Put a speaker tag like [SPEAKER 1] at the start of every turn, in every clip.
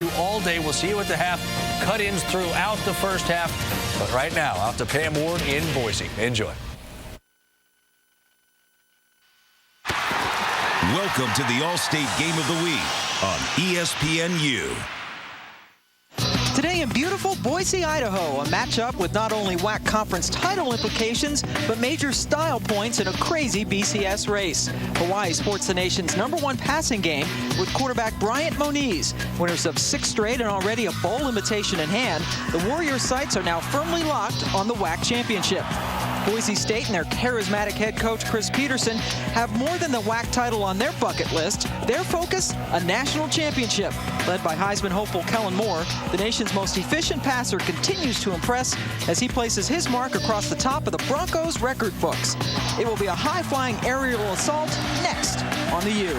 [SPEAKER 1] you all day. We'll see you at the half. Cut-ins throughout the first half. But right now, out to Pam Ward in Boise. Enjoy.
[SPEAKER 2] Welcome to the All-State Game of the Week on ESPNU.
[SPEAKER 3] Today in beautiful Boise, Idaho, a matchup with not only WAC conference title implications, but major style points in a crazy BCS race. Hawaii sports the nation's #1 passing game with quarterback Bryant Moniz. Winners of 6 straight and already a bowl invitation in hand, the Warriors' sights are now firmly locked on the WAC championship. Boise State and their charismatic head coach Chris Peterson have more than the WAC title on their bucket list. Their focus, a national championship. Led by Heisman hopeful Kellen Moore, the nation's most efficient passer continues to impress as he places his mark across the top of the Broncos record books. It will be a high-flying aerial assault next on the U.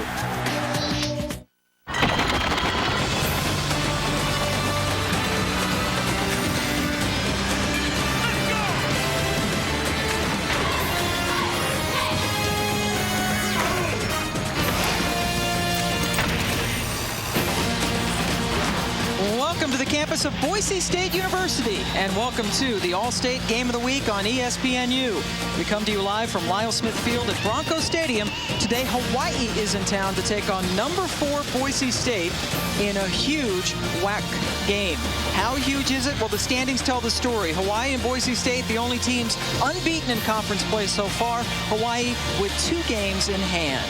[SPEAKER 3] Welcome to the campus of Boise State University, and welcome to the All-State Game of the Week on ESPNU. We come to you live from Lyle Smith Field at Broncos Stadium. Today, Hawaii is in town to take on #4 Boise State in a huge WAC game. How huge is it? Well, the standings tell the story. Hawaii and Boise State, the only teams unbeaten in conference play so far. Hawaii with 2 games in hand.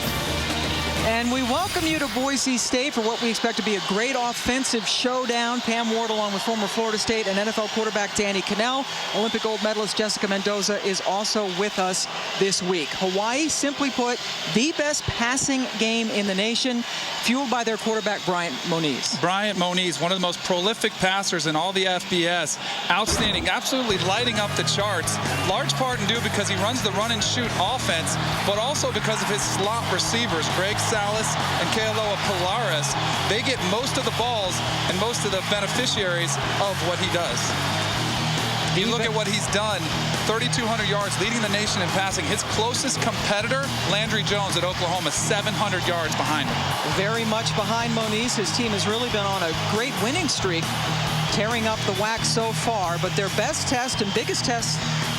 [SPEAKER 3] And we welcome you to Boise State for what we expect to be a great offensive showdown. Pam Ward, along with former Florida State and NFL quarterback Danny Cannell. Olympic gold medalist Jessica Mendoza is also with us this week. Hawaii, simply put, the best passing game in the nation, fueled by their quarterback Bryant Moniz.
[SPEAKER 4] Bryant Moniz, one of the most prolific passers in all the FBS. Outstanding, absolutely lighting up the charts. Large part and due because he runs the run and shoot offense, but also because of his slot receivers, Greg Salas and Kealoha Polaris. They get most of the balls and most of the beneficiaries of what he does. You look at what he's done, 3,200 yards, leading the nation in passing. His closest competitor, Landry Jones at Oklahoma, 700 yards behind him.
[SPEAKER 3] Very much behind Moniz. His team has really been on a great winning streak, tearing up the WAC so far. But their best test and biggest test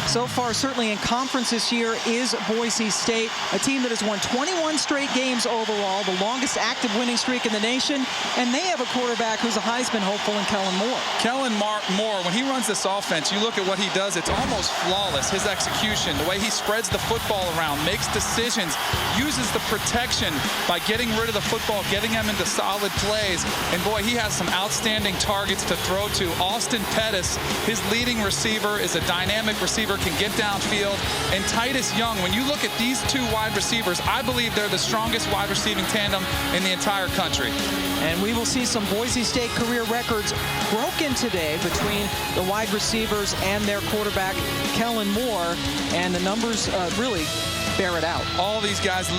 [SPEAKER 3] so far, certainly in conference this year, is Boise State, a team that has won 21 straight games overall, the longest active winning streak in the nation, and they have a quarterback who's a Heisman hopeful in Kellen Moore.
[SPEAKER 4] Kellen Moore, when he runs this offense, you look at what he does, it's almost flawless. His execution, the way he spreads the football around, makes decisions, uses the protection by getting rid of the football, getting him into solid plays, and boy, he has some outstanding targets to throw to. Austin Pettis, his leading receiver, is a dynamic receiver, can get downfield. And Titus Young, when you look at these 2 wide receivers, I believe they're the strongest wide receiving tandem in the entire country.
[SPEAKER 3] And we will see some Boise State career records broken today between the wide receivers and their quarterback, Kellen Moore, and the numbers really bear it out.
[SPEAKER 4] All these guys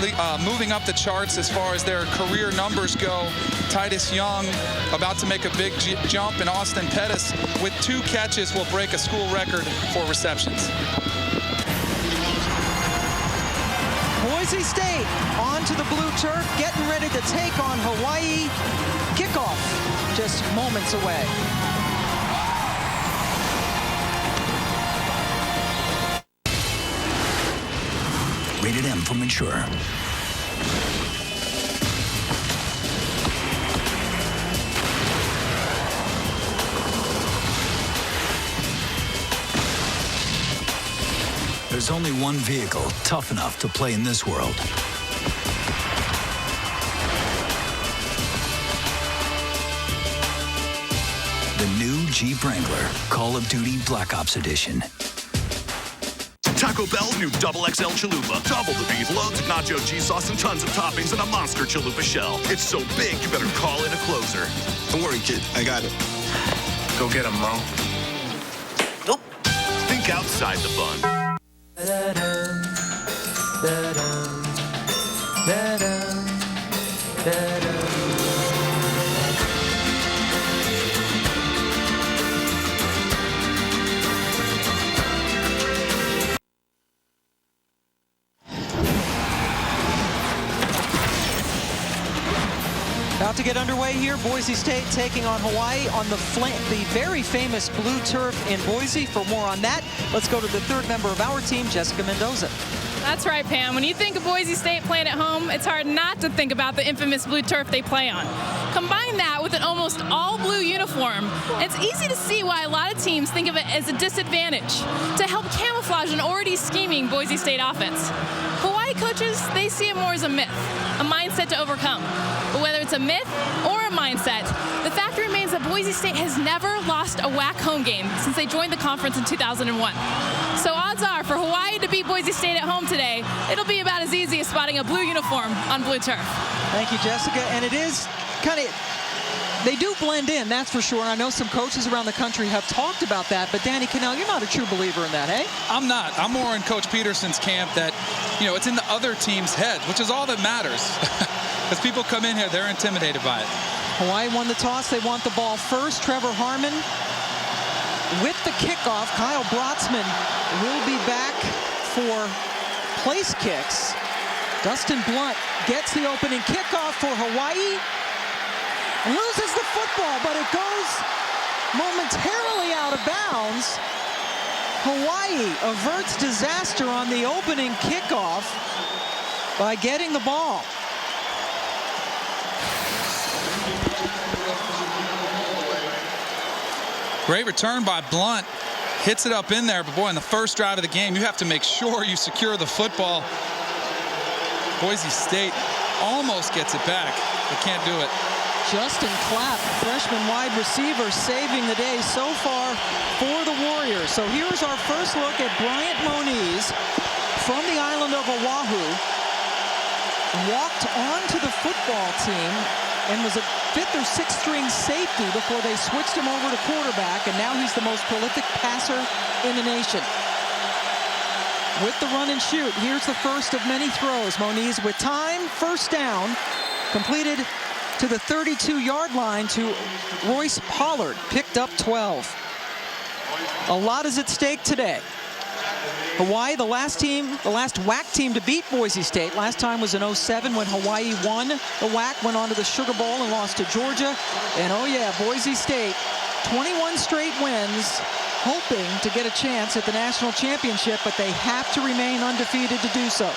[SPEAKER 4] moving up the charts as far as their career numbers go. Titus Young about to make a big jump, and Austin Pettis with 2 catches will break a school record for receptions.
[SPEAKER 3] Boise State onto the blue turf, getting ready to take on Hawaii. Kickoff just moments away.
[SPEAKER 5] Rated M for mature. There's only one vehicle tough enough to play in this world. The new Jeep Wrangler Call of Duty Black Ops Edition.
[SPEAKER 6] Taco Bell's new XXL Chalupa. Double the beef, loads of nacho cheese sauce, and tons of toppings, and a monster chalupa shell. It's so big, you better call in a closer.
[SPEAKER 7] Don't worry, kid. I got it.
[SPEAKER 6] Go get him, Mo. Nope. Think outside the bun.
[SPEAKER 3] About to get underway here. Boise State taking on Hawaii on the very famous blue turf in Boise. For more on that, let's go to the third member of our team, Jessica Mendoza.
[SPEAKER 7] That's right, Pam. When you think of Boise State playing at home, it's hard not to think about the infamous blue turf they play on. Combine that with an almost all-blue uniform, it's easy to see why a lot of teams think of it as a disadvantage to help camouflage an already scheming Boise State offense. Hawaii coaches, they see it more as a myth, a mindset to overcome. But whether it's a myth or a mindset, the fact remains that Boise State has never lost a WAC home game since they joined the conference in 2001. So odds are for Hawaii to beat Boise State at home today, it'll be about as easy as spotting a blue uniform on blue turf.
[SPEAKER 3] Thank you, Jessica. And it is kind of, they do blend in, that's for sure. And I know some coaches around the country have talked about that, but Danny Cannell, you're not a true believer in that, hey?
[SPEAKER 4] I'm not. I'm more in Coach Peterson's camp that, it's in the other team's head, which is all that matters. Because people come in here, they're intimidated by it.
[SPEAKER 3] Hawaii won the toss. They want the ball first. Trevor Harmon with the kickoff. Kyle Brotzman will be back for place kicks. Dustin Blunt gets the opening kickoff for Hawaii. Loses the football, but it goes momentarily out of bounds. Hawaii averts disaster on the opening kickoff by getting the ball.
[SPEAKER 4] Great return by Blunt. Hits it up in there, but boy, in the first drive of the game, you have to make sure you secure the football. Boise State almost gets it back, but can't do it.
[SPEAKER 3] Justin Clapp, freshman wide receiver, saving the day so far for the Warriors. So here's our first look at Bryant Moniz from the island of Oahu. Walked onto the football team and was a 5th or 6th string safety before they switched him over to quarterback, and now he's the most prolific passer in the nation. With the run and shoot, here's the first of many throws. Moniz with time, first down, completed to the 32-yard line to Royce Pollard, picked up 12. A lot is at stake today. Hawaii, the last WAC team to beat Boise State. Last time was in 07 when Hawaii won the WAC, went on to the Sugar Bowl and lost to Georgia. And oh yeah, Boise State, 21 straight wins, hoping to get a chance at the national championship, but they have to remain undefeated to do so.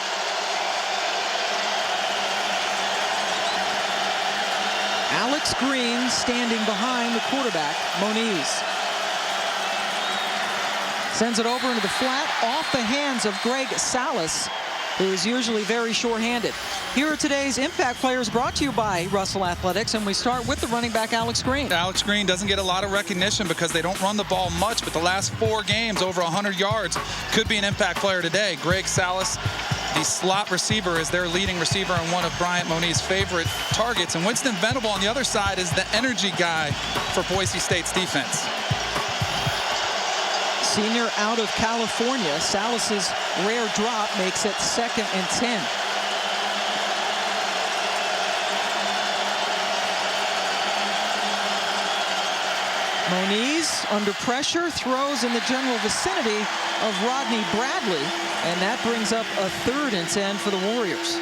[SPEAKER 3] Alex Green standing behind the quarterback, Moniz. Sends it over into the flat, off the hands of Greg Salas, who is usually very sure-handed. Here are today's impact players brought to you by Russell Athletics, and we start with the running back, Alex Green.
[SPEAKER 4] Alex Green doesn't get a lot of recognition because they don't run the ball much, but the last 4 games, over 100 yards, could be an impact player today. Greg Salas, the slot receiver, is their leading receiver and one of Bryant Moniz's favorite targets. And Winston Venable on the other side is the energy guy for Boise State's defense.
[SPEAKER 3] Senior out of California, Salas's rare drop makes it 2nd and 10. Moniz, under pressure, throws in the general vicinity of Rodney Bradley, and that brings up a 3rd and 10 for the Warriors.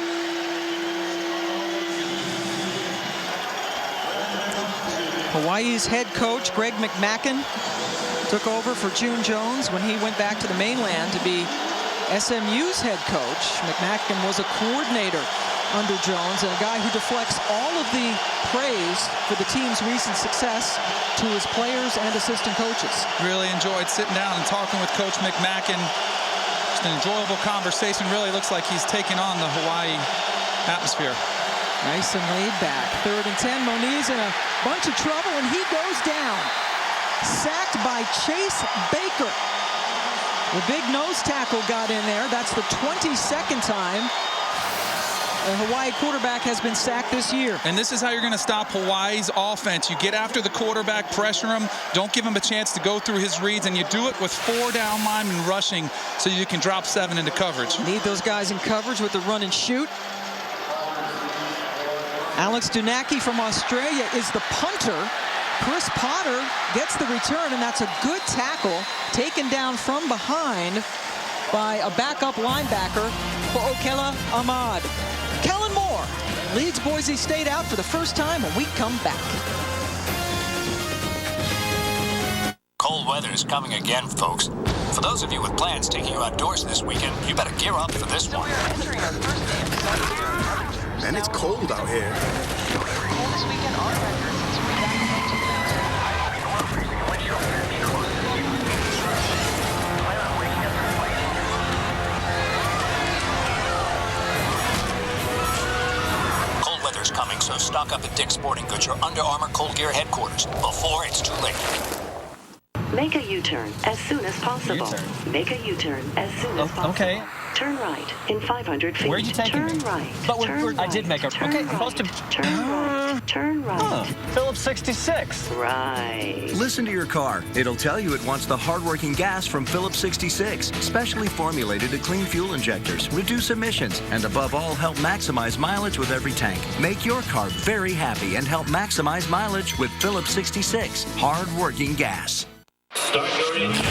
[SPEAKER 3] Hawaii's head coach, Greg McMackin, took over for June Jones when he went back to the mainland to be SMU's head coach. McMackin was a coordinator under Jones and a guy who deflects all of the praise for the team's recent success to his players and assistant coaches.
[SPEAKER 4] Really enjoyed sitting down and talking with Coach McMackin. Just an enjoyable conversation. Really looks like he's taking on the Hawaii atmosphere.
[SPEAKER 3] Nice and laid back. 3rd and 10. Moniz in a bunch of trouble, and he goes down. Sacked by Chase Baker. The big nose tackle got in there. That's the 22nd time a Hawaii quarterback has been sacked this year.
[SPEAKER 4] And this is how you're going to stop Hawaii's offense. You get after the quarterback, pressure him, don't give him a chance to go through his reads, and you do it with 4 down linemen rushing so you can drop 7 into coverage.
[SPEAKER 3] Need those guys in coverage with the run and shoot. Alex Dunaki from Australia is the punter. Chris Potter gets the return, and that's a good tackle taken down from behind by a backup linebacker for Okela Ahmad. Kellen Moore leads Boise State out for the first time when we come back.
[SPEAKER 8] Cold weather is coming again, folks. For those of you with plans taking you outdoors this weekend, you better gear up for this one.
[SPEAKER 6] Man, it's cold out here.
[SPEAKER 8] Cold weather's coming, so stock up at Dick's Sporting Goods, your Under Armour Cold Gear headquarters, before it's too late.
[SPEAKER 9] Make a U-turn as soon as possible. Make a U-turn as soon as possible.
[SPEAKER 10] Okay.
[SPEAKER 9] Turn right in 500 feet.
[SPEAKER 10] Where are you taking
[SPEAKER 9] Turn
[SPEAKER 10] me?
[SPEAKER 9] right.
[SPEAKER 10] But
[SPEAKER 9] Turn
[SPEAKER 10] I did make a...
[SPEAKER 9] Turn
[SPEAKER 10] Okay,
[SPEAKER 9] right.
[SPEAKER 10] supposed to...
[SPEAKER 9] Turn right. Turn right.
[SPEAKER 10] Phillips 66.
[SPEAKER 9] Right.
[SPEAKER 11] Listen to your car. It'll tell you it wants the hard-working gas from Phillips 66, specially formulated to clean fuel injectors, reduce emissions, and above all, help maximize mileage with every tank. Make your car very happy and help maximize mileage with Phillips 66, hard-working gas.
[SPEAKER 12] Start your engine.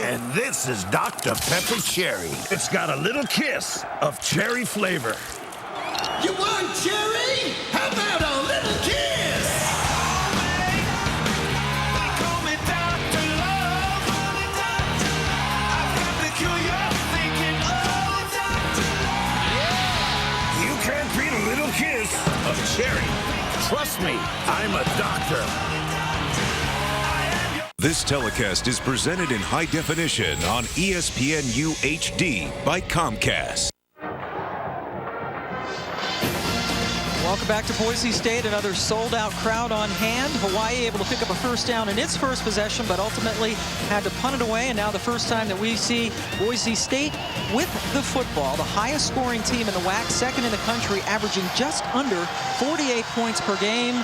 [SPEAKER 13] And this is Dr. Pepper Cherry. It's got a little kiss of cherry flavor.
[SPEAKER 14] You want cherry? How about a little kiss?
[SPEAKER 13] You can't beat a little kiss of cherry. Trust me, I'm a doctor.
[SPEAKER 2] This telecast is presented in high definition on ESPNU HD by Comcast.
[SPEAKER 3] Welcome back to Boise State. Another sold-out crowd on hand. Hawaii able to pick up a first down in its first possession, but ultimately had to punt it away. And now the first time that we see Boise State with the football, the highest scoring team in the WAC, second in the country, averaging just under 48 points per game.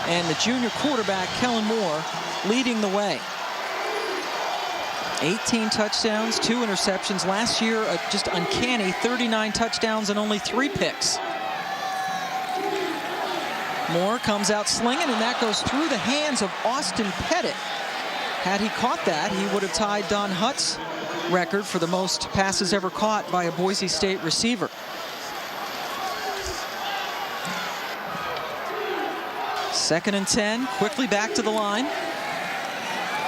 [SPEAKER 3] And the junior quarterback, Kellen Moore, leading the way. 18 touchdowns, 2 interceptions. Last year, just uncanny 39 touchdowns and only 3 picks. Moore comes out slinging, and that goes through the hands of Austin Pettit. Had he caught that, he would have tied Don Hutt's record for the most passes ever caught by a Boise State receiver. Second and 10, quickly back to the line.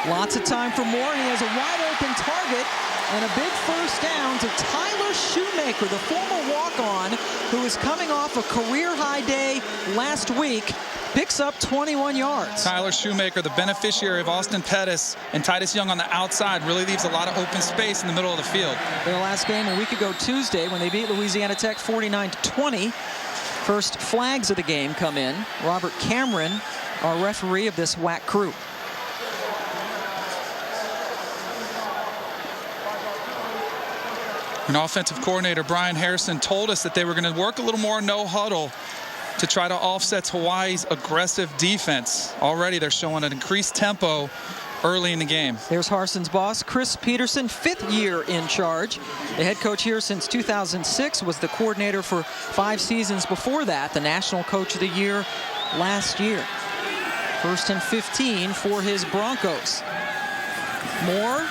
[SPEAKER 3] Lots of time for Moore, and he has a wide open target and a big first down to Tyler Shoemaker, the former walk-on, who is coming off a career-high day last week, picks up 21 yards.
[SPEAKER 4] Tyler Shoemaker, the beneficiary of Austin Pettis and Titus Young on the outside, really leaves a lot of open space in the middle of the field.
[SPEAKER 3] Their last game a week ago Tuesday when they beat Louisiana Tech 49-20. First flags of the game come in. Robert Cameron, our referee of this WAC crew.
[SPEAKER 4] And offensive coordinator Brian Harrison told us that they were going to work a little more no huddle to try to offset Hawaii's aggressive defense. Already they're showing an increased tempo early in the game.
[SPEAKER 3] There's Harson's boss, Chris Peterson, 5th year in charge. The head coach here since 2006, was the coordinator for 5 seasons before that, the National Coach of the Year last year. 1st and 15 for his Broncos. Moore,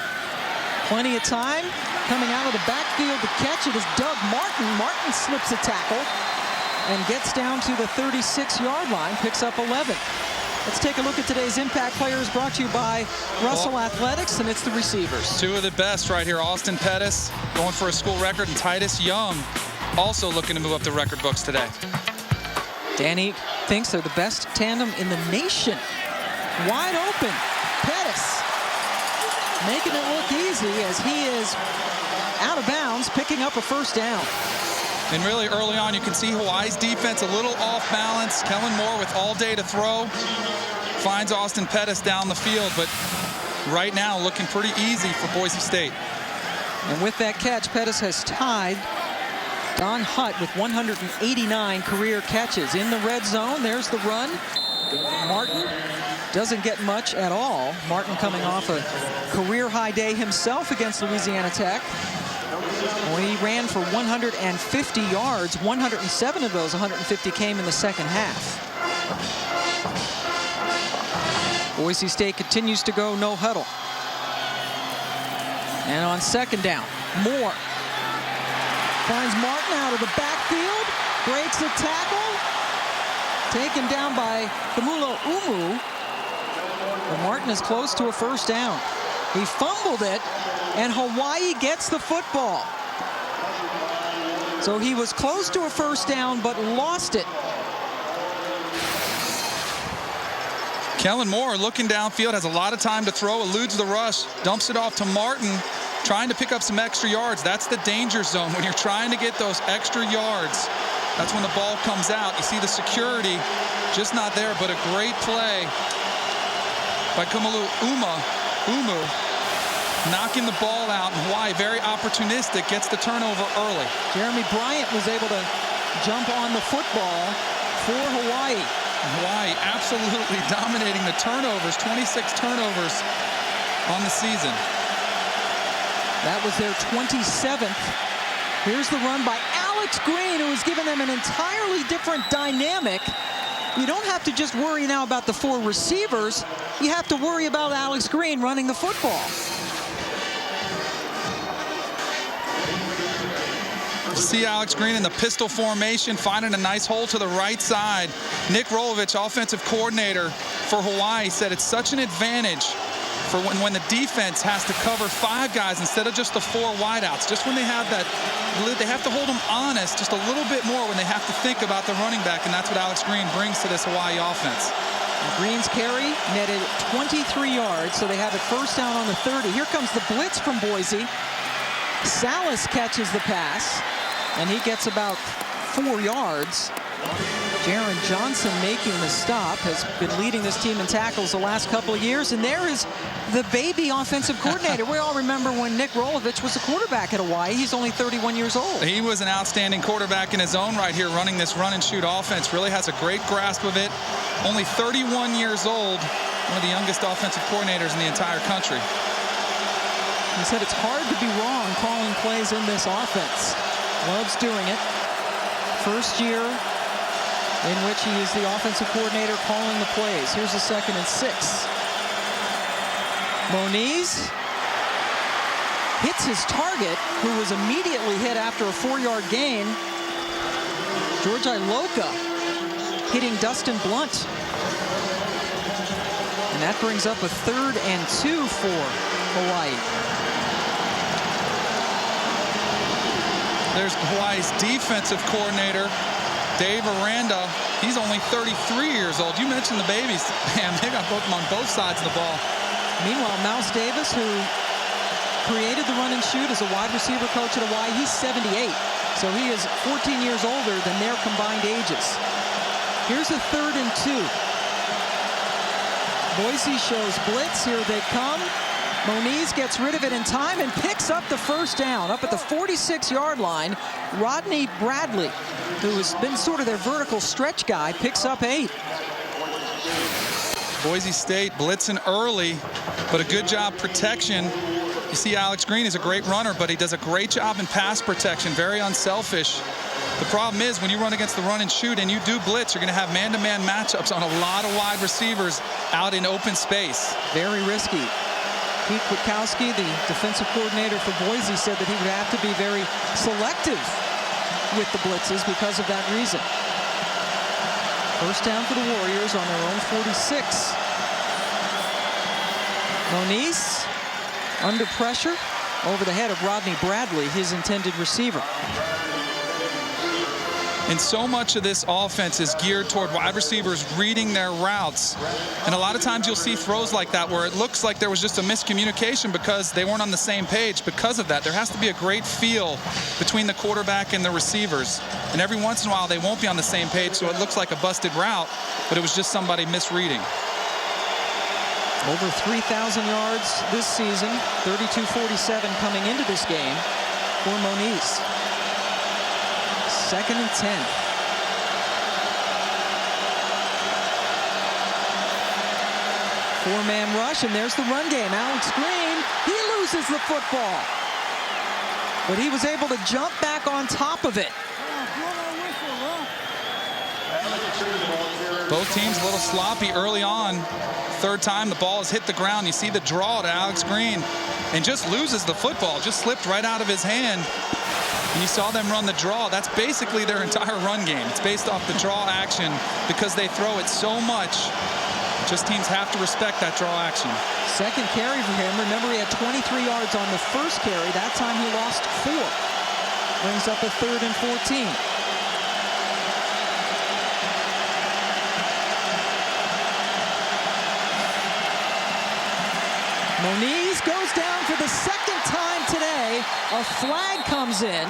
[SPEAKER 3] plenty of time. Coming out of the backfield to catch it is Doug Martin. Martin slips a tackle and gets down to the 36-yard line, picks up 11. Let's take a look at today's Impact Players, brought to you by Russell Athletics, and it's the receivers.
[SPEAKER 4] 2 of the best right here. Austin Pettis going for a school record, and Titus Young also looking to move up the record books today.
[SPEAKER 3] Danny thinks they're the best tandem in the nation. Wide open. Pettis making it look easy as he is out of bounds, picking up a first down.
[SPEAKER 4] And really early on, you can see Hawaii's defense a little off balance. Kellen Moore with all day to throw. Finds Austin Pettis down the field, but right now looking pretty easy for Boise State.
[SPEAKER 3] And with that catch, Pettis has tied Don Hutt with 189 career catches. In the red zone, there's the run. Martin doesn't get much at all. Martin coming off a career-high day himself against Louisiana Tech, when he ran for 150 yards. 107 of those 150 came in the second half. Boise State continues to go no huddle. And on second down, Moore finds Martin out of the backfield, breaks a tackle, taken down by Kamulo Umu. But Martin is close to a first down. He fumbled it, and Hawaii gets the football. So he was close to a first down, but lost it.
[SPEAKER 4] Kellen Moore looking downfield, has a lot of time to throw, eludes the rush, dumps it off to Martin, trying to pick up some extra yards. That's the danger zone when you're trying to get those extra yards. That's when the ball comes out. You see the security just not there, but a great play by Kamulo Umu, knocking the ball out. And Hawaii, very opportunistic, gets the turnover early.
[SPEAKER 3] Jeremy Bryant was able to jump on the football for Hawaii.
[SPEAKER 4] Hawaii absolutely dominating the turnovers, 26 turnovers on the season.
[SPEAKER 3] That was their 27th. Here's the run by Alex Green, who has given them an entirely different dynamic. You don't have to just worry now about the 4 receivers. You have to worry about Alex Green running the football.
[SPEAKER 4] See Alex Green in the pistol formation, finding a nice hole to the right side. Nick Rolovich, offensive coordinator for Hawaii, said it's such an advantage for when the defense has to cover 5 guys instead of just the 4 wideouts. Just when they have that, they have to hold them honest just a little bit more when they have to think about the running back, and that's what Alex Green brings to this Hawaii offense.
[SPEAKER 3] Green's carry netted 23 yards, so they have it first down on the 30. Here comes the blitz from Boise. Salas catches the pass, and he gets about 4 yards. Jaron Johnson making the stop, has been leading this team in tackles the last couple of years. And there is the baby offensive coordinator. We all remember when Nick Rolovich was the quarterback at Hawaii. He's only 31 years old.
[SPEAKER 4] He was an outstanding quarterback in his own right here, running this run and shoot offense. Really has a great grasp of it. Only 31 years old, one of the youngest offensive coordinators in the entire country.
[SPEAKER 3] He said it's hard to be wrong calling plays in this offense. Loves doing it. First year in which he is the offensive coordinator calling the plays. Here's a 2nd and 6. Moniz hits his target, who was immediately hit after a 4-yard gain. George Iloka hitting Dustin Blunt. And that brings up a 3rd and 2 for Hawaii.
[SPEAKER 4] There's Hawaii's defensive coordinator, Dave Aranda. He's only 33 years old. You mentioned the babies. Man, they got both on both sides of the ball.
[SPEAKER 3] Meanwhile, Mouse Davis, who created the run and shoot as a wide receiver coach at Hawaii, he's 78. So he is 14 years older than their combined ages. Here's a 3rd and 2. Boise shows blitz. Here they come. Moniz gets rid of it in time and picks up the first down. Up at the 46-yard line, Rodney Bradley, who has been sort of their vertical stretch guy, picks up 8.
[SPEAKER 4] Boise State blitzing early, but a good job protection. You see Alex Green is a great runner, but he does a great job in pass protection, very unselfish. The problem is when you run against the run and shoot and you do blitz, you're going to have man-to-man matchups on a lot of wide receivers out in open space.
[SPEAKER 3] Very risky. Pete Kwiatkowski, the defensive coordinator for Boise, said that he would have to be very selective with the blitzes because of that reason. First down for the Warriors on their own 46. Moniz under pressure over the head of Rodney Bradley, his intended receiver.
[SPEAKER 4] And so much of this offense is geared toward wide receivers reading their routes. And a lot of times you'll see throws like that where it looks like there was just a miscommunication because they weren't on the same page. Because of that, there has to be a great feel between the quarterback and the receivers. And every once in a while, they won't be on the same page, so it looks like a busted route, but it was just somebody misreading.
[SPEAKER 3] Over 3,000 yards this season, 32-47 coming into this game for Moniz. 2nd and 10. Four-man rush, and there's the run game. Alex Green, he loses the football. But he was able to jump back on top of it.
[SPEAKER 4] Both teams a little sloppy early on. Third time the ball has hit the ground. You see the draw to Alex Green and just loses the football. Just slipped right out of his hand. And you saw them run the draw. That's basically their entire run game. It's based off the draw action because they throw it so much. Just teams have to respect that draw action.
[SPEAKER 3] Second carry for him. Remember, he had 23 yards on the first carry. That time he lost 4. Brings up a 3rd and 14. Moniz goes down for the 2nd time today. A flag comes in.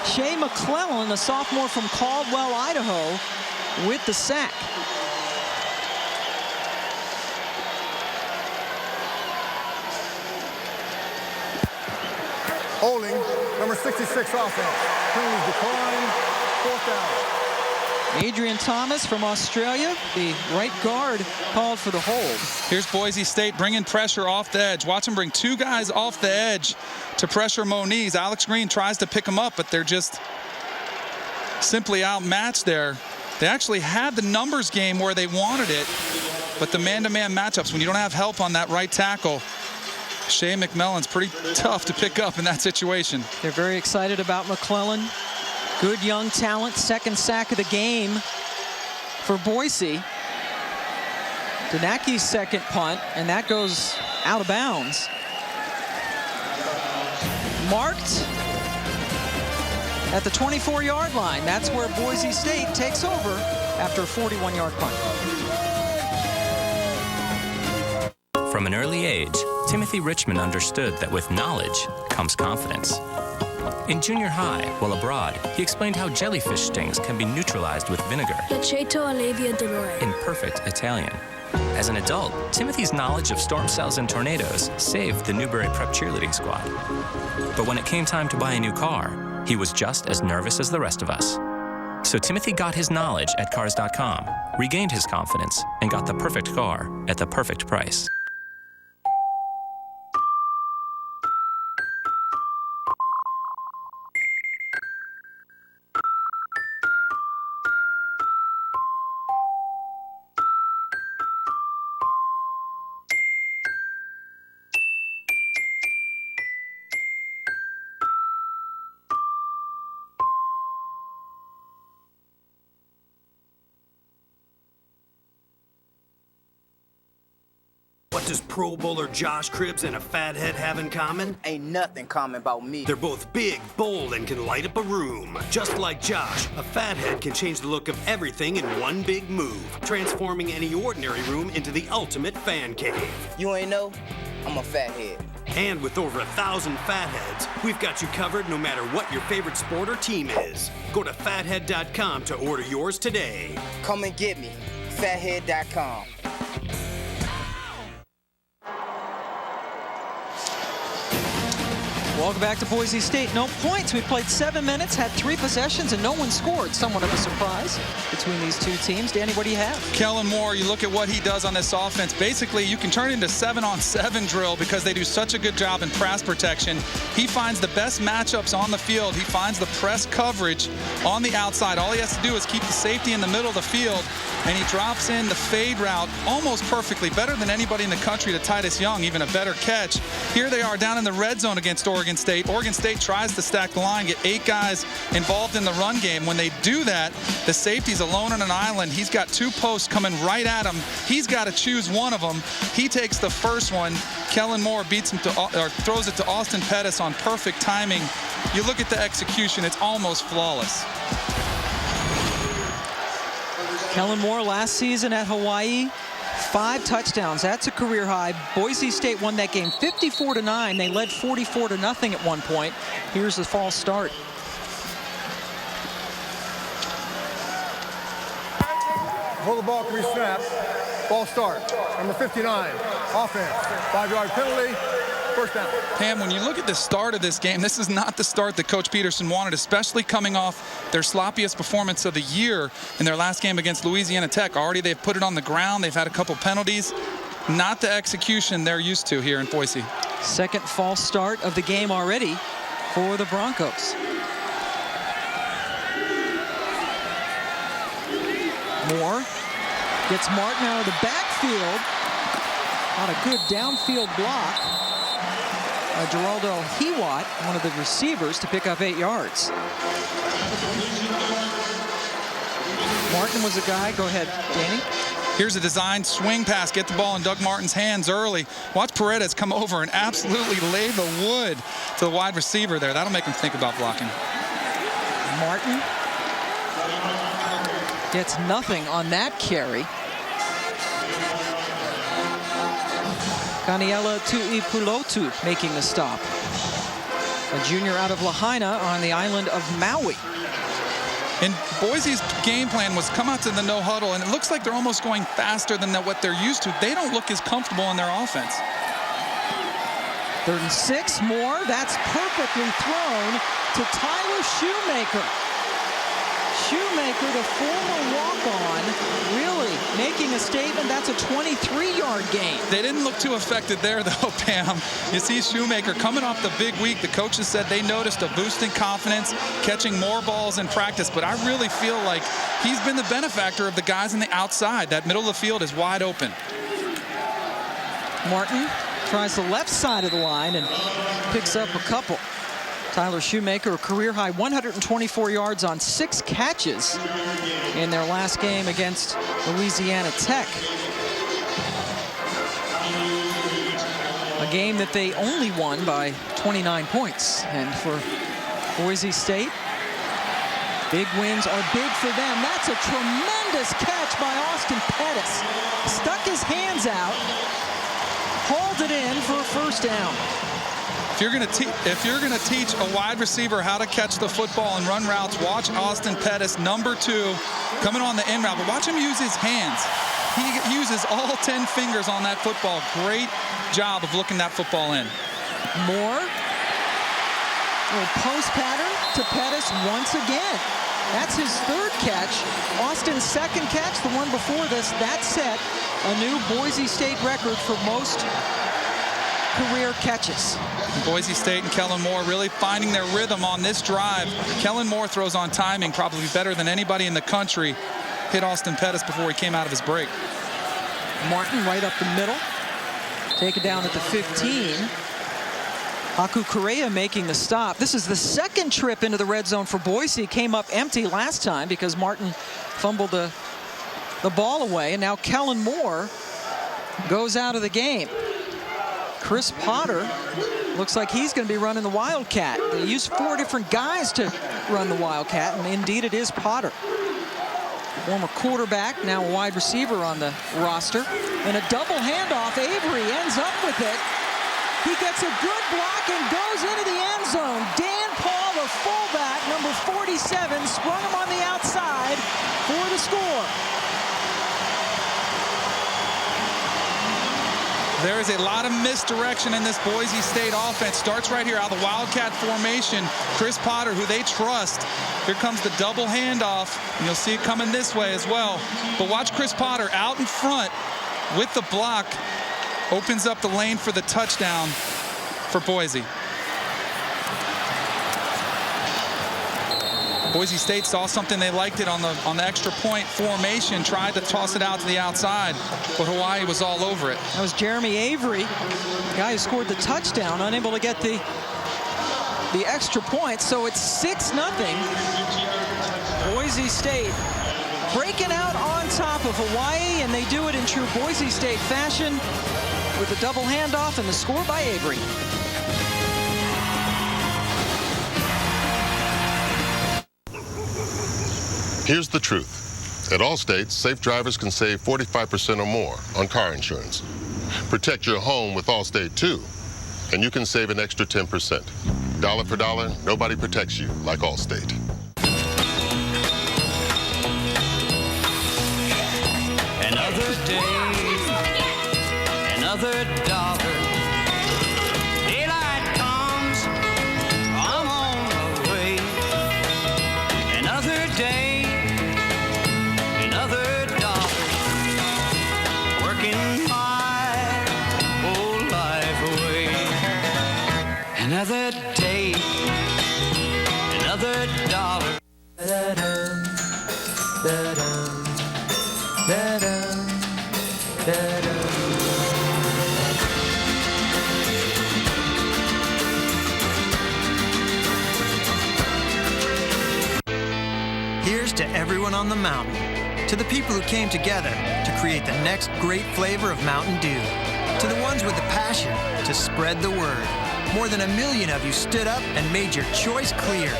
[SPEAKER 3] Shea McClellan, a sophomore from Caldwell, Idaho, with the sack.
[SPEAKER 10] Holding, number 66 offense. Penalties decline, 4th down.
[SPEAKER 3] Adrian Thomas from Australia, the right guard, called for the hold.
[SPEAKER 4] Here's Boise State bringing pressure off the edge. Watch them bring 2 guys off the edge to pressure Moniz. Alex Green tries to pick him up, but they're just simply outmatched there. They actually had the numbers game where they wanted it, but the man-to-man matchups, when you don't have help on that right tackle, Shea McClellan's pretty tough to pick up in that situation.
[SPEAKER 3] They're very excited about McClellan. Good young talent, 2nd sack of the game for Boise. Danaki's 2nd punt, and that goes out of bounds. Marked at the 24-yard line. That's where Boise State takes over after a 41-yard punt.
[SPEAKER 12] From an early age, Timothy Richmond understood that with knowledge comes confidence. In junior high, while abroad, he explained how jellyfish stings can be neutralized with vinegar in perfect Italian. As an adult, Timothy's knowledge of storm cells and tornadoes saved the Newberry Prep cheerleading squad. But when it came time to buy a new car, he was just as nervous as the rest of us. So Timothy got his knowledge at Cars.com, regained his confidence, and got the perfect car at the perfect price.
[SPEAKER 15] What does Pro Bowler Josh Cribbs and a fathead have in common?
[SPEAKER 16] Ain't nothing common about me.
[SPEAKER 15] They're both big, bold, and can light up a room. Just like Josh, a fathead can change the look of everything in one big move, transforming any ordinary room into the ultimate fan cave.
[SPEAKER 16] You ain't know? I'm a fathead.
[SPEAKER 15] And with over 1,000 fatheads, we've got you covered no matter what your favorite sport or team is. Go to fathead.com to order yours today.
[SPEAKER 16] Come and get me. Fathead.com.
[SPEAKER 3] Welcome back to Boise State. No points. We played 7 minutes, had 3 possessions, and no one scored. Somewhat of a surprise between these two teams. Danny, what do you have?
[SPEAKER 4] Kellen Moore, you look at what he does on this offense. Basically, you can turn it into 7-on-7 drill because they do such a good job in pass protection. He finds the best matchups on the field. He finds the press coverage on the outside. All he has to do is keep the safety in the middle of the field, and he drops in the fade route almost perfectly, better than anybody in the country to Titus Young, even a better catch. Here they are down in the red zone against Oregon State. Oregon State tries to stack the line, get 8 guys involved in the run game. When they do that, the safety's alone on an island. He's got 2 posts coming right at him. He's got to choose one of them. He takes the first one. Kellen Moore beats him or throws it to Austin Pettis on perfect timing. You look at the execution, it's almost flawless.
[SPEAKER 3] Kellen Moore last season at Hawaii, 5 touchdowns. That's a career high. Boise State won that game 54-9. They led 44-0 at one point. Here's the false start.
[SPEAKER 10] Hold the ball 3 snaps. Ball start. Number 59, offense. 5-yard penalty, first down.
[SPEAKER 4] Pam, when you look at the start of this game, this is not the start that Coach Peterson wanted, especially coming off their sloppiest performance of the year in their last game against Louisiana Tech. Already they've put it on the ground. They've had a couple penalties. Not the execution they're used to here in Boise.
[SPEAKER 3] Second false start of the game already for the Broncos. Moore gets Martin out of the backfield. Not a good downfield block. Geraldo Hewat, one of the receivers, to pick up 8 yards. Martin was a guy. Go ahead, Danny.
[SPEAKER 4] Here's a designed swing pass. Get the ball in Doug Martin's hands early. Watch Paredes come over and absolutely lay the wood to the wide receiver there. That'll make him think about blocking.
[SPEAKER 3] Martin gets nothing on that carry. Kaniela Tuipulotu making the stop. A junior out of Lahaina on the island of Maui.
[SPEAKER 4] And Boise's game plan was come out to the no huddle, and it looks like they're almost going faster than what they're used to. They don't look as comfortable in their offense.
[SPEAKER 3] 3rd and 6, Moore. That's perfectly thrown to Tyler Shoemaker. Shoemaker, the former walk-on, really making a statement. That's a 23-yard gain.
[SPEAKER 4] They didn't look too affected there, though, Pam. You see Shoemaker coming off the big week. The coaches said they noticed a boost in confidence, catching more balls in practice. But I really feel like he's been the benefactor of the guys on the outside. That middle of the field is wide open.
[SPEAKER 3] Martin tries the left side of the line and picks up a couple. Tyler Shoemaker, a career-high 124 yards on 6 catches in their last game against Louisiana Tech. A game that they only won by 29 points. And for Boise State, big wins are big for them. That's a tremendous catch by Austin Pettis. Stuck his hands out, hauled it in for a first down.
[SPEAKER 4] If you're going to teach a wide receiver how to catch the football and run routes, watch Austin Pettis, number 2, coming on the in route. But watch him use his hands. He uses all 10 fingers on that football. Great job of looking that football in.
[SPEAKER 3] Moore. A post pattern to Pettis once again. That's his 3rd catch. Austin's 2nd catch, the one before this, that set a new Boise State record for most career catches.
[SPEAKER 4] Boise State and Kellen Moore really finding their rhythm on this drive. Kellen Moore throws on timing probably better than anybody in the country. Hit Austin Pettis before he came out of his break.
[SPEAKER 3] Martin right up the middle. Taken down at the 15. Haku Correa making the stop. This is the 2nd trip into the red zone for Boise. Came up empty last time because Martin fumbled the ball away. And now Kellen Moore goes out of the game. Chris Potter looks like he's going to be running the Wildcat. They used 4 different guys to run the Wildcat, and indeed it is Potter. Former quarterback, now a wide receiver on the roster. And a double handoff. Avery ends up with it. He gets a good block and goes into the end zone. Dan Paul, the fullback, number 47, sprung him on the outside for the score.
[SPEAKER 4] There is a lot of misdirection in this Boise State offense. Starts right here out of the Wildcat formation. Chris Potter, who they trust. Here comes the double handoff, and you'll see it coming this way as well. But watch Chris Potter out in front with the block. Opens up the lane for the touchdown for Boise. Boise State saw something they liked it on the extra point formation, tried to toss it out to the outside, but Hawaii was all over it.
[SPEAKER 3] That was Jeremy Avery, the guy who scored the touchdown, unable to get the extra point. So it's 6-0. Boise State breaking out on top of Hawaii, and they do it in true Boise State fashion with a double handoff and the score by Avery.
[SPEAKER 17] Here's the truth. At Allstate, safe drivers can save 45% or more on car insurance. Protect your home with Allstate, too, and you can save an extra 10%. Dollar for dollar, nobody protects you like Allstate.
[SPEAKER 18] Another day, another dollar. Daylight comes, I'm on my way. Another day, another dollar. Working my whole life away. Another day, another dollar.
[SPEAKER 19] Here's to everyone on the mountain, to the people who came together to create the next great flavor of Mountain Dew, to the ones with the passion to spread the word. More than 1 million of you stood up and made your choice clear.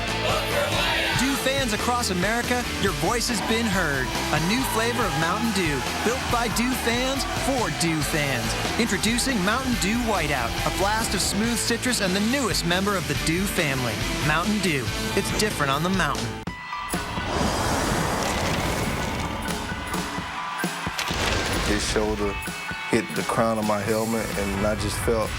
[SPEAKER 19] Dew fans across America, your voice has been heard. A new flavor of Mountain Dew, built by Dew fans for Dew fans. Introducing Mountain Dew Whiteout, a blast of smooth citrus and the newest member of the Dew family. Mountain Dew, it's different on the mountain.
[SPEAKER 20] His shoulder hit the crown of my helmet, and I just felt,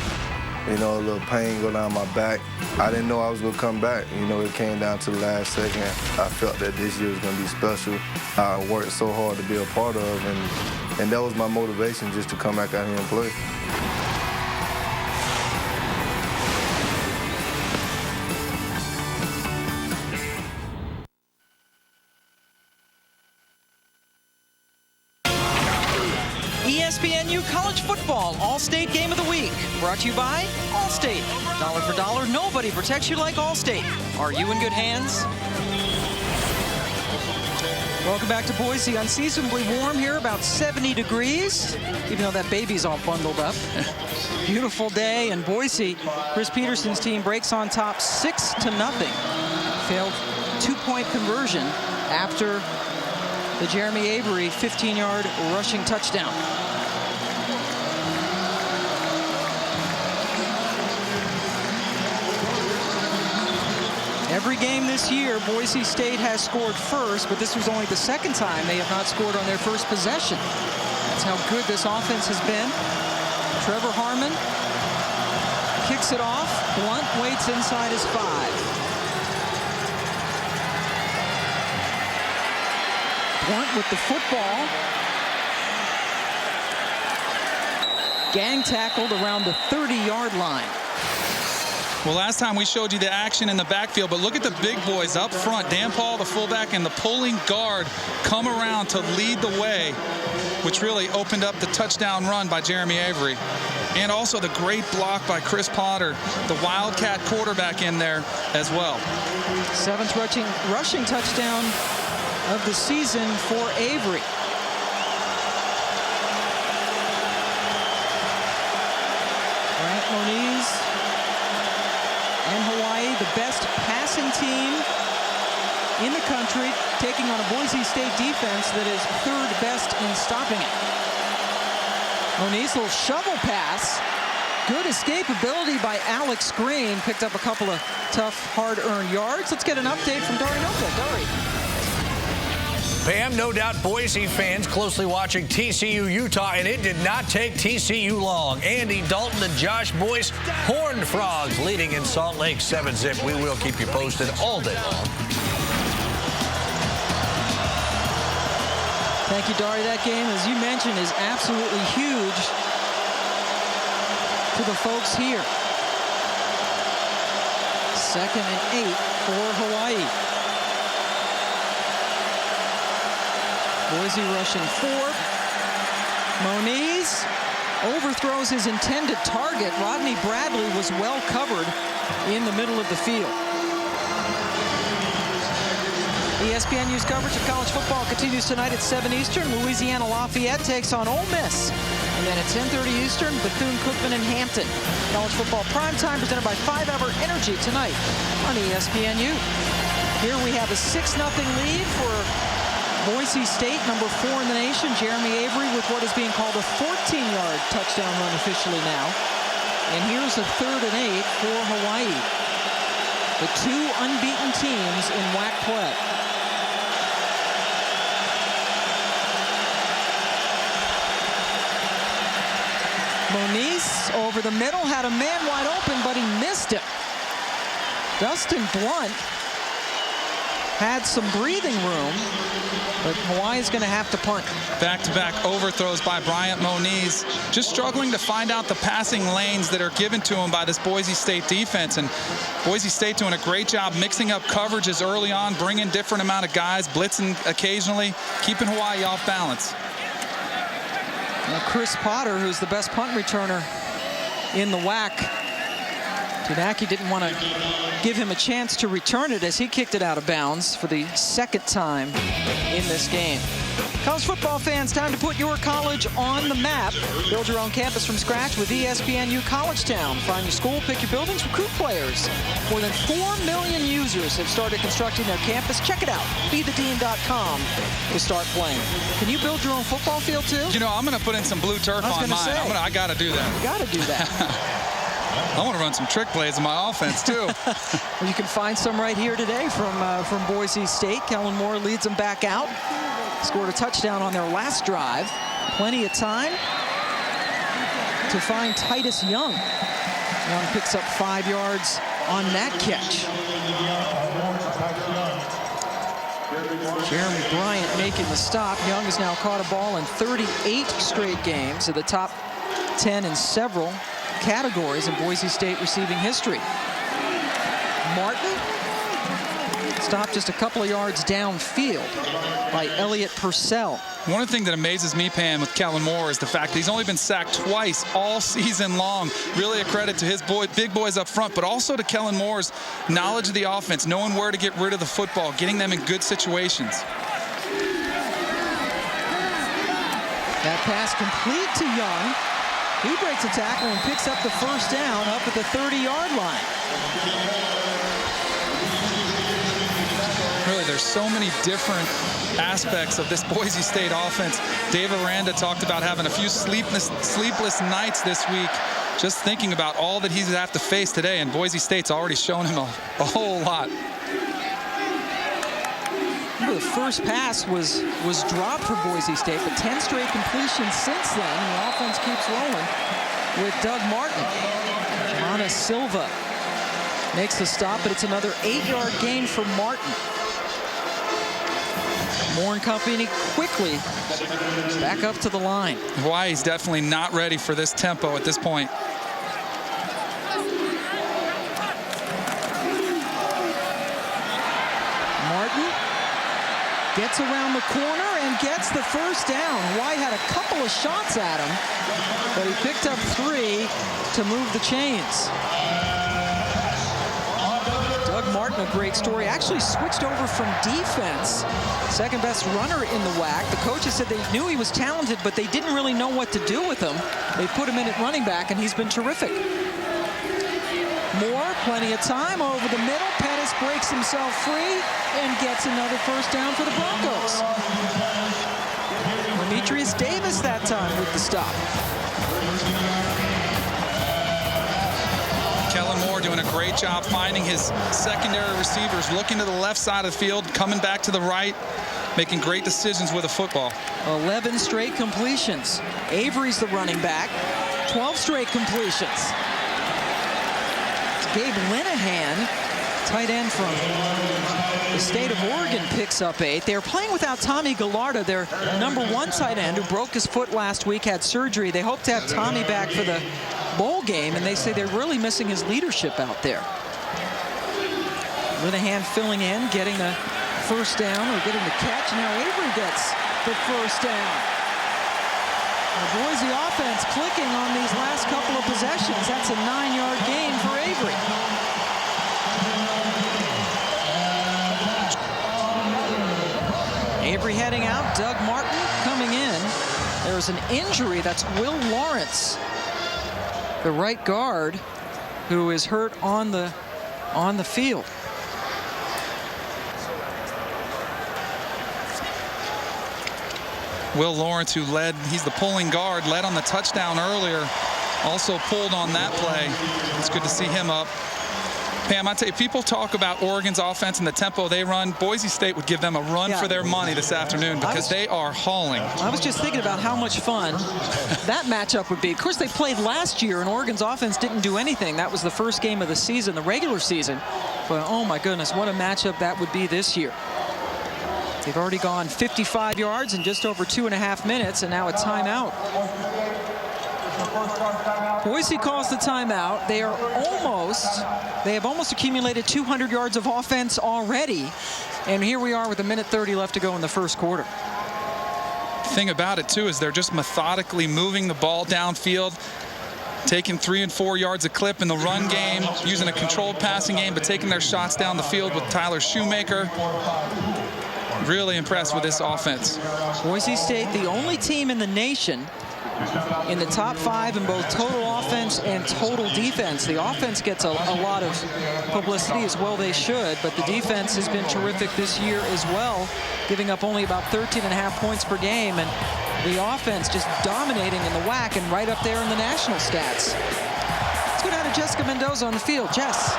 [SPEAKER 20] a little pain go down my back. I didn't know I was gonna come back. It came down to the last second. I felt that this year was gonna be special. I worked so hard to be a part of, and that was my motivation, just to come back out here and play.
[SPEAKER 3] ESPNU College Football All-State Game of the Week. Brought to you by Allstate. Dollar for dollar, nobody protects you like Allstate. Are you in good hands? Welcome back to Boise. Unseasonably warm here, about 70 degrees, even though that baby's all bundled up. Beautiful day in Boise. Chris Peterson's team breaks on top 6-0. Failed 2-point conversion after the Jeremy Avery 15-yard rushing touchdown. Every game this year, Boise State has scored first, but this was only the second time they have not scored on their first possession. That's how good this offense has been. Trevor Harmon kicks it off. Blunt waits inside his 5. Blunt with the football. Gang tackled around the 30-yard line.
[SPEAKER 4] Well, last time we showed you the action in the backfield, but look at the big boys up front. Dan Paul, the fullback, and the pulling guard come around to lead the way, which really opened up the touchdown run by Jeremy Avery. And also the great block by Chris Potter, the Wildcat quarterback in there as well.
[SPEAKER 3] 7th rushing touchdown of the season for Avery. Bryant, Moniz, and Hawaii, the best passing team in the country, taking on a Boise State defense that is 3rd best in stopping it. Moniz, little shovel pass. Good escapability by Alex Green. Picked up a couple of tough, hard-earned yards. Let's get an update from Dari Nova. Dari.
[SPEAKER 1] Pam, no doubt Boise fans closely watching TCU-Utah, and it did not take TCU long. Andy Dalton and Josh Boyce, Horned Frogs leading in Salt Lake 7-zip. We will keep you posted all day long.
[SPEAKER 3] Thank you, Dari. That game, as you mentioned, is absolutely huge to the folks here. 2nd and 8 for Hawaii. Boise rushing 4th. Moniz overthrows his intended target. Rodney Bradley was well covered in the middle of the field. ESPNU's coverage of college football continues tonight at 7 Eastern. Louisiana Lafayette takes on Ole Miss. And then at 10:30 Eastern, Bethune-Cookman and Hampton. College football primetime presented by 5-Hour Energy tonight on ESPNU. Here we have a 6-0 lead for Boise State, number 4 in the nation. Jeremy Avery with what is being called a 14-yard touchdown run officially now. And here's a 3rd and 8 for Hawaii. The 2 unbeaten teams in WAC play. Moniz over the middle, had a man wide open, but he missed it. Dustin Blunt had some breathing room, but Hawaii's going to have to punt.
[SPEAKER 4] Back-to-back overthrows by Bryant Moniz. Just struggling to find out the passing lanes that are given to him by this Boise State defense. And Boise State doing a great job mixing up coverages early on, bringing different amount of guys, blitzing occasionally, keeping Hawaii off balance.
[SPEAKER 3] Now Chris Potter, who's the best punt returner in the WAC. Tunaki didn't want to give him a chance to return it as he kicked it out of bounds for the second time in this game. College football fans, time to put your college on the map. Build your own campus from scratch with ESPNU College Town. Find your school, pick your buildings, recruit players. More than 4 million users have started constructing their campus. Check it out, bethedean.com to start playing. Can you build your own football field too?
[SPEAKER 4] You know, I'm going to put in some blue turf on mine. I got to do that.
[SPEAKER 3] You got to do that.
[SPEAKER 4] I want to run some trick plays in my offense, too.
[SPEAKER 3] Well, you can find some right here today from Boise State. Kellen Moore leads them back out. Scored a touchdown on their last drive. Plenty of time to find Titus Young. Young picks up 5 yards on that catch. Jeremy Bryant making the stop. Young has now caught a ball in 38 straight games, at the top 10 in several categories in Boise State receiving history. Martin stopped just a couple of yards downfield by Elliott Purcell.
[SPEAKER 4] One of the things that amazes me, Pam, with Kellen Moore is the fact that he's only been sacked twice all season long. Really a credit to his big boys up front, but also to Kellen Moore's knowledge of the offense, knowing where to get rid of the football, getting them in good situations.
[SPEAKER 3] That pass complete to Young. He breaks a tackle and picks up the first down up at the 30-yard line.
[SPEAKER 4] Really, there's so many different aspects of this Boise State offense. Dave Aranda talked about having a few sleepless nights this week, just thinking about all that he's have to face today, and Boise State's already shown him a whole lot.
[SPEAKER 3] The first pass was dropped for Boise State, but 10 straight completions since then, and the offense keeps rolling with Doug Martin. Ana Silva makes the stop, but it's another 8-yard gain for Martin. Moore and company quickly back up to the line.
[SPEAKER 4] Hawaii's definitely not ready for this tempo at this point.
[SPEAKER 3] Martin gets around the corner and gets the first down. Hawaii had a couple of shots at him, but he picked up 3 to move the chains. Doug Martin, a great story, actually switched over from defense. Second best runner in the WAC. The coaches said they knew he was talented, but they didn't really know what to do with him. They put him in at running back, and he's been terrific. Moore, plenty of time over the middle. Pettis breaks himself free and gets another first down for the Broncos. Demetrius Davis that time with the stop.
[SPEAKER 4] Kellen Moore doing a great job finding his secondary receivers, looking to the left side of the field, coming back to the right, making great decisions with a football.
[SPEAKER 3] 11 straight completions. Avery's the running back. 12 straight completions. Gabe Linehan, tight end from the state of Oregon, picks up 8. They're playing without Tommy Gallardo, their #1 tight end, who broke his foot last week, had surgery. They hope to have Tommy back for the bowl game, and they say they're really missing his leadership out there. Linehan filling in, getting the first down, or getting the catch. Now Avery gets the first down. The Boise offense clicking on these last couple of possessions. That's a 9-yard gain for Avery. Avery heading out. Doug Martin coming in. There's an injury. That's Will Lawrence, the right guard, who is hurt on the field.
[SPEAKER 4] Will Lawrence, who led, he's the pulling guard, led on the touchdown earlier, also pulled on that play. It's good to see him up. Pam, I tell you, people talk about Oregon's offense and the tempo they run. Boise State would give them a run for their money this afternoon because they are hauling.
[SPEAKER 3] I was just thinking about how much fun that matchup would be. Of course, they played last year, and Oregon's offense didn't do anything. That was the first game of the season, the regular season. But, oh, my goodness, what a matchup that would be this year. They've already gone 55 yards in just over 2.5 minutes, and now a timeout. Boise calls the timeout. They have almost accumulated 200 yards of offense already. And here we are with 1:30 left to go in the first quarter.
[SPEAKER 4] The thing about it, too, is they're just methodically moving the ball downfield, taking 3 and 4 yards a clip in the run game, using a controlled passing game, but taking their shots down the field with Tyler Shoemaker. Really impressed with this offense.
[SPEAKER 3] Boise State, the only team in the nation in the top 5 in both total offense and total defense. The offense gets a lot of publicity, as well they should, but the defense has been terrific this year as well, giving up only about 13.5 points per game, and the offense just dominating in the WAC and right up there in the national stats. Let's go down to Jessica Mendoza on the field. Jess.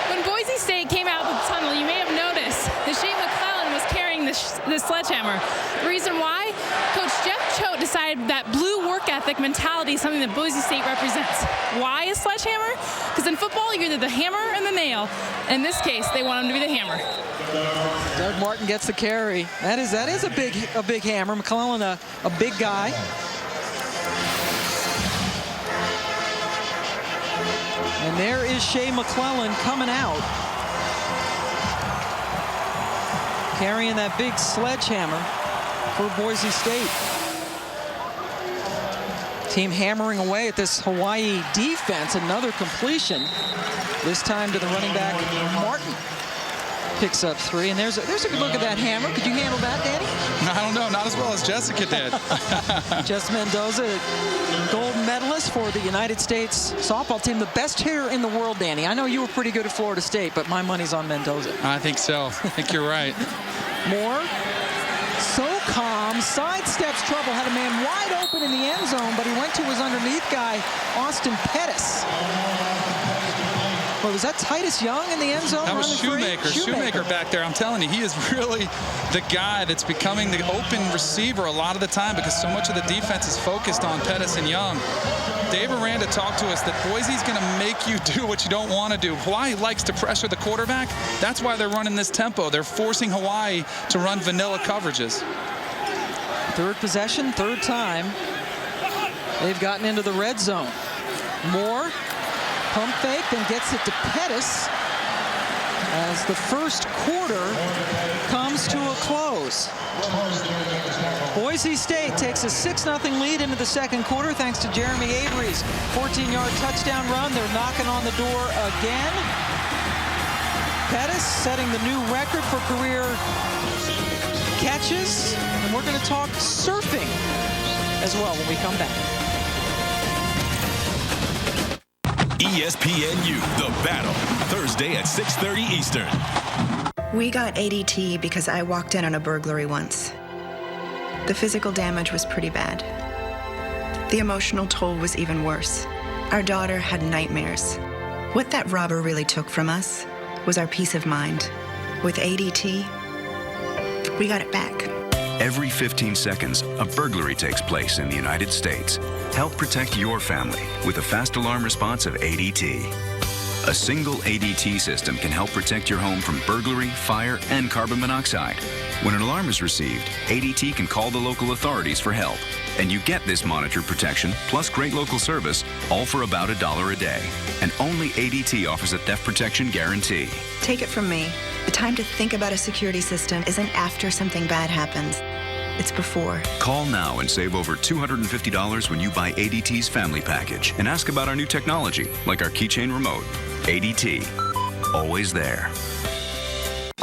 [SPEAKER 7] When Boise State came out of the tunnel, you may have noticed that Shane McClellan was carrying the sledgehammer. The reason why? Coach Jeff Choate decided that blue work ethic mentality is something that Boise State represents. Why a sledgehammer? Because in football, you're either the hammer and the nail. In this case, they want him to be the hammer.
[SPEAKER 3] Doug Martin gets the carry. That is a big hammer. McClellan, a big guy. And there is Shea McClellan coming out, carrying that big sledgehammer for Boise State. Team hammering away at this Hawaii defense. Another completion, this time to the running back, Martin. Picks up 3, and there's a good look at that hammer. Could you handle that, Danny?
[SPEAKER 4] I don't know, not as well as Jessica did.
[SPEAKER 3] Jess Mendoza, gold medalist for the United States softball team, the best hitter in the world, Danny. I know you were pretty good at Florida State, but my money's on Mendoza.
[SPEAKER 4] I think so. I think you're right.
[SPEAKER 3] Moore, so calm, sidesteps trouble, had a man wide open in the end zone, but he went to his underneath guy, Austin Pettis. Well, was that Titus Young in the end zone?
[SPEAKER 4] That was Shoemaker. Shoemaker back there. I'm telling you, he is really the guy that's becoming the open receiver a lot of the time because so much of the defense is focused on Pettis and Young. Dave Aranda talked to us that Boise's going to make you do what you don't want to do. Hawaii likes to pressure the quarterback. That's why they're running this tempo. They're forcing Hawaii to run vanilla coverages.
[SPEAKER 3] Third possession, third time. They've gotten into the red zone. Moore. Pump fake, then gets it to Pettis as the first quarter comes to a close. Boise State takes a 6-0 lead into the second quarter thanks to Jeremy Avery's 14-yard touchdown run. They're knocking on the door again. Pettis setting the new record for career catches. And we're going to talk surfing as well when we come back.
[SPEAKER 21] ESPNU, The Battle, Thursday at 6:30 Eastern.
[SPEAKER 22] We got ADT because I walked in on a burglary once. The physical damage was pretty bad. The emotional toll was even worse. Our daughter had nightmares. What that robber really took from us was our peace of mind. With ADT, we got it back.
[SPEAKER 23] Every 15 seconds, a burglary takes place in the United States. Help protect your family with a fast alarm response of ADT. A single ADT system can help protect your home from burglary, fire, and carbon monoxide. When an alarm is received, ADT can call the local authorities for help. And you get this monitored protection, plus great local service, all for about $1 a day. And only ADT offers a theft protection guarantee.
[SPEAKER 22] Take it from me. The time to think about a security system isn't after something bad happens. It's before.
[SPEAKER 23] Call now and save over $250 when you buy ADT's family package. And ask about our new technology, like our keychain remote. ADT, always there.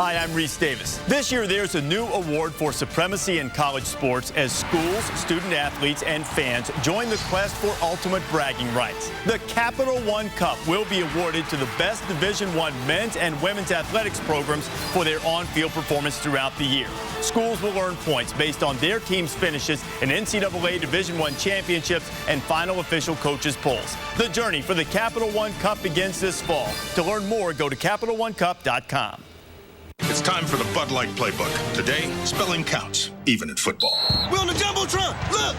[SPEAKER 5] Hi, I'm Reese Davis. This year, there's a new award for supremacy in college sports as schools, student athletes, and fans join the quest for ultimate bragging rights. The Capital One Cup will be awarded to the best Division I men's and women's athletics programs for their on-field performance throughout the year. Schools will earn points based on their team's finishes in NCAA Division I championships and final official coaches polls. The journey for the Capital One Cup begins this fall. To learn more, go to CapitalOneCup.com.
[SPEAKER 13] It's time for the Bud Light playbook. Today, spelling counts, even in football.
[SPEAKER 14] We're on the Jumbotron. Look.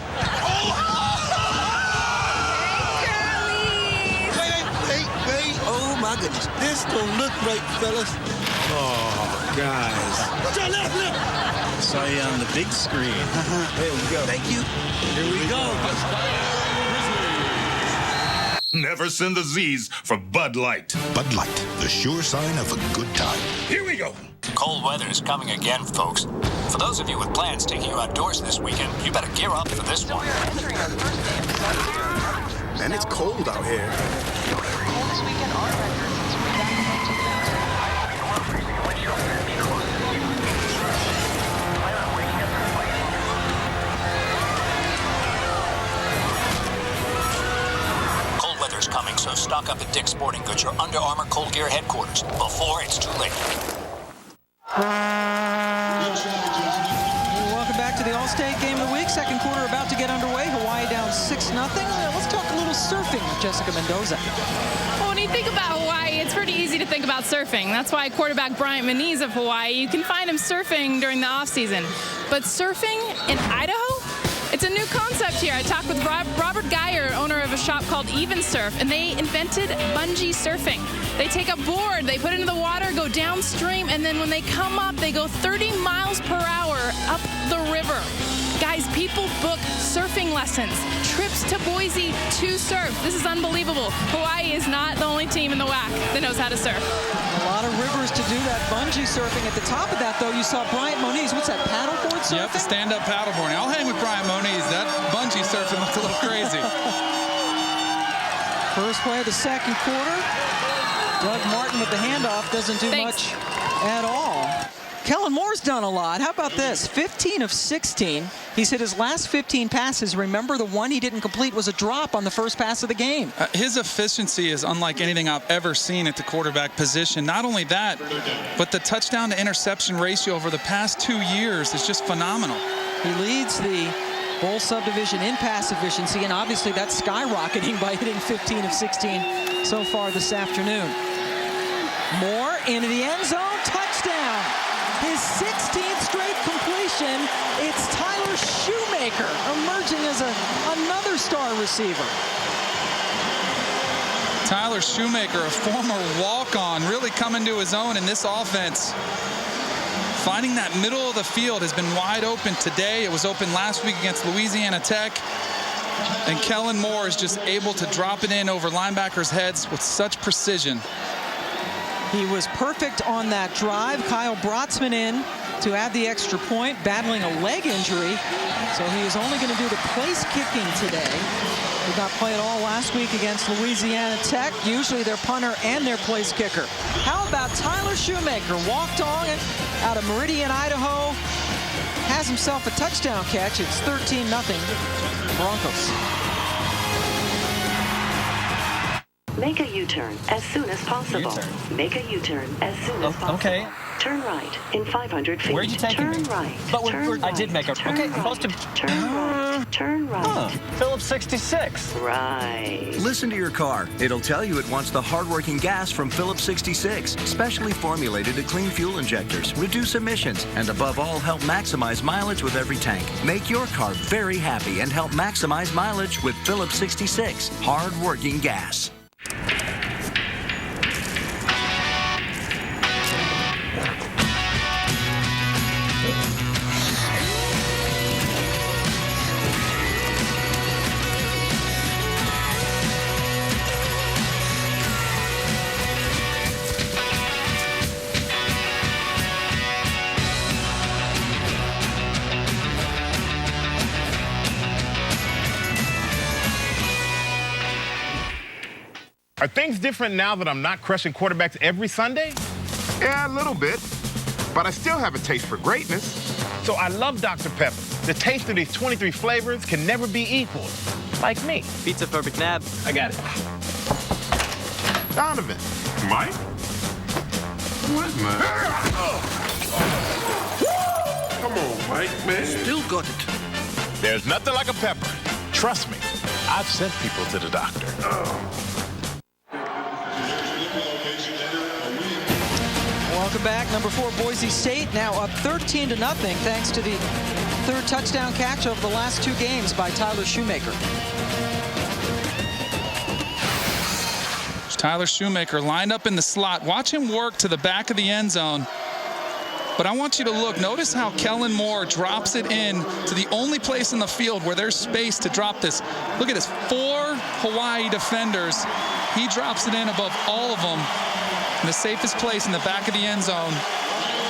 [SPEAKER 14] Hey. Oh, my goodness. This don't look right, fellas.
[SPEAKER 6] Oh, guys.
[SPEAKER 14] Watch out, left.
[SPEAKER 6] Saw you on the big screen.
[SPEAKER 14] There we go. Thank you. Here we go.
[SPEAKER 13] Never send the Z's for Bud Light.
[SPEAKER 8] Bud Light, the sure sign of a good time.
[SPEAKER 13] Here we go.
[SPEAKER 24] Cold weather is coming again, folks. For those of you with plans taking you outdoors this weekend, you better gear up for this one.
[SPEAKER 8] And it's cold out here.
[SPEAKER 24] Cold weather's coming, so stock up at Dick's Sporting Goods, your Under Armour Cold Gear headquarters, before it's too late.
[SPEAKER 3] Welcome back to the All-State Game of the Week. Second quarter about to get underway. Hawaii down 6-0. Let's talk a little surfing with Jessica Mendoza.
[SPEAKER 7] Well, when you think about Hawaii, it's pretty easy to think about surfing. That's why quarterback Bryant Moniz of Hawaii, you can find him surfing during the off-season. But surfing in Idaho? It's a new concept here. I talked with Robert Geyer, owner of a shop called Even Surf, and they invented bungee surfing. They take a board, they put it into the water, go downstream, and then when they come up, they go 30 miles per hour up the river. Guys, people book surfing lessons, trips to Boise to surf. This is unbelievable. Hawaii is not the only team in the WAC that knows how to surf.
[SPEAKER 3] A lot of rivers to do that bungee surfing. At the top of that, though, you saw Bryant Moniz. What's that, paddleboard surfing?
[SPEAKER 4] Yep, stand-up paddleboarding. I'll hang with Bryant Moniz. That bungee surfing looked a little crazy.
[SPEAKER 3] First play of the second quarter. Doug Martin with the handoff doesn't do much at all. Kellen Moore's done a lot. How about this? 15 of 16. He's hit his last 15 passes. Remember, the one he didn't complete was a drop on the first pass of the game.
[SPEAKER 4] His efficiency is unlike anything I've ever seen at the quarterback position. Not only that, but the touchdown to interception ratio over the past 2 years is just phenomenal.
[SPEAKER 3] He leads the Bowl subdivision in pass efficiency, and obviously that's skyrocketing by hitting 15 of 16 so far this afternoon. Moore into the end zone, touchdown. His 16th straight completion. It's Tyler Shoemaker emerging as another star receiver.
[SPEAKER 4] Tyler Shoemaker, a former walk-on, really coming to his own in this offense. Finding that middle of the field has been wide open today. It was open last week against Louisiana Tech. And Kellen Moore is just able to drop it in over linebackers' heads with such precision.
[SPEAKER 3] He was perfect on that drive. Kyle Brotzman in to add the extra point, battling a leg injury. So he is only going to do the place kicking today. Did not play at all last week against Louisiana Tech. Usually their punter and their place kicker. How about Tyler Shoemaker? Walked on out of Meridian, Idaho. Has himself a touchdown catch. It's 13-0 Broncos.
[SPEAKER 9] Make a U-turn as soon as possible. Make a U-turn as soon as possible.
[SPEAKER 25] Okay.
[SPEAKER 9] Turn right in 500 feet.
[SPEAKER 25] Where are you taking me?
[SPEAKER 9] Turn right.
[SPEAKER 25] But
[SPEAKER 9] Turn
[SPEAKER 25] I did make a...
[SPEAKER 9] Turn
[SPEAKER 25] Okay,
[SPEAKER 9] right.
[SPEAKER 25] supposed to...
[SPEAKER 9] Turn right. Turn right.
[SPEAKER 25] Phillips 66.
[SPEAKER 9] Right.
[SPEAKER 11] Listen to your car. It'll tell you it wants the hard-working gas from Phillips 66, specially formulated to clean fuel injectors, reduce emissions, and above all, help maximize mileage with every tank. Make your car very happy and help maximize mileage with Phillips 66, hard-working gas.
[SPEAKER 26] Are things different now that I'm not crushing quarterbacks every Sunday?
[SPEAKER 8] Yeah, a little bit.
[SPEAKER 2] but I still have a taste for greatness. So I love Dr. Pepper. The taste of these 23 flavors can never be equaled. Like me.
[SPEAKER 25] Pizza for McNabb.
[SPEAKER 2] I got it. Donovan.
[SPEAKER 13] Mike? What, man? Come on, Mike, man.
[SPEAKER 14] Still got it.
[SPEAKER 2] There's nothing like a pepper. Trust me, I've sent people to the doctor.
[SPEAKER 3] Welcome back. Number 4, Boise State now up 13-0 thanks to the third touchdown catch over the last 2 games by Tyler Shoemaker.
[SPEAKER 4] Tyler Shoemaker lined up in the slot. Watch him work to the back of the end zone. But I want you to look. Notice how Kellen Moore drops it in to the only place in the field where there's space to drop this. Look at this. 4 Hawaii defenders. He drops it in above all of them in the safest place in the back of the end zone,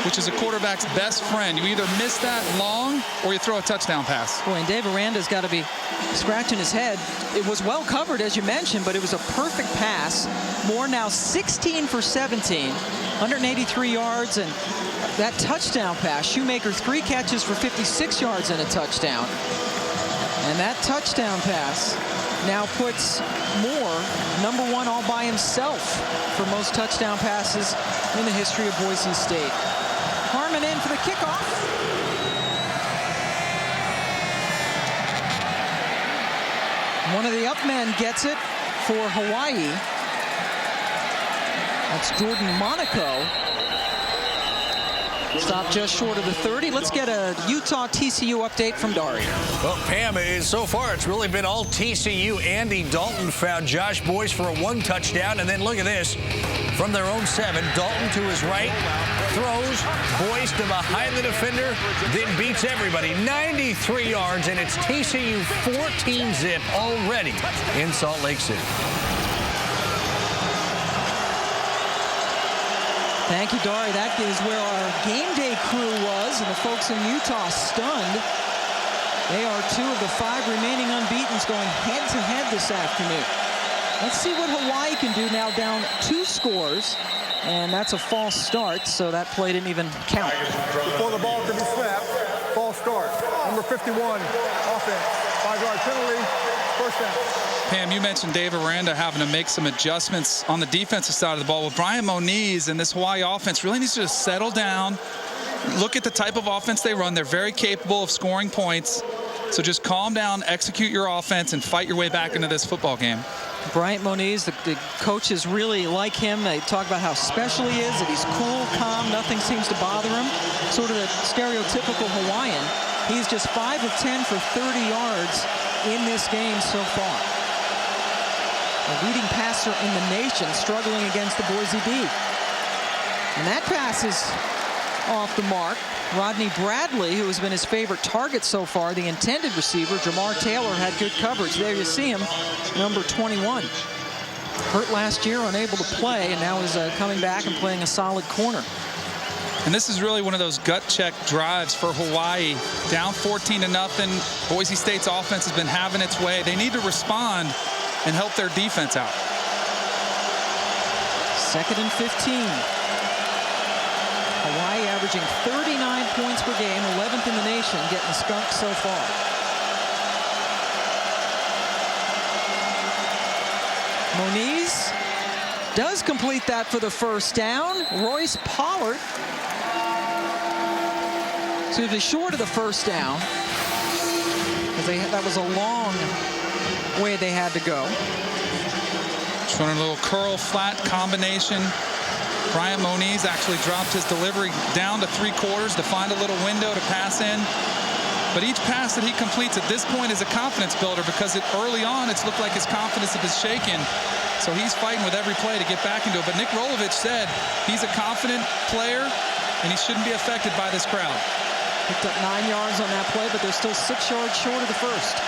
[SPEAKER 4] which is a quarterback's best friend. You either miss that long or you throw a touchdown pass.
[SPEAKER 3] Boy, and Dave Aranda's got to be scratching his head. It was well covered, as you mentioned, but it was a perfect pass. Moore now 16 for 17, 183 yards, and that touchdown pass. Shoemaker 3 catches for 56 yards and a touchdown. And that touchdown pass now puts Moore #1 all by himself for most touchdown passes in the history of Boise State. Harmon in for the kickoff. One of the up men gets it for Hawaii. That's Jordan Monaco. Stop just short of the 30. Let's get a Utah-TCU update from Dario.
[SPEAKER 1] Well, Pam, so far it's really been all TCU. Andy Dalton found Josh Boyce for a 1 touchdown. And then look at this. From their own 7, Dalton to his right, throws, Boyce to behind the defender, then beats everybody. 93 yards, and it's TCU 14-zip already in Salt Lake City.
[SPEAKER 3] Thank you, Dari. That is where our game day crew was, and the folks in Utah stunned. They are 2 of the 5 remaining unbeatens going head-to-head this afternoon. Let's see what Hawaii can do now, down 2 scores, and that's a false start, so that play didn't even count.
[SPEAKER 10] Before the ball can be snapped, false start. Number 51, offense, 5-yard penalty, first down.
[SPEAKER 4] Pam, you mentioned Dave Aranda having to make some adjustments on the defensive side of the ball. Well, Bryant Moniz and this Hawaii offense really needs to just settle down, look at the type of offense they run. They're very capable of scoring points. So just calm down, execute your offense, and fight your way back into this football game.
[SPEAKER 3] Bryant Moniz, the coaches really like him. They talk about how special he is, that he's cool, calm, nothing seems to bother him. Sort of the stereotypical Hawaiian. He's just 5 of 10 for 30 yards in this game so far. The leading passer in the nation, struggling against the Boise D. And that pass is off the mark. Rodney Bradley, who has been his favorite target so far, the intended receiver, Jamar Taylor, had good coverage. There you see him, number 21. Hurt last year, unable to play, and now is coming back and playing a solid corner.
[SPEAKER 4] And this is really one of those gut check drives for Hawaii. Down 14-0. Boise State's offense has been having its way. They need to respond and help their defense out.
[SPEAKER 3] 2nd and 15. Hawaii averaging 39 points per game, 11th in the nation, getting skunked so far. Moniz does complete that for the first down. Royce Pollard, excuse me, short of the first down, because that was a long way they had to go.
[SPEAKER 4] Just running a little curl flat combination. Bryant Moniz actually dropped his delivery down to 3/4 to find a little window to pass in. But each pass that he completes at this point is a confidence builder, because early on it's looked like his confidence is shaken. So he's fighting with every play to get back into it. But Nick Rolovich said he's a confident player and he shouldn't be affected by this crowd.
[SPEAKER 3] Picked up 9 yards on that play, but they're still 6 yards short of the first.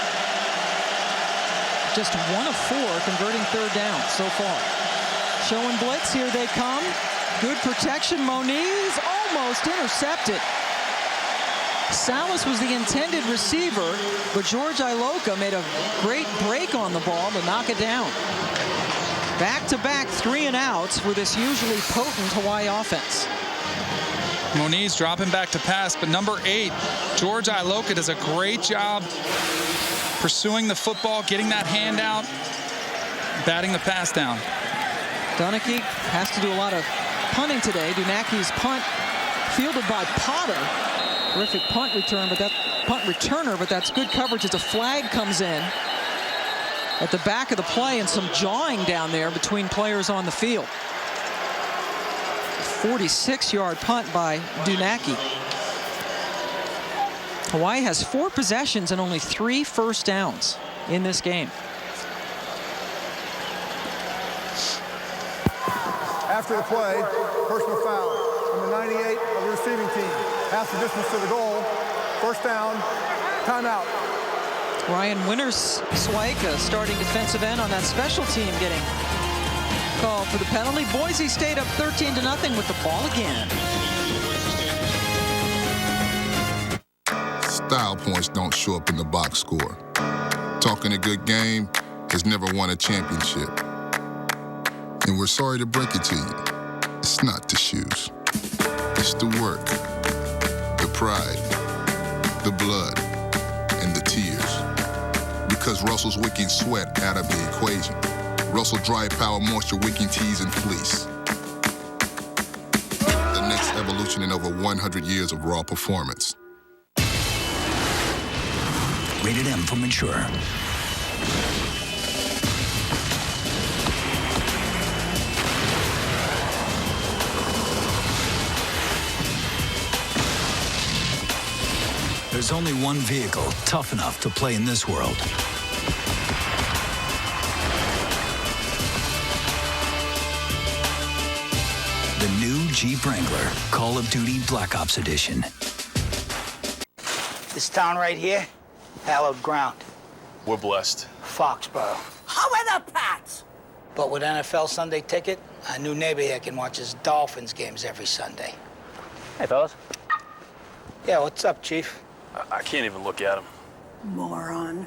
[SPEAKER 3] Just 1 of 4 converting 3rd down so far. Showing blitz, here they come. Good protection, Moniz almost intercepted. Salas was the intended receiver, but George Iloka made a great break on the ball to knock it down. Back-to-back 3 and outs for this usually potent Hawaii offense.
[SPEAKER 4] Moniz dropping back to pass, but number 8, George Iloka, does a great job pursuing the football, getting that hand out, batting the pass down.
[SPEAKER 3] Dunnicky has to do a lot of punting today. Dunacky's punt fielded by Potter. Terrific punt returner, but that's good coverage as a flag comes in at the back of the play and some jawing down there between players on the field. 46-yard punt by Dunacky. Hawaii has 4 possessions and only 3 first downs in this game.
[SPEAKER 10] After the play, personal foul on the 98 of the receiving team. Half the distance to the goal. First down, timeout.
[SPEAKER 3] Ryan Winters-Swike, a starting defensive end on that special team, getting called for the penalty. Boise State up 13-0 with the ball again.
[SPEAKER 12] Style points don't show up in the box score. Talking a good game has never won a championship. And we're sorry to break it to you. It's not the shoes. It's the work, the pride, the blood, and the tears. Because Russell's wicking sweat out of the equation. Russell Dry Power Moisture wicking tees and fleece. The next evolution in over 100 years of raw performance.
[SPEAKER 23] Rated M for mature. There's only one vehicle tough enough to play in this world. The new Jeep Wrangler Call of Duty Black Ops Edition.
[SPEAKER 15] This town right here, hallowed ground.
[SPEAKER 16] We're blessed.
[SPEAKER 15] Foxborough.
[SPEAKER 14] How are the Pats?
[SPEAKER 15] But with NFL Sunday Ticket, a new neighbor here can watch his Dolphins games every Sunday.
[SPEAKER 16] Hey, fellas.
[SPEAKER 15] Yeah, what's up, Chief?
[SPEAKER 16] I can't even look at him.
[SPEAKER 14] Moron.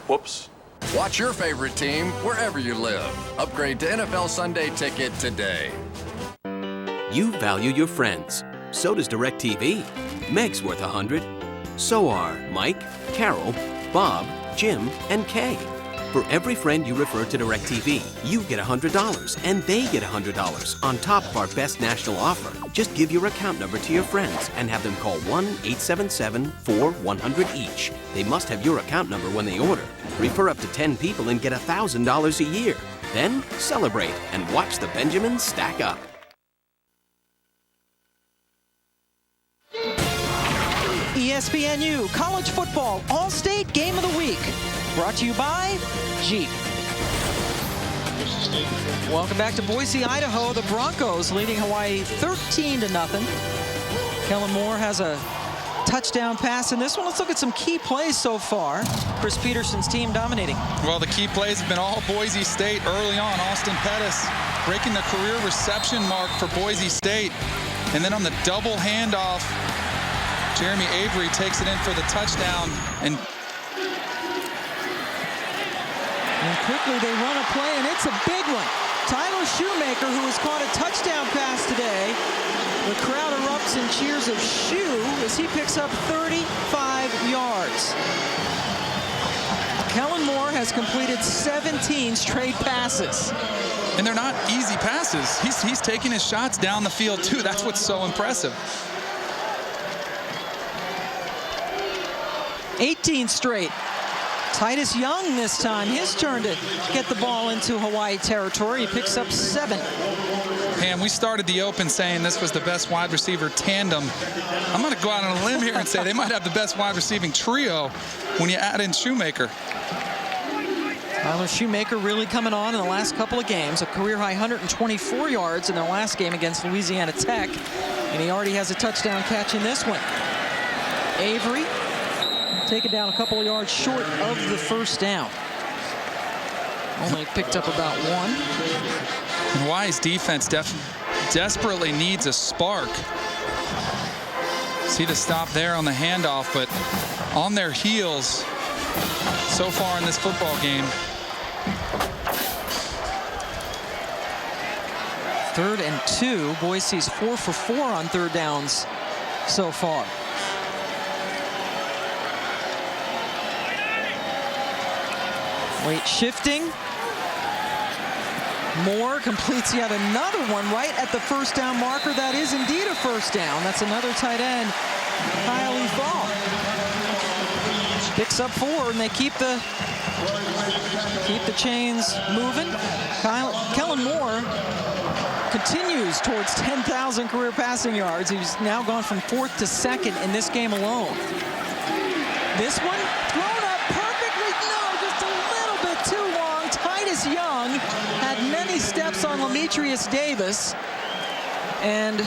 [SPEAKER 16] Whoops.
[SPEAKER 17] Watch your favorite team wherever you live. Upgrade to NFL Sunday Ticket today.
[SPEAKER 18] You value your friends. So does DirecTV. Meg's worth 100. So are Mike, Carol, Bob, Jim, and Kay. For every friend you refer to DirecTV, you get $100 and they get $100 on top of our best national offer. Just give your account number to your friends and have them call 1-877-4-100 each. They must have your account number when they order. Refer up to 10 people and get $1,000 a year. Then celebrate and watch the Benjamins stack up.
[SPEAKER 3] ESPNU College Football All-State Game of the Week. Brought to you by Jeep. Welcome back to Boise, Idaho. The Broncos leading Hawaii 13-0. Kellen Moore has a touchdown pass in this one. Let's look at some key plays so far. Chris Peterson's team dominating.
[SPEAKER 4] Well, the key plays have been all Boise State early on. Austin Pettis breaking the career reception mark for Boise State. And then on the double handoff, Jeremy Avery takes it in for the touchdown. And
[SPEAKER 3] quickly they run a play, and it's a big one. Tyler Shoemaker, who has caught a touchdown pass today. The crowd erupts in cheers of Shoe as he picks up 35 yards. Kellen Moore has completed 17 straight passes.
[SPEAKER 4] And they're not easy passes. He's taking his shots down the field, too. That's what's so impressive.
[SPEAKER 3] 18 straight. Titus Young this time, his turn to get the ball into Hawaii territory. He picks up 7.
[SPEAKER 4] Pam, we started the Open saying this was the best wide receiver tandem. I'm going to go out on a limb here and say they might have the best wide receiving trio when you add in Shoemaker.
[SPEAKER 3] Tyler Shoemaker really coming on in the last couple of games. A career-high 124 yards in their last game against Louisiana Tech. And he already has a touchdown catch in this one. Avery taken down a couple of yards short of the first down. Only picked up about 1.
[SPEAKER 4] And Hawaii's defense desperately needs a spark. See the stop there on the handoff, but on their heels so far in this football game.
[SPEAKER 3] 3rd and 2. Boise's 4 for 4 on third downs so far. Weight shifting. Moore completes yet another one right at the first down marker. That is indeed a first down. That's another tight end, Kyle Fall. Picks up 4, and they keep the chains moving. Kellen Moore continues towards 10,000 career passing yards. He's now gone from 4th to 2nd in this game alone. This one thrown up perfectly. No, just a little bit too long. Titus Young had many steps on Demetrius Davis, and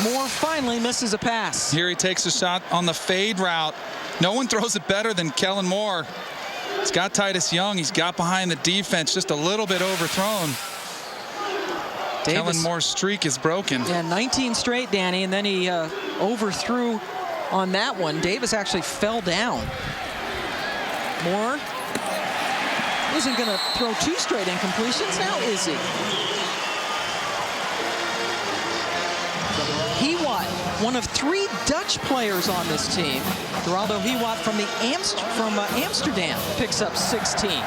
[SPEAKER 3] Moore finally misses a pass.
[SPEAKER 4] Here he takes a shot on the fade route. No one throws it better than Kellen Moore. He's got Titus Young. He's got behind the defense, just a little bit overthrown.
[SPEAKER 3] Davis,
[SPEAKER 4] Kellen Moore's streak is broken.
[SPEAKER 3] Yeah, 19 straight, Danny, and then he overthrew on that one. Davis actually fell down. Moore isn't going to throw 2 straight incompletions, now is he? Hewat, one of 3 Dutch players on this team. Geraldo Hewat from Amsterdam picks up 16.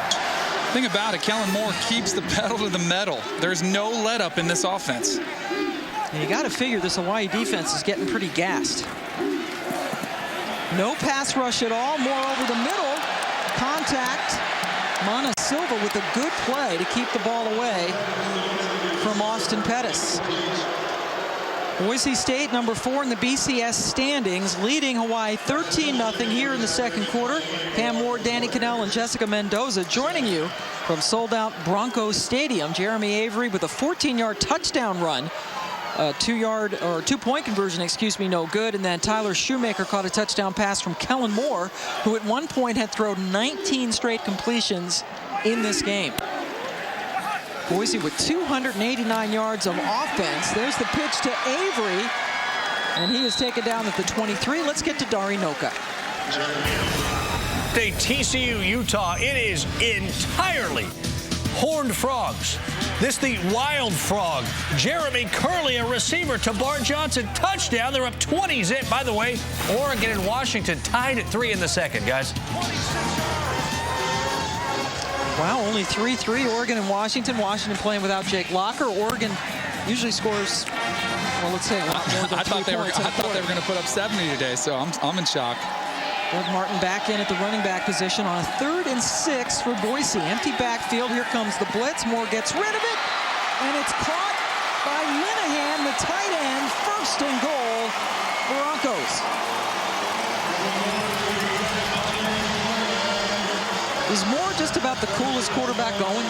[SPEAKER 4] Thing about it, Kellen Moore keeps the pedal to the metal. There's no let up in this offense.
[SPEAKER 3] And you got to figure this Hawaii defense is getting pretty gassed. No pass rush at all. Moore over the middle. Contact. Moniz with a good play to keep the ball away from Austin Pettis. Boise State, number 4 in the BCS standings, leading Hawaii 13-0 here in the second quarter. Pam Ward, Danny Cannell, and Jessica Mendoza joining you from sold-out Broncos Stadium. Jeremy Avery with a 14-yard touchdown run. 2-point conversion, no good. And then Tyler Shoemaker caught a touchdown pass from Kellen Moore, who at one point had thrown 19 straight completions in this game. Boise with 289 yards of offense. There's the pitch to Avery, and he is taken down at the 23. Let's get to Dari Noka.
[SPEAKER 1] TCU, Utah, it is entirely Horned Frogs. This the Wild Frog. Jeremy Curley, a receiver to Bart Johnson. Touchdown. They're up 20-zip. By the way, Oregon and Washington tied at 3 in the second, guys.
[SPEAKER 3] Wow, only 3-3, Oregon and Washington. Washington playing without Jake Locker. Oregon usually scores, well, let's say a lot more than
[SPEAKER 4] I thought they were going to put up 70 today, so I'm in shock.
[SPEAKER 3] Doug Martin back in at the running back position on a 3rd and 6 for Boise. Empty backfield. Here comes the blitz. Moore gets rid of it, and it's caught by Linehan, the tight end. 1st and goal, Broncos. Is Moore just about the coolest quarterback going?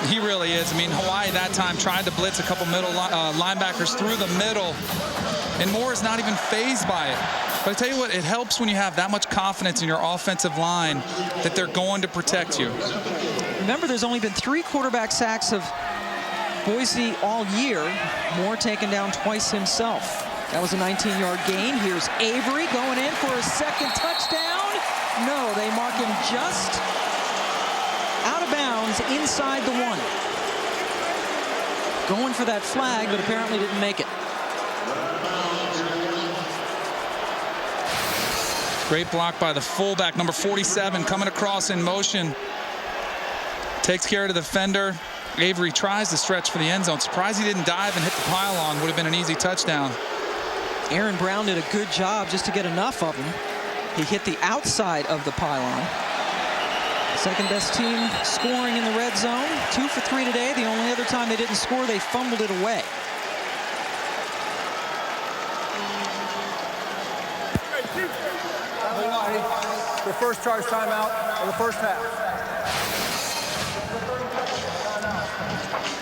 [SPEAKER 4] He really is. I mean, Hawaii that time tried to blitz a couple middle linebackers through the middle, and Moore is not even fazed by it. But I tell you what, it helps when you have that much confidence in your offensive line that they're going to protect you.
[SPEAKER 3] Remember, there's only been 3 quarterback sacks of Boise all year. Moore taken down twice himself. That was a 19-yard gain. Here's Avery going in for a 2nd touchdown. No, they mark him just out of bounds inside the 1. Going for that flag, but apparently didn't make it.
[SPEAKER 4] Great block by the fullback, number 47, coming across in motion. Takes care of the defender. Avery tries to stretch for the end zone. Surprised he didn't dive and hit the pylon. Would have been an easy touchdown.
[SPEAKER 3] Aaron Brown did a good job just to get enough of him. He hit the outside of the pylon. Second best team scoring in the red zone. 2 for 3 today. The only other time they didn't score, they fumbled it away.
[SPEAKER 10] The first charge timeout of the first half.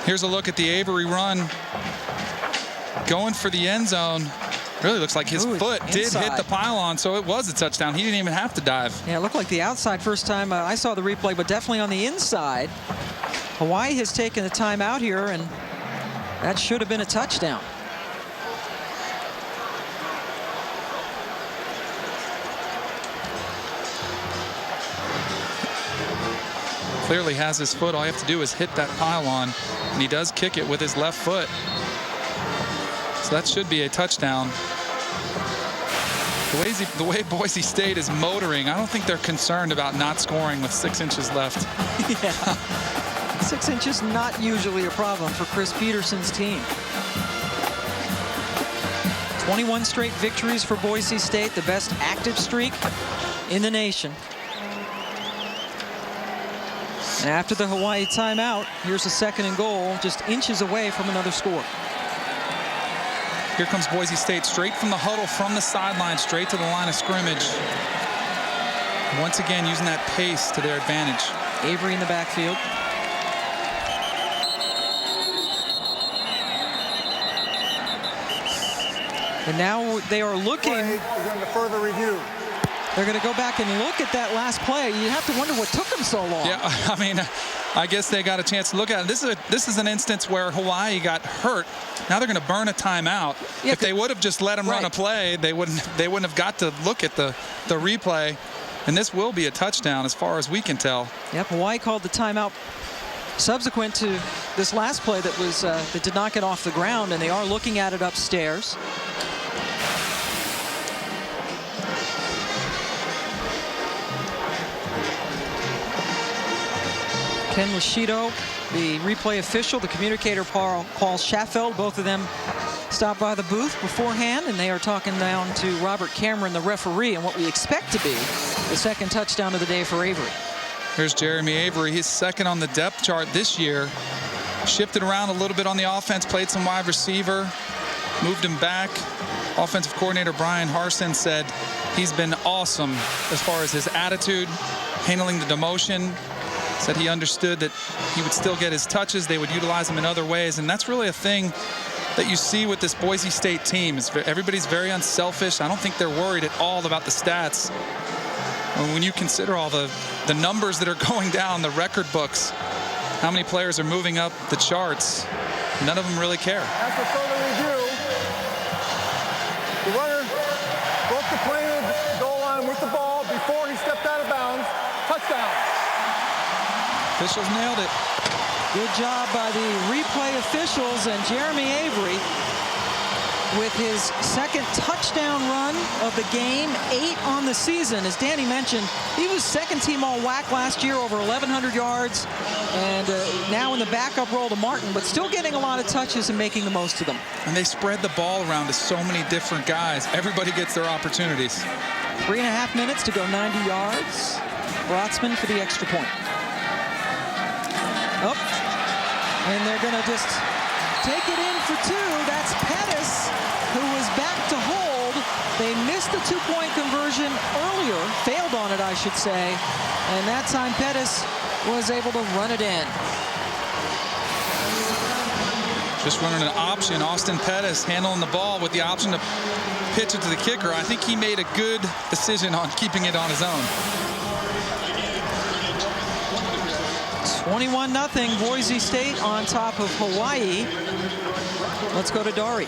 [SPEAKER 4] Here's a look at the Avery run. Going for the end zone. Really looks like his foot did hit the pylon, so it was a touchdown. He didn't even have to dive.
[SPEAKER 3] Yeah, it looked like the outside first time I saw the replay, but definitely on the inside. Hawaii has taken the timeout here, and that should have been a touchdown.
[SPEAKER 4] Clearly has his foot. All you have to do is hit that pylon, and he does kick it with his left foot. So that should be a touchdown. The way Boise State is motoring, I don't think they're concerned about not scoring with 6 inches left.
[SPEAKER 3] Yeah. 6 inches not usually a problem for Chris Peterson's team. 21 straight victories for Boise State, the best active streak in the nation. And after the Hawaii timeout, here's a 2nd and goal, just inches away from another score.
[SPEAKER 4] Here comes Boise State straight from the huddle, from the sideline, straight to the line of scrimmage. Once again, using that pace to their advantage.
[SPEAKER 3] Avery in the backfield. And now they are looking.
[SPEAKER 10] We're going to further review.
[SPEAKER 3] They're going to go back and look at that last play. You have to wonder what took them so long.
[SPEAKER 4] Yeah, I mean, I guess they got a chance to look at it. This is an instance where Hawaii got hurt. Now they're going to burn a timeout. Yeah, if they would have just let them run a play, they wouldn't have got to look at the replay. And this will be a touchdown as far as we can tell.
[SPEAKER 3] Yep, Hawaii called the timeout subsequent to this last play that was that did not get off the ground, and they are looking at it upstairs. Ken Lascito, the replay official, the communicator Paul Schaffeld, both of them stopped by the booth beforehand, and they are talking down to Robert Cameron, the referee, and what we expect to be the 2nd touchdown of the day for Avery.
[SPEAKER 4] Here's Jeremy Avery. He's 2nd on the depth chart this year. Shifted around a little bit on the offense, played some wide receiver, moved him back. Offensive coordinator Brian Harsin said he's been awesome as far as his attitude, handling the demotion. Said he understood that he would still get his touches. They would utilize him in other ways. And that's really a thing that you see with this Boise State team. Everybody's very unselfish. I don't think they're worried at all about the stats. When you consider all the numbers that are going down, the record books, how many players are moving up the charts, none of them really care.
[SPEAKER 10] After further review, the runner broke the plane of the goal line with the ball before he stepped out of bounds. Touchdown.
[SPEAKER 4] Officials nailed it.
[SPEAKER 3] Good job by the replay officials, and Jeremy Avery with his 2nd touchdown run of the game, 8 on the season. As Danny mentioned, he was 2nd team all-WAC last year, over 1,100 yards, and now in the backup role to Martin, but still getting a lot of touches and making the most of them.
[SPEAKER 4] And they spread the ball around to so many different guys. Everybody gets their opportunities.
[SPEAKER 3] 3.5 minutes to go, 90 yards. Brotzman for the extra point. Oh, and they're going to just take it in for 2. That's Pettis, who was back to hold. They missed the 2-point conversion earlier, failed on it, I should say, and that time Pettis was able to run it in.
[SPEAKER 4] Just running an option. Austin Pettis handling the ball with the option to pitch it to the kicker. I think he made a good decision on keeping it on his own.
[SPEAKER 3] 21-0, Boise State on top of Hawaii. Let's go to Dari.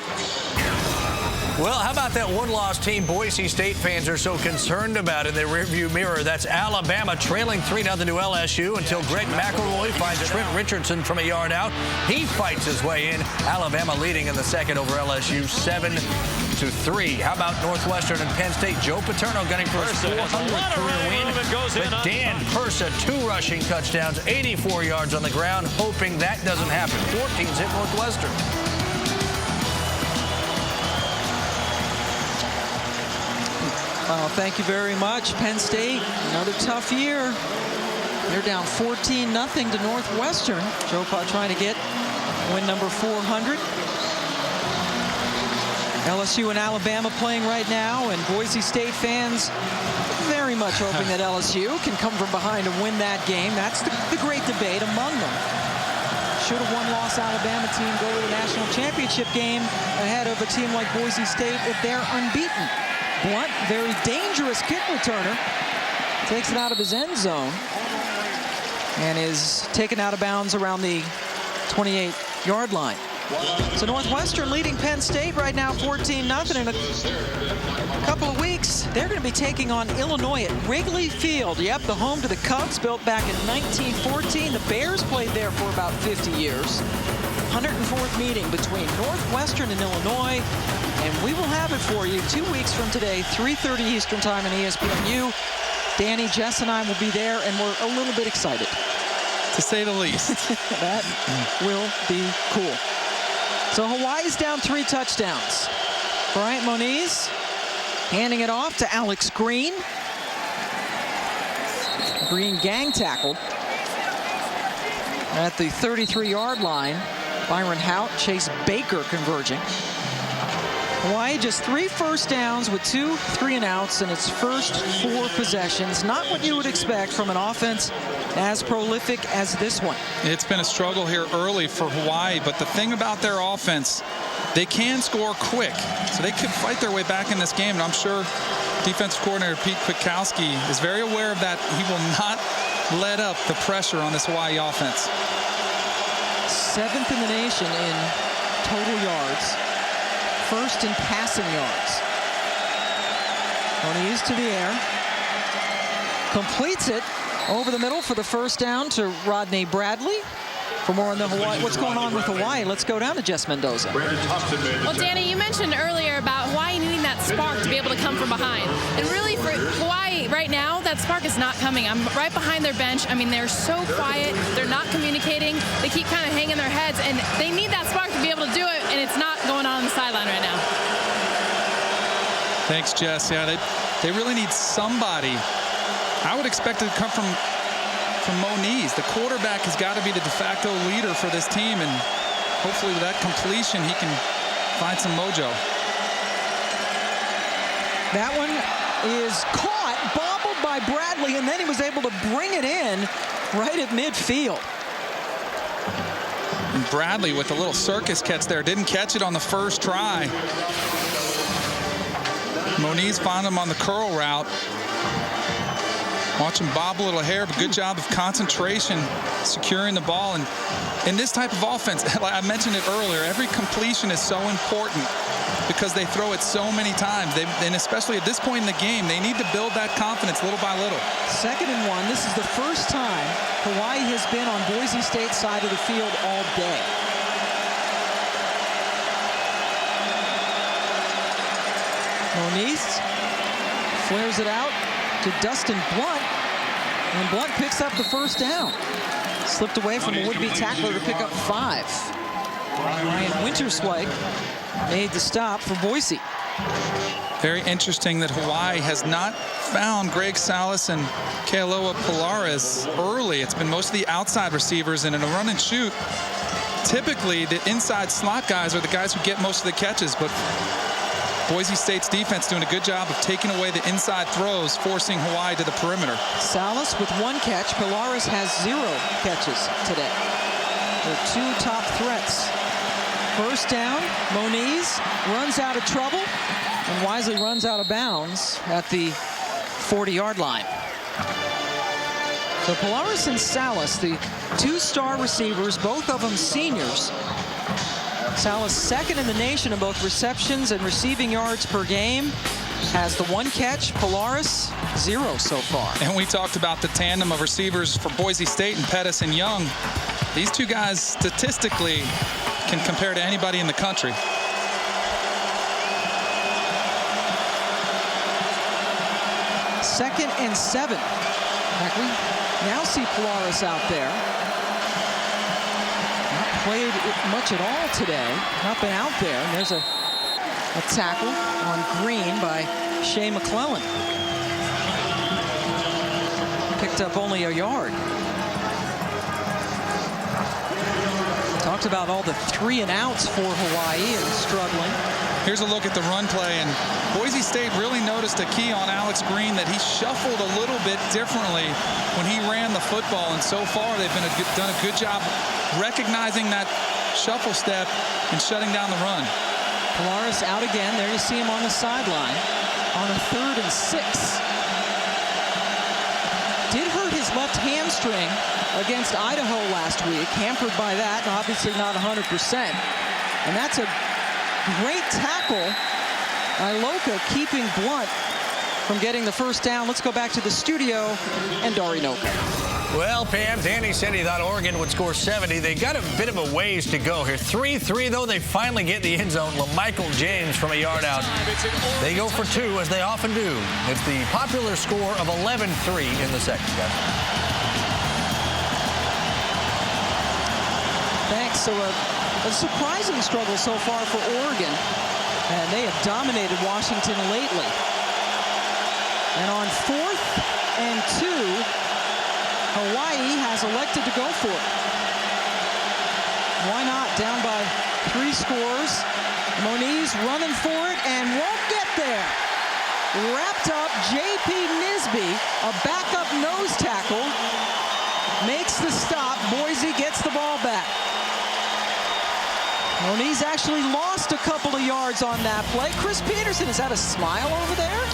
[SPEAKER 1] Well, how about that one-loss team Boise State fans are so concerned about in their rearview mirror? That's Alabama trailing 3-0 to LSU until Greg McElroy finds Trent Richardson from a yard out. He fights his way in. Alabama leading in the 2nd over LSU 7-3. How about Northwestern and Penn State? Joe Paterno gunning for his 400th career win. But Dan Persa, 2 rushing touchdowns, 84 yards on the ground, hoping that doesn't happen. 14's hit Northwestern.
[SPEAKER 3] Well, thank you very much. Penn State, another tough year. They're down 14-0 to Northwestern. Joe Pa trying to get win number 400. LSU and Alabama playing right now, and Boise State fans very much hoping that LSU can come from behind and win that game. That's the great debate among them. Should a one-loss Alabama team go to the national championship game ahead of a team like Boise State if they're unbeaten? Blunt, very dangerous kick returner, takes it out of his end zone and is taken out of bounds around the 28-yard line. So Northwestern leading Penn State right now 14-0. In a couple of weeks, they're going to be taking on Illinois at Wrigley Field. Yep, the home to the Cubs, built back in 1914. The Bears played there for about 50 years. 104th meeting between Northwestern and Illinois. And we will have it for you 2 weeks from today, 3:30 Eastern Time on ESPNU. Danny, Jess, and I will be there, and we're a little bit excited.
[SPEAKER 4] To say the least.
[SPEAKER 3] That will be cool. So Hawaii's down 3 touchdowns. Bryant Moniz handing it off to Alex Green. Green gang tackled at the 33-yard line. Byron Hout, Chase Baker converging. Hawaii just 3 first downs with 2 3-and-outs in its first 4 possessions. Not what you would expect from an offense as prolific as this one.
[SPEAKER 4] It's been a struggle here early for Hawaii, but the thing about their offense, they can score quick, so they could fight their way back in this game. And I'm sure defensive coordinator Pete Kwiatkowski is very aware of that. He will not let up the pressure on this Hawaii offense.
[SPEAKER 3] 7th in the nation in total yards. 1st in passing yards. Moniz to the air. Completes it over the middle for the first down to Rodney Bradley. For more on the Hawaii, what's going on with Hawaii, let's go down to Jess Mendoza.
[SPEAKER 7] Well, Danny, you mentioned earlier about Hawaii needing that spark to be able to come from behind. And really, for Hawaii right now, that spark is not coming. I'm right behind their bench. I mean, they're so quiet. They're not communicating. They keep kind of hanging their heads, and they need that spark to be able to do it, and it's not going on the sideline right now.
[SPEAKER 4] Thanks, Jess. Yeah, they really need somebody. I would expect it to come from Moniz. The quarterback has got to be the de facto leader for this team, and hopefully with that completion he can find some mojo.
[SPEAKER 3] That one is caught, bobbled by Bradley, and then he was able to bring it in right at midfield.
[SPEAKER 4] And Bradley with a little circus catch there, didn't catch it on the first try. Moniz found him on the curl route. Watch him bob a little hair, but good job of concentration, securing the ball. And in this type of offense, I mentioned it earlier, every completion is so important because they throw it so many times. And especially at this point in the game, they need to build that confidence little by little.
[SPEAKER 3] 2nd and 1. This is the first time Hawaii has been on Boise State's side of the field all day. Moniz flares it out to Dustin Blunt, and Blunt picks up the first down. Slipped away from a would-be tackler to pick up 5. Ryan Winterswike made the stop for Boise.
[SPEAKER 4] Very interesting that Hawaii has not found Greg Salas and Kealoha Polaris early. It's been most of the outside receivers, and in a run and shoot, typically the inside slot guys are the guys who get most of the catches, but Boise State's defense doing a good job of taking away the inside throws, forcing Hawaii to the perimeter.
[SPEAKER 3] Salas with 1 catch. Polaris has 0 catches today. They're 2 top threats. First down, Moniz runs out of trouble and wisely runs out of bounds at the 40-yard line. So Polaris and Salas, the 2-star receivers, both of them seniors. Salas 2nd in the nation in both receptions and receiving yards per game. Has the 1 catch. Polaris 0 so far.
[SPEAKER 4] And we talked about the tandem of receivers for Boise State and Pettis and Young. These 2 guys statistically can compare to anybody in the country.
[SPEAKER 3] Second and 7. Like we now see Polaris out there. Played much at all today. Not been out there. And there's a tackle on Green by Shea McClellan. Picked up only a yard. Talked about all the 3-and-outs for Hawaii and struggling.
[SPEAKER 4] Here's a look at the run play, and Boise State really noticed a key on Alex Green that he shuffled a little bit differently when he ran the football, and so far they've done a good job recognizing that shuffle step and shutting down the run.
[SPEAKER 3] Polaris out again. There you see him on the sideline on a 3rd and 6. Did hurt his left hamstring against Idaho last week, hampered by that, and obviously not 100%. And that's a great tackle by Loka, keeping Blunt from getting the first down. Let's go back to the studio and Dari Noka.
[SPEAKER 1] Well, Pam, Danny said he thought Oregon would score 70. They got a bit of a ways to go here. 3-3, though. They finally get the end zone. LaMichael James from a yard out. They go for 2, as they often do. It's the popular score of 11-3 in the second, guys.
[SPEAKER 3] Thanks. So a surprising struggle so far for Oregon. And they have dominated Washington lately. And on 4th and 2, Hawaii has elected to go for it. Why not? Down by 3 scores. Moniz running for it and won't get there. Wrapped up J.P. Nisby, a backup nose tackle, makes the stop. Boise gets the ball back. Moniz actually lost a couple of yards on that play. Chris Peterson has had a smile over there.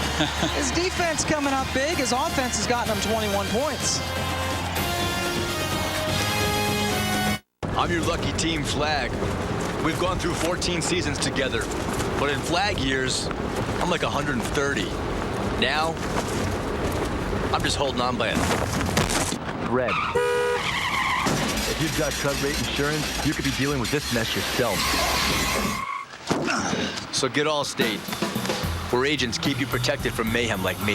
[SPEAKER 3] His defense coming up big. His offense has gotten him 21 points.
[SPEAKER 5] I'm your lucky team, Flag. We've gone through 14 seasons together, but in Flag years, I'm like 130. Now, I'm just holding on by a thread. If you've got cut rate insurance, you could be dealing with this mess yourself. So get Allstate, where agents keep you protected from mayhem like me.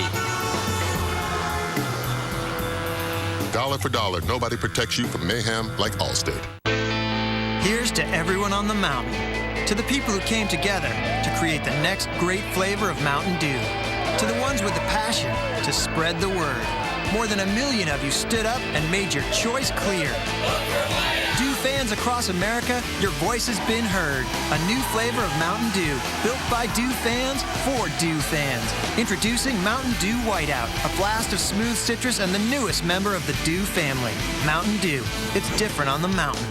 [SPEAKER 12] Dollar for dollar, nobody protects you from mayhem like Allstate.
[SPEAKER 19] Here's to everyone on the mountain, to the people who came together to create the next great flavor of Mountain Dew, to the ones with the passion to spread the word. More than 1 million of you stood up and made your choice clear. Dew fans across America, your voice has been heard. A new flavor of Mountain Dew, built by Dew fans for Dew fans. Introducing Mountain Dew Whiteout, a blast of smooth citrus and the newest member of the Dew family. Mountain Dew, it's different on the mountain.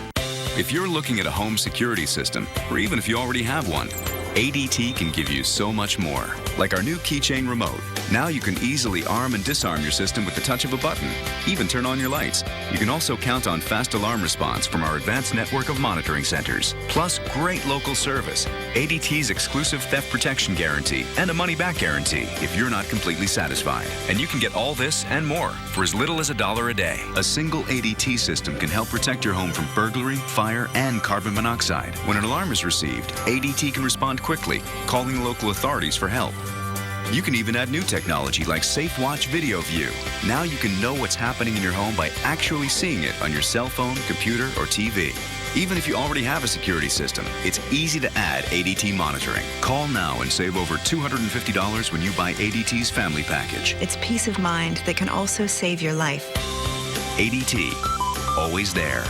[SPEAKER 23] If you're looking at a home security system, or even if you already have one, ADT can give you so much more. Like our new keychain remote. Now you can easily arm and disarm your system with the touch of a button. Even turn on your lights. You can also count on fast alarm response from our advanced network of monitoring centers. Plus great local service, ADT's exclusive theft protection guarantee, and a money-back guarantee if you're not completely satisfied. And you can get all this and more for as little as $1 a day. A single ADT system can help protect your home from burglary, fire, and carbon monoxide. When an alarm is received, ADT can respond quickly, calling the local authorities for help. You can even add new technology like Safe Watch Video View. Now you can know what's happening in your home by actually seeing it on your cell phone, computer, or TV. Even if you already have a security system, it's easy to add ADT monitoring. Call now and save over $250 when you buy ADT's family package.
[SPEAKER 20] It's peace of mind that can also save your life.
[SPEAKER 23] ADT, always there.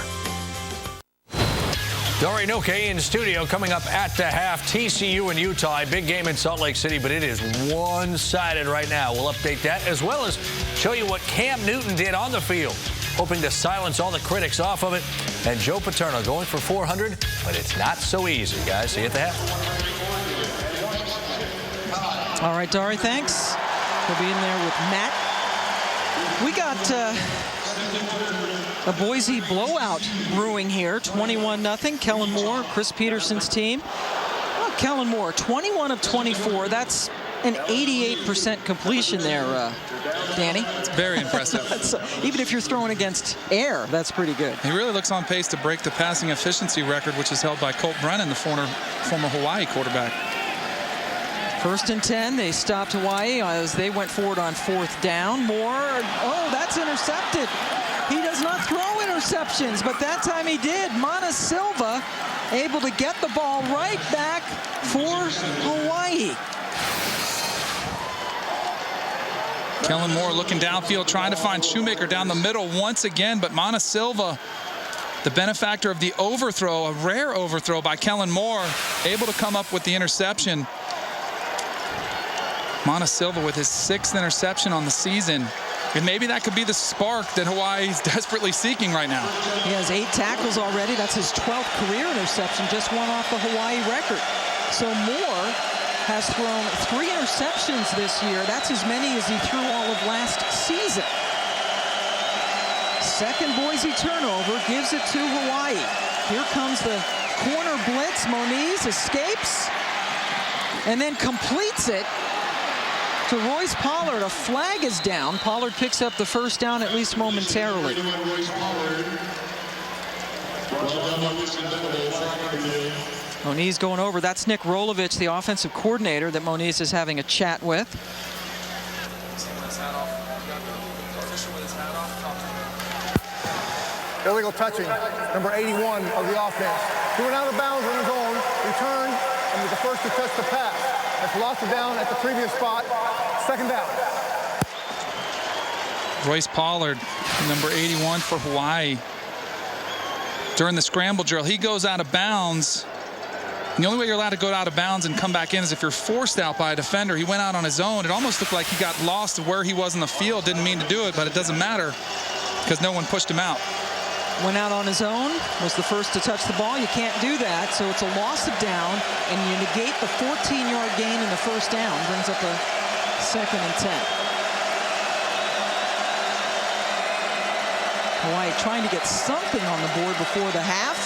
[SPEAKER 1] Dari Noka in studio. Coming up at the half, TCU and Utah. A big game in Salt Lake City, but it is one-sided right now. We'll update that as well as show you what Cam Newton did on the field, hoping to silence all the critics off of it. And Joe Paterno going for 400, but it's not so easy, guys. See you at the half.
[SPEAKER 3] All right, Dari, thanks. We'll be in there with Matt. We got a Boise blowout brewing here, 21-0. Kellen Moore, Chris Peterson's team. Well, Kellen Moore, 21 of 24. That's an 88% completion there, Danny.
[SPEAKER 4] It's very impressive.
[SPEAKER 3] Even if you're throwing against air, that's pretty good.
[SPEAKER 4] He really looks on pace to break the passing efficiency record, which is held by Colt Brennan, the former Hawaii quarterback.
[SPEAKER 3] 1st and 10, they stopped Hawaii as they went forward on 4th down. Moore, oh, that's intercepted. He does not throw interceptions, but that time he did. Moniz Silva able to get the ball right back for Hawaii.
[SPEAKER 4] Kellen Moore looking downfield, trying to find Shoemaker down the middle once again, but Moniz Silva, the benefactor of the overthrow, a rare overthrow by Kellen Moore, able to come up with the interception. Moniz Silva with his 6th interception on the season. And maybe that could be the spark that Hawaii is desperately seeking right now.
[SPEAKER 3] He has 8 tackles already. That's his 12th career interception, just one off the Hawaii record. So Moore has thrown 3 interceptions this year. That's as many as he threw all of last season. Second Boise turnover gives it to Hawaii. Here comes the corner blitz. Moniz escapes and then completes it to Royce Pollard. A flag is down. Pollard picks up the first down, at least momentarily. Moniz going over. That's Nick Rolovich, the offensive coordinator that Moniz is having a chat with.
[SPEAKER 10] Illegal touching, number 81 of the offense. He went out of bounds on his own, returned, and was the first to touch the pass. That's lost it down at the previous spot. Second down.
[SPEAKER 4] Royce Pollard, number 81 for Hawaii. During the scramble drill, he goes out of bounds. And the only way you're allowed to go out of bounds and come back in is if you're forced out by a defender. He went out on his own. It almost looked like he got lost where he was in the field. Didn't mean to do it, but it doesn't matter because no one pushed him out.
[SPEAKER 3] Went out on his own, was the first to touch the ball. You can't do that, so it's a loss of down, and you negate the 14-yard gain in the first down. Brings up a 2nd and 10. Hawaii trying to get something on the board before the half.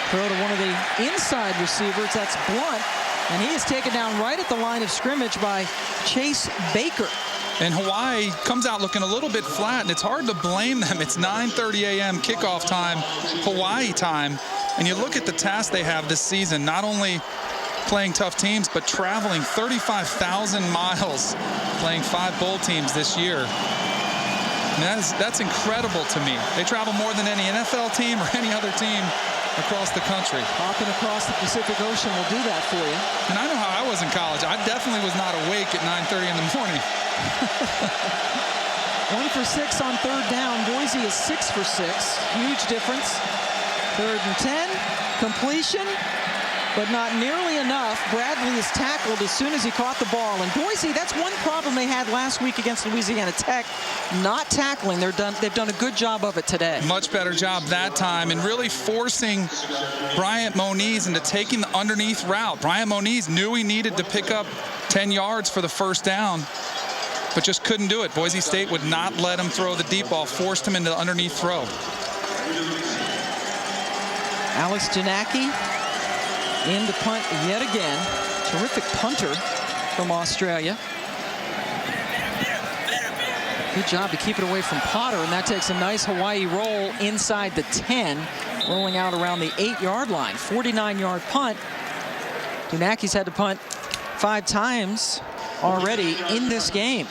[SPEAKER 3] Throw to one of the inside receivers, that's Blunt, and he is taken down right at the line of scrimmage by Chase Baker.
[SPEAKER 4] And Hawaii comes out looking a little bit flat, and it's hard to blame them. It's 9:30 a.m. kickoff time, Hawaii time. And you look at the task they have this season, not only playing tough teams, but traveling 35,000 miles, playing 5 bowl teams this year. And that's incredible to me. They travel more than any NFL team or any other team across the country.
[SPEAKER 3] Hopping across the Pacific Ocean will do that for you.
[SPEAKER 4] And I know how I was in college. I definitely was not awake at 9:30 in the morning.
[SPEAKER 3] 1 for 6 on third down. Boise is 6 for 6. Huge difference. 3rd and 10. Completion, but not nearly enough. Bradley is tackled as soon as he caught the ball. And Boise, that's one problem they had last week against Louisiana Tech. Not tackling. They've done a good job of it today.
[SPEAKER 4] Much better job that time, and really forcing Bryant Moniz into taking the underneath route. Bryant Moniz knew he needed to pick up 10 yards for the first down, but just couldn't do it. Boise State would not let him throw the deep ball, forced him into the underneath throw.
[SPEAKER 3] Alex Janacki in to punt yet again. Terrific punter from Australia. Good job to keep it away from Potter, and that takes a nice Hawaii roll inside the 10, rolling out around the 8-yard line. 49-yard punt. Janacki's had to punt 5 times already in this game.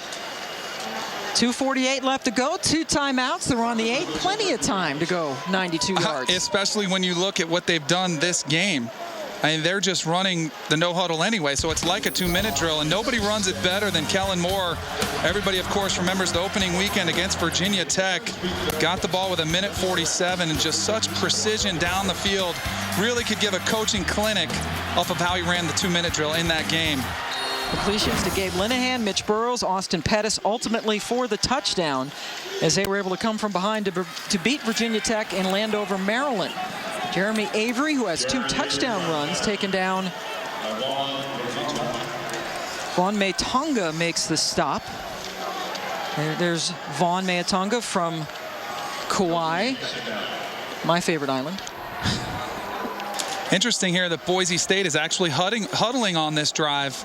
[SPEAKER 3] 2:48 left to go. 2 timeouts. They're on the 8. Plenty of time to go 92 yards.
[SPEAKER 4] Especially when you look at what they've done this game. I mean, they're just running the no huddle anyway, so it's like a 2-minute drill, and nobody runs it better than Kellen Moore. Everybody, of course, remembers the opening weekend against Virginia Tech. Got the ball with 1:47 and just such precision down the field. Really could give a coaching clinic off of how he ran the 2-minute drill in that game.
[SPEAKER 3] Completions to Gabe Linehan, Mitch Burrows, Austin Pettis ultimately for the touchdown as they were able to come from behind to beat Virginia Tech in Landover, Maryland. Jeremy Avery, who has 2 touchdown runs, taken down. Vaughn Maytonga makes the stop. There's Vaughn Maytonga from Kauai, my favorite island.
[SPEAKER 4] Interesting here that Boise State is actually huddling on this drive,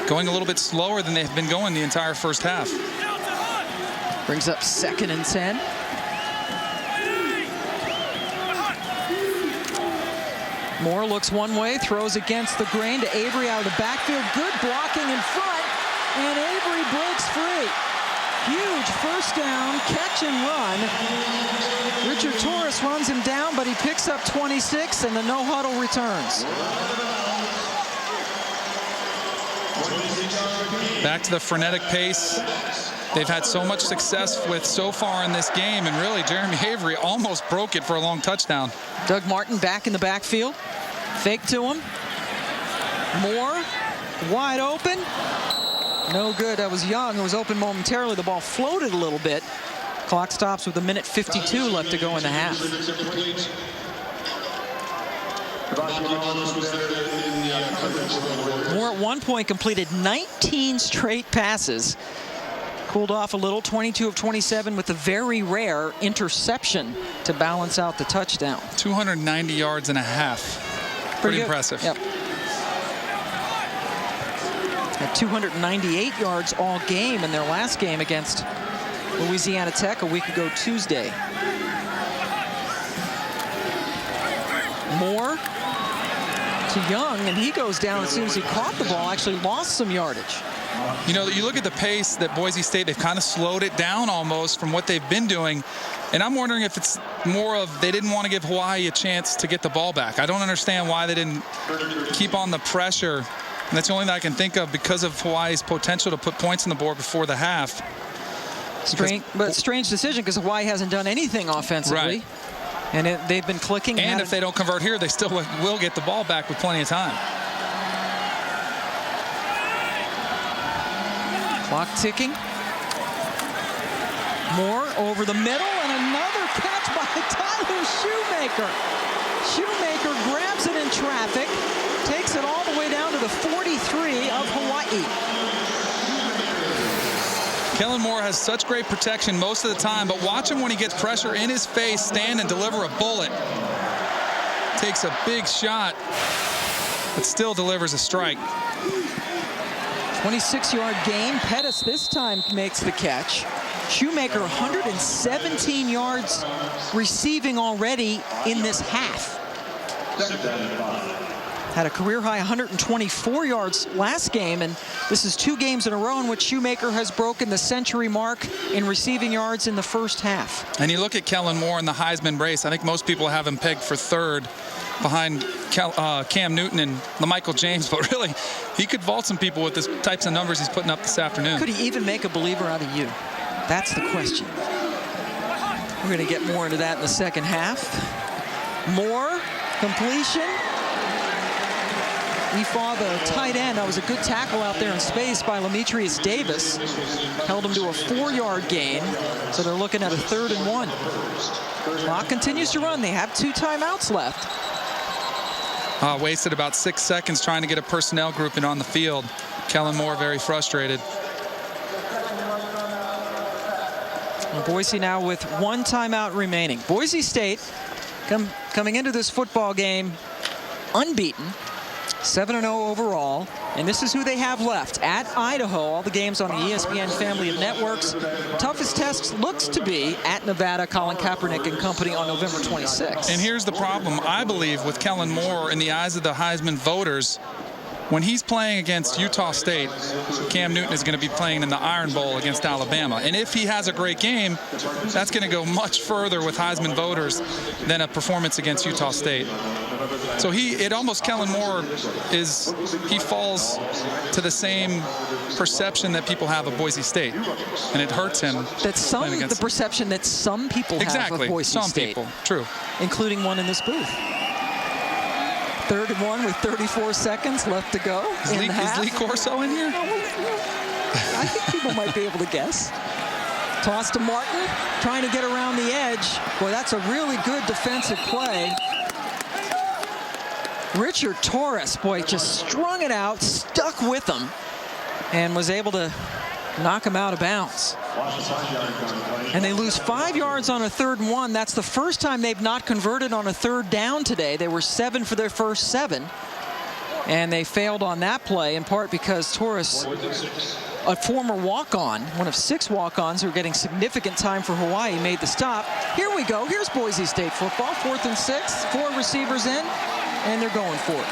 [SPEAKER 4] going a little bit slower than they've been going the entire first half.
[SPEAKER 3] Brings up 2nd and 10. Moore looks one way, throws against the grain to Avery out of the backfield. Good blocking in front, and Avery breaks free. Huge first down, catch and run. Richard Torres runs him down, but he picks up 26, and the no huddle returns.
[SPEAKER 4] Back to the frenetic pace they've had so much success with so far in this game, and really Jeremy Avery almost broke it for a long touchdown.
[SPEAKER 3] Doug Martin back in the backfield. Fake to him. Moore wide open. No good. That was Young. It was open momentarily. The ball floated a little bit. Clock stops with 1:52 left to go in the half. Moore at one point completed 19 straight passes. Cooled off a little, 22 of 27 with a very rare interception to balance out the touchdown.
[SPEAKER 4] 290 yards and a half. Pretty impressive.
[SPEAKER 3] Yep. Had 298 yards all game in their last game against Louisiana Tech a week ago Tuesday. Moore to Young, and he goes down as soon as he caught the ball, actually lost some yardage.
[SPEAKER 4] You know, you look at the pace that Boise State, they've kind of slowed it down almost from what they've been doing. And I'm wondering if it's more of they didn't want to give Hawaii a chance to get the ball back. I don't understand why they didn't keep on the pressure. And that's the only thing I can think of because of Hawaii's potential to put points on the board before the half.
[SPEAKER 3] Strange decision because Hawaii hasn't done anything offensively.
[SPEAKER 4] Right.
[SPEAKER 3] And they've been clicking.
[SPEAKER 4] And if they don't convert here, they still will get the ball back with plenty of time.
[SPEAKER 3] Clock ticking. Moore over the middle, and another catch by Tyler Shoemaker. Shoemaker grabs it in traffic, takes it all the way down to the 43 of Hawaii.
[SPEAKER 4] Kellen Moore has such great protection most of the time, but watch him when he gets pressure in his face, stand and deliver a bullet. Takes a big shot, but still delivers a strike.
[SPEAKER 3] 26-yard gain. Pettis this time makes the catch. Shoemaker 117 yards receiving already in this half. Had a career-high 124 yards last game, and this is 2 games in a row in which Shoemaker has broken the century mark in receiving yards in the first half.
[SPEAKER 4] And you look at Kellen Moore in the Heisman race, I think most people have him pegged for 3rd behind Cam Newton and LaMichael James, but really, he could vault some people with the types of numbers he's putting up this afternoon.
[SPEAKER 3] Could he even make a believer out of you? That's the question. We're going to get more into that in the second half. Moore, completion. He fought the tight end. That was a good tackle out there in space by Lametrius Davis. Held him to a 4-yard gain. So they're looking at a 3rd and 1. Clock continues to run. They have 2 timeouts left.
[SPEAKER 4] Wasted about 6 seconds trying to get a personnel grouping on the field. Kellen Moore very frustrated.
[SPEAKER 3] Boise now with 1 timeout remaining. Boise State coming into this football game unbeaten, 7-0 overall, and this is who they have left at Idaho. All the games on the ESPN family of networks. Toughest test looks to be at Nevada, Colin Kaepernick and company on November 26th.
[SPEAKER 4] And here's the problem, I believe, with Kellen Moore in the eyes of the Heisman voters. When he's playing against Utah State, Cam Newton is going to be playing in the Iron Bowl against Alabama. And if he has a great game, that's going to go much further with Heisman voters than a performance against Utah State. So Kellen Moore he falls to the same perception that people have of Boise State. And it hurts him.
[SPEAKER 3] The perception that some people have of Boise State.
[SPEAKER 4] Some people, true.
[SPEAKER 3] Including one in this booth. 3rd and 1 with 34 seconds left to go.
[SPEAKER 4] Is Lee Corso in here?
[SPEAKER 3] I think people might be able to guess. Toss to Martin, trying to get around the edge. Boy, that's a really good defensive play. Richard Torres, boy, just strung it out, stuck with him, and was able to knock him out of bounds. And they lose 5 yards on a 3rd and 1. That's the first time they've not converted on a 3rd down today. They were 7 for their first 7. And they failed on that play, in part because Torres, a former walk-on, one of 6 walk-ons who are getting significant time for Hawaii, made the stop. Here we go. Here's Boise State football. 4th and 6. 4 receivers in, and they're going for it.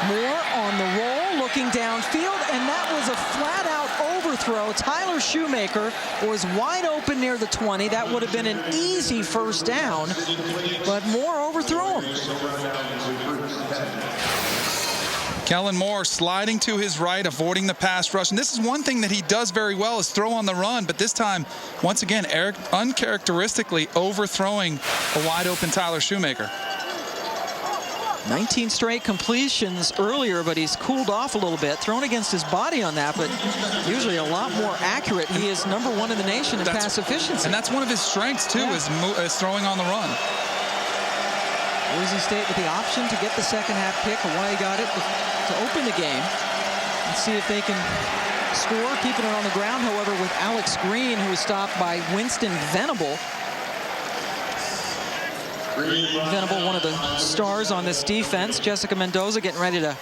[SPEAKER 3] Moore on the roll, looking downfield, and that was a flat-out overthrow. Tyler Shoemaker was wide open near the 20. That would have been an easy first down, but Moore overthrew him.
[SPEAKER 4] Kellen Moore sliding to his right, avoiding the pass rush. And this is one thing that he does very well is throw on the run. But this time, once again, uncharacteristically overthrowing a wide-open Tyler Shoemaker.
[SPEAKER 3] 19 straight completions earlier, but he's cooled off a little bit. Thrown against his body on that, but usually a lot more accurate. He is #1 in the nation in pass efficiency.
[SPEAKER 4] And that's one of his strengths, too, is throwing on the run.
[SPEAKER 3] Boise State with the option to get the second half pick. Hawaii got it to open the game. Let's see if they can score, keeping it on the ground, however, with Alex Green, who was stopped by Winston Venable. Venable, one of the stars on this defense. Jessica Mendoza getting ready to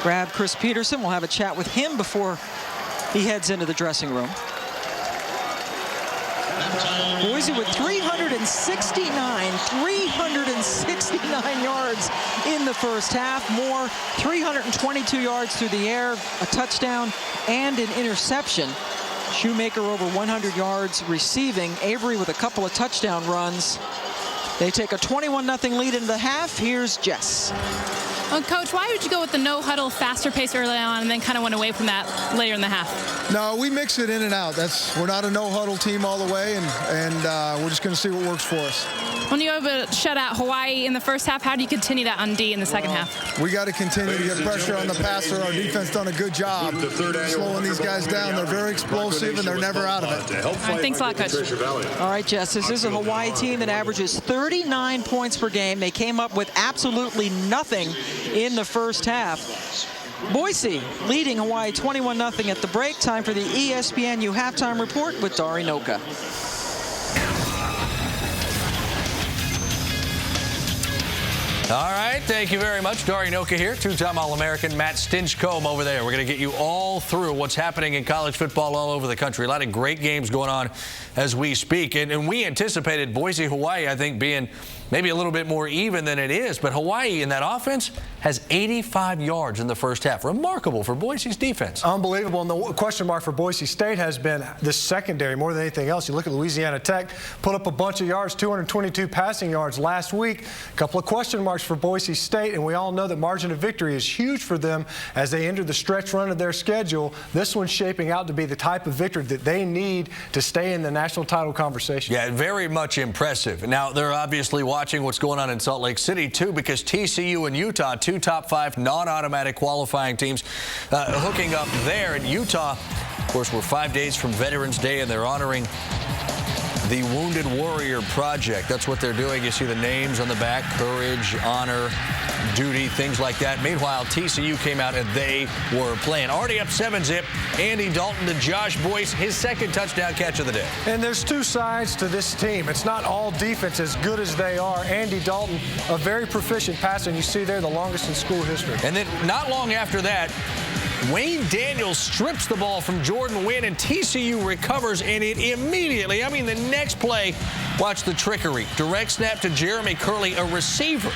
[SPEAKER 3] grab Chris Peterson. We'll have a chat with him before he heads into the dressing room. Boise with 369 yards in the first half. More 322 yards through the air, a touchdown and an interception. Shoemaker over 100 yards receiving. Avery with a couple of touchdown runs. They take a 21-0 lead into the half. Here's Jess.
[SPEAKER 7] Well, Coach, why would you go with the no-huddle, faster pace early on and then kind of went away from that later in the half?
[SPEAKER 6] No, we mix it in and out. We're not a no-huddle team all the way, and we're just going to see what works for us.
[SPEAKER 7] When you have a shutout Hawaii in the first half, how do you continue that on D in the second half?
[SPEAKER 6] We got to continue to get pressure on the passer. Our defense done a good job slowing these guys down. They're very explosive, and they're never out of it.
[SPEAKER 7] All right, thanks a lot, Coach.
[SPEAKER 3] All right, Jess, this is a Hawaii team that averages 39 points per game. They came up with absolutely nothing in the first half. Boise leading Hawaii 21-0 at the break. Time for the ESPNU halftime report with Dari Noka.
[SPEAKER 1] All right, thank you very much. Dari Noka here, two-time All-American Matt Stinchcomb over there. We're going to get you all through what's happening in college football all over the country. A lot of great games going on as we speak. And we anticipated Boise, Hawaii, I think, being maybe a little bit more even than it is. But Hawaii in that offense has 85 yards in the first half. Remarkable for Boise's defense.
[SPEAKER 9] Unbelievable. And the question mark for Boise State has been the secondary more than anything else. You look at Louisiana Tech, put up a bunch of yards, 222 passing yards last week. A couple of question marks for Boise State, and we all know that margin of victory is huge for them as they enter the stretch run of their schedule. This one's shaping out to be the type of victory that they need to stay in the national title conversation.
[SPEAKER 1] Yeah, very much impressive. Now, they're obviously watching what's going on in Salt Lake City, too, because TCU and Utah, two top 5 non-automatic qualifying teams, hooking up there. In Utah, of course, we're 5 days from Veterans Day, and they're honoring the Wounded Warrior Project. That's what they're doing. You see the names on the back: courage, honor, duty, things like that. Meanwhile, TCU came out and they were playing. Already up 7-0. Andy Dalton to Josh Boyce, his second touchdown catch of the day.
[SPEAKER 9] And there's two sides to this team. It's not all defense as good as they are. Andy Dalton, a very proficient passer, and you see there the longest in school history.
[SPEAKER 1] And then not long after that, Wayne Daniels strips the ball from Jordan Wynn, and TCU recovers, and it immediately, I mean, the next play, watch the trickery. Direct snap to Jeremy Curley, a receiver.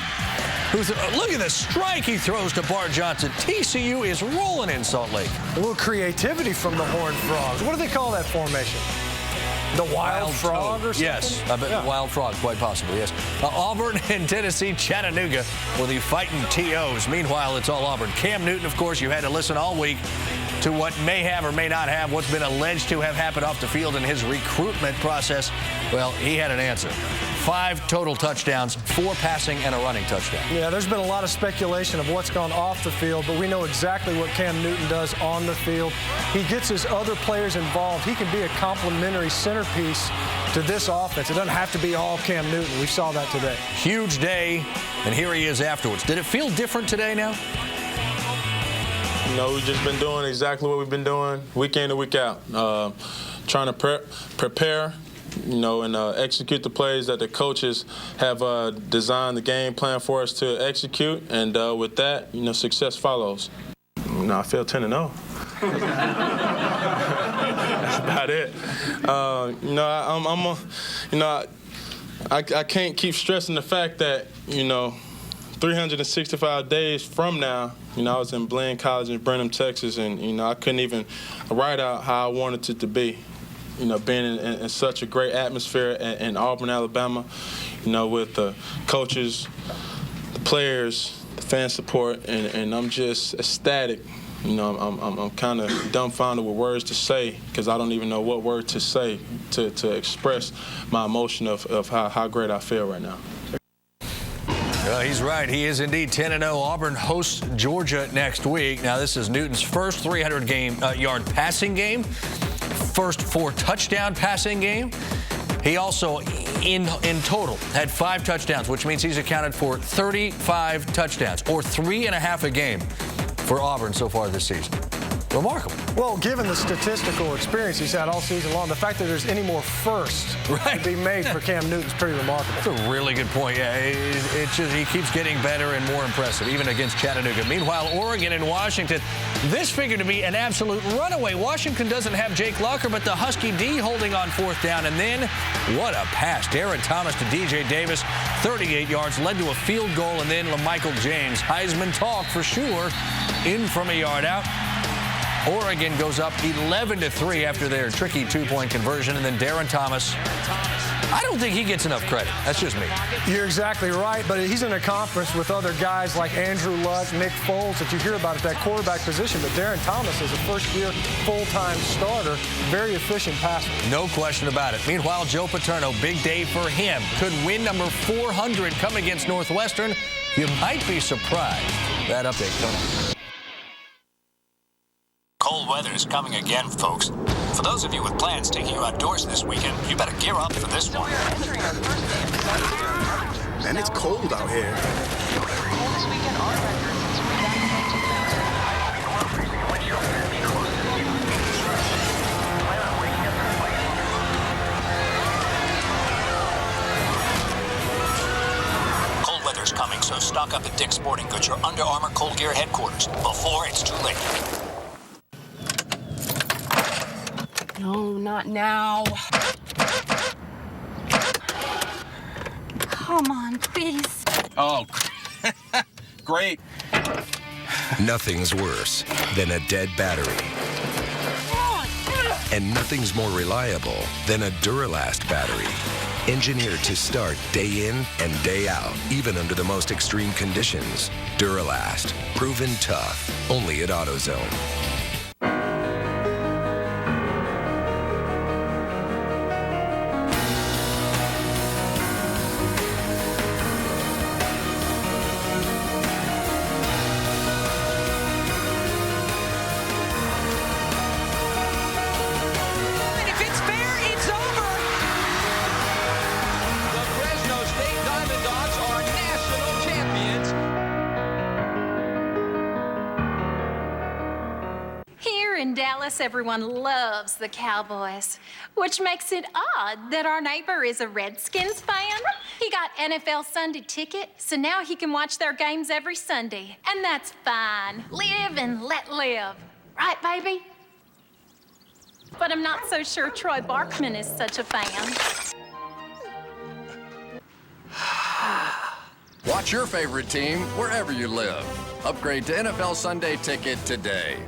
[SPEAKER 1] Look at the strike he throws to Bart Johnson. TCU is rolling in Salt Lake.
[SPEAKER 9] A little creativity from the Horned Frogs. What do they call that formation? The Wild Frog or something?
[SPEAKER 1] Yes, I bet yeah. Wild Frog, quite possibly, yes. Auburn and Tennessee, Chattanooga for the Fighting TOs. Meanwhile, it's all Auburn. Cam Newton, of course, you had to listen all week to what may have or may not have, what's been alleged to have happened off the field in his recruitment process. Well, he had an answer. 5 total touchdowns, 4 passing and a running touchdown.
[SPEAKER 9] Yeah, there's been a lot of speculation of what's gone off the field, but we know exactly what Cam Newton does on the field. He gets his other players involved. He can be a complementary centerpiece to this offense. It doesn't have to be all Cam Newton. We saw that today.
[SPEAKER 1] Huge day, and here he is afterwards. Did it feel different today now?
[SPEAKER 21] You know, we've just been doing exactly what we've been doing week in and week out. Trying to prepare, you know, and execute the plays that the coaches have designed the game plan for us to execute. And with that, you know, success follows. You know, I feel 10-0. That's about it. You know, I can't keep stressing the fact that, you know, 365 days from now, you know, I was in Blaine College in Brenham, Texas, and, you know, I couldn't even write out how I wanted it to be. You know, being in such a great atmosphere in Auburn, Alabama, you know, with the coaches, the players, the fan support, and I'm just ecstatic. You know, I'm kind of dumbfounded with words to say because I don't even know what word to say to express my emotion of how great I feel right now.
[SPEAKER 1] He's right. He is indeed 10-0. Auburn hosts Georgia next week. Now, this is Newton's first 300-yard passing game, first 4-touchdown passing game. He also, in total, had 5 touchdowns, which means he's accounted for 35 touchdowns, or 3.5 a game for Auburn so far this season. remarkable.
[SPEAKER 9] Well, given the statistical experience he's had all season long, the fact that there's any more firsts to be made for Cam Newton's pretty remarkable.
[SPEAKER 1] That's a really good point. Yeah, it's just he keeps getting better and more impressive, even against Chattanooga. Meanwhile, Oregon and Washington, this figured to be an absolute runaway. Washington doesn't have Jake Locker, but the Husky D holding on 4th down. And then, what a pass. Darren Thomas to DJ Davis, 38 yards, led to a field goal, and then LaMichael James. Heisman talk for sure, in from a yard out. Oregon goes up 11-3 after their tricky 2-point conversion, and then Darren Thomas. I don't think he gets enough credit. That's just me.
[SPEAKER 9] You're exactly right, but he's in a conference with other guys like Andrew Luck, Nick Foles that you hear about at that quarterback position, but Darren Thomas is a first-year full-time starter, very efficient passer.
[SPEAKER 1] No question about it. Meanwhile, Joe Paterno, big day for him. Could win number 400 come against Northwestern. You might be surprised. That update coming.
[SPEAKER 8] Cold weather is coming again, folks. For those of you with plans taking you outdoors this weekend, you better gear up for this one.
[SPEAKER 13] Man, it's cold out here.
[SPEAKER 8] Cold weather's coming, so stock up at Dick's Sporting Goods, your Under Armour Cold Gear headquarters, before it's too late.
[SPEAKER 11] No, not now. Come on, please.
[SPEAKER 22] Oh, great.
[SPEAKER 24] Nothing's worse than a dead battery. And nothing's more reliable than a Duralast battery. Engineered to start day in and day out, even under the most extreme conditions. Duralast, proven tough, only at AutoZone.
[SPEAKER 25] In Dallas, everyone loves the Cowboys, which makes it odd that our neighbor is a Redskins fan. He got NFL Sunday ticket, so now he can watch their games every Sunday, and that's fine. Live and let live. Right, baby? But I'm not so sure Troy Barkman is such a fan.
[SPEAKER 17] Watch your favorite team wherever you live. Upgrade to NFL Sunday Ticket today.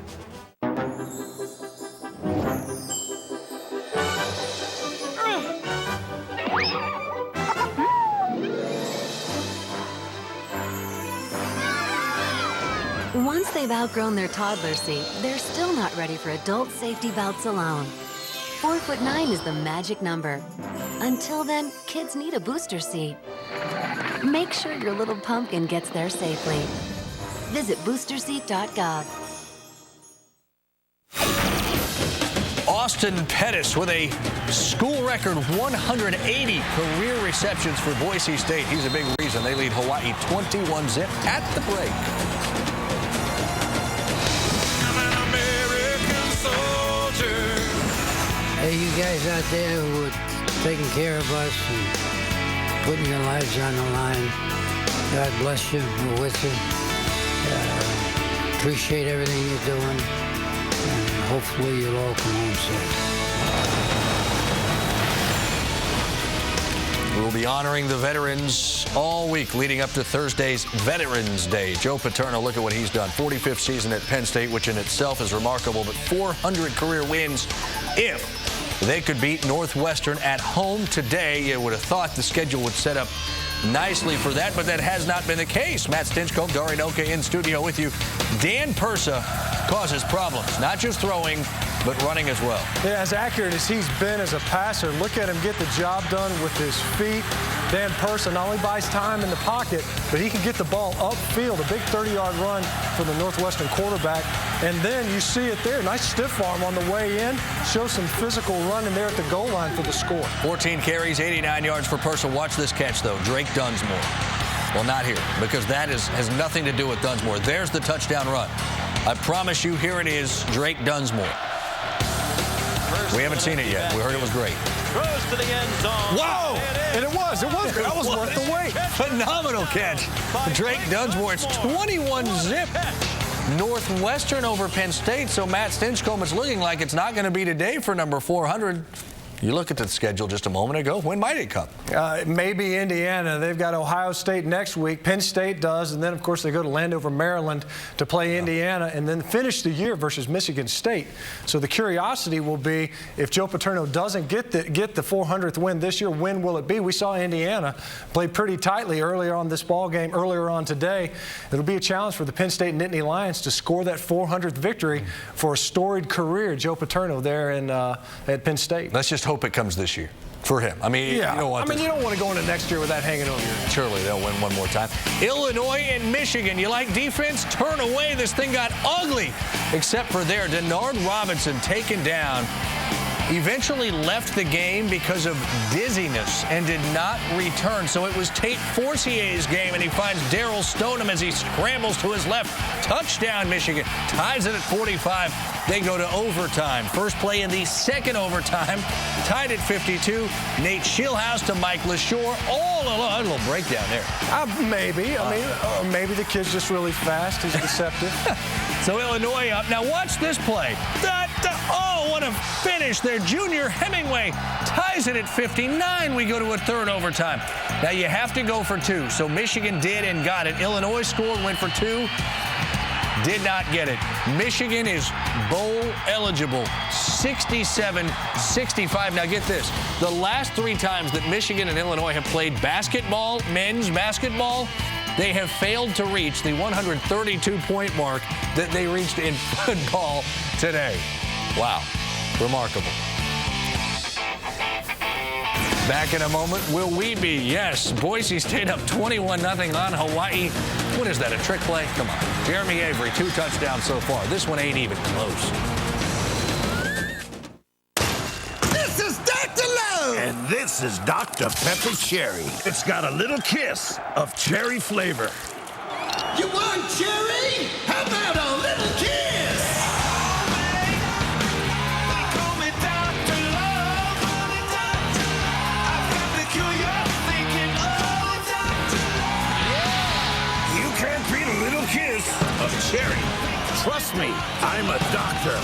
[SPEAKER 26] Once they've outgrown their toddler seat, they're still not ready for adult safety belts alone. 4'9" is the magic number. Until then, kids need a booster seat. Make sure your little pumpkin gets there safely. Visit boosterseat.gov.
[SPEAKER 1] Austin Pettis with a school record 180 career receptions for Boise State. He's a big reason they lead Hawaii 21-zip at the break.
[SPEAKER 27] Hey, you guys out there who are taking care of us and putting your lives on the line, God bless you. We're with you. Appreciate everything you're doing, and hopefully you'll all come home safe.
[SPEAKER 1] We'll be honoring the veterans all week leading up to Thursday's Veterans Day. Joe Paterno, look at what he's done. 45th season at Penn State, which in itself is remarkable, but 400 career wins if they could beat Northwestern at home today. You would have thought the schedule would set up nicely for that, but that has not been the case. Matt Stinchcomb, Dari Noka in studio with you. Dan Persa causes problems, not just throwing, but running as well.
[SPEAKER 9] Yeah, as accurate as he's been as a passer, look at him get the job done with his feet. Dan Persa not only buys time in the pocket, but he can get the ball upfield, a big 30-yard run for the Northwestern quarterback. And then you see it there, nice stiff arm on the way in, show some physical running there at the goal line for the score.
[SPEAKER 1] 14 carries, 89 yards for Persa. Watch this catch, though. Drake Dunsmore. Well, not here, because that has nothing to do with Dunsmore. There's the touchdown run. I promise you, here it is, Drake Dunsmore. We haven't seen it yet. We heard it was great.
[SPEAKER 2] Throws to the end zone.
[SPEAKER 1] Wow!
[SPEAKER 9] And it was. That was worth the wait.
[SPEAKER 1] Phenomenal catch. Drake Dunsmore, it's 21-zip. Northwestern over Penn State, so Matt Stinchcomb, it's looking like it's not going to be today for number 400. You look at the schedule just a moment ago. When might it come?
[SPEAKER 9] Maybe Indiana. They've got Ohio State next week. Penn State does. And then, of course, they go to Landover, Maryland to play Indiana and then finish the year versus Michigan State. So the curiosity will be, if Joe Paterno doesn't get the 400th win this year, when will it be? We saw Indiana play pretty tightly earlier on this ball game, earlier on today. It'll be a challenge for the Penn State Nittany Lions to score that 400th victory for a storied career, Joe Paterno there at Penn State.
[SPEAKER 1] Let's just hope it comes this year for him. I mean,
[SPEAKER 9] yeah.
[SPEAKER 1] You don't want
[SPEAKER 9] you don't want to go into next year with that hanging over your head.
[SPEAKER 1] Surely they'll win one more time. Illinois and Michigan. You like defense? Turn away. This thing got ugly. Except for there, Denard Robinson taken down. Eventually left the game because of dizziness and did not return. So it was Tate Forcier's game, and he finds Darryl Stoneham as he scrambles to his left. Touchdown, Michigan. Ties it at 45. They go to overtime. First play in the second overtime. Tied at 52. Nate Schillhouse to Mike LaShore. All alone. A little breakdown there.
[SPEAKER 9] Maybe. Maybe the kid's just really fast. He's deceptive.
[SPEAKER 1] So Illinois up. Now watch this play. Oh, what a finish there. Junior Hemingway ties it at 59. We go to a third overtime. Now you have to go for two. So Michigan did and got it. Illinois scored, went for two. Did not get it. Michigan is bowl eligible. 67-65. Now get this. The last three times that Michigan and Illinois have played basketball, men's basketball, they have failed to reach the 132-point mark that they reached in football today. Wow. Remarkable. Back in a moment, will we be? Yes, Boise State up 21-0 on Hawaii. What is that, a trick play? Come on. Jeremy Avery, 2 touchdowns so far. This one ain't even close.
[SPEAKER 13] This is Dr. Love! And this is Dr. Pepper Cherry. It's got a little kiss of cherry flavor.
[SPEAKER 2] You want cherry? How about a little kiss?
[SPEAKER 13] Of cherry. Trust me, I'm a doctor.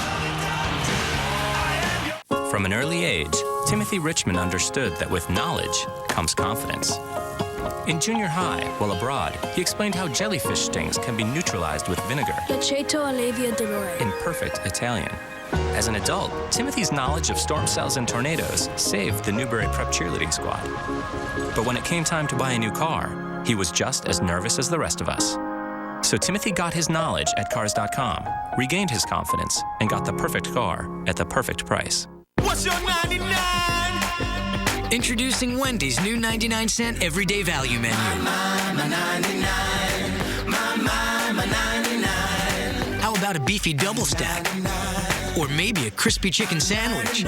[SPEAKER 5] From an early age, Timothy Richmond understood that with knowledge comes confidence. In junior high, while abroad, he explained how jellyfish stings can be neutralized with vinegar.
[SPEAKER 12] L'aceto alivia dolore.
[SPEAKER 5] In perfect Italian. As an adult, Timothy's knowledge of storm cells and tornadoes saved the Newberry Prep cheerleading squad. But when it came time to buy a new car, he was just as nervous as the rest of us. So Timothy got his knowledge at Cars.com, regained his confidence, and got the perfect car at the perfect price.
[SPEAKER 2] What's your 99?
[SPEAKER 14] Introducing Wendy's new 99-cent everyday value menu.
[SPEAKER 2] My 99. My 99.
[SPEAKER 14] How about a beefy double stack? Or maybe a crispy chicken sandwich?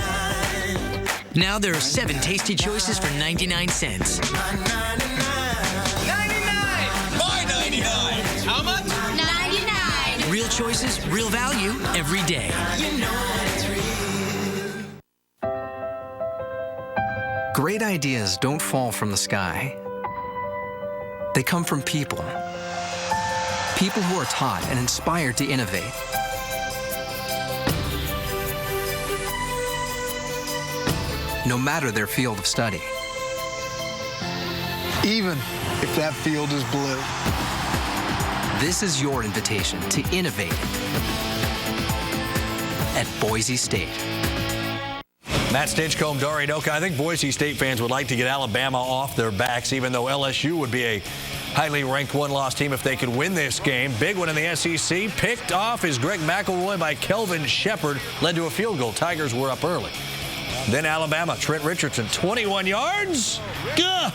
[SPEAKER 14] Now there are 7 tasty choices for 99 cents.
[SPEAKER 2] How much?
[SPEAKER 14] 99. Real choices, real value, every day.
[SPEAKER 2] You know it's real.
[SPEAKER 15] Great ideas don't fall from the sky. They come from people. People who are taught and inspired to innovate. No matter their field of study.
[SPEAKER 6] Even if that field is blue.
[SPEAKER 15] This is your invitation to innovate at Boise State.
[SPEAKER 1] Matt Stinchcomb, Dari Doka. I think Boise State fans would like to get Alabama off their backs, even though LSU would be a highly ranked one-loss team if they could win this game. Big one in the SEC. Picked off is Greg McElroy by Kelvin Shepard. Led to a field goal. Tigers were up early. Then Alabama, Trent Richardson, 21 yards. Gah!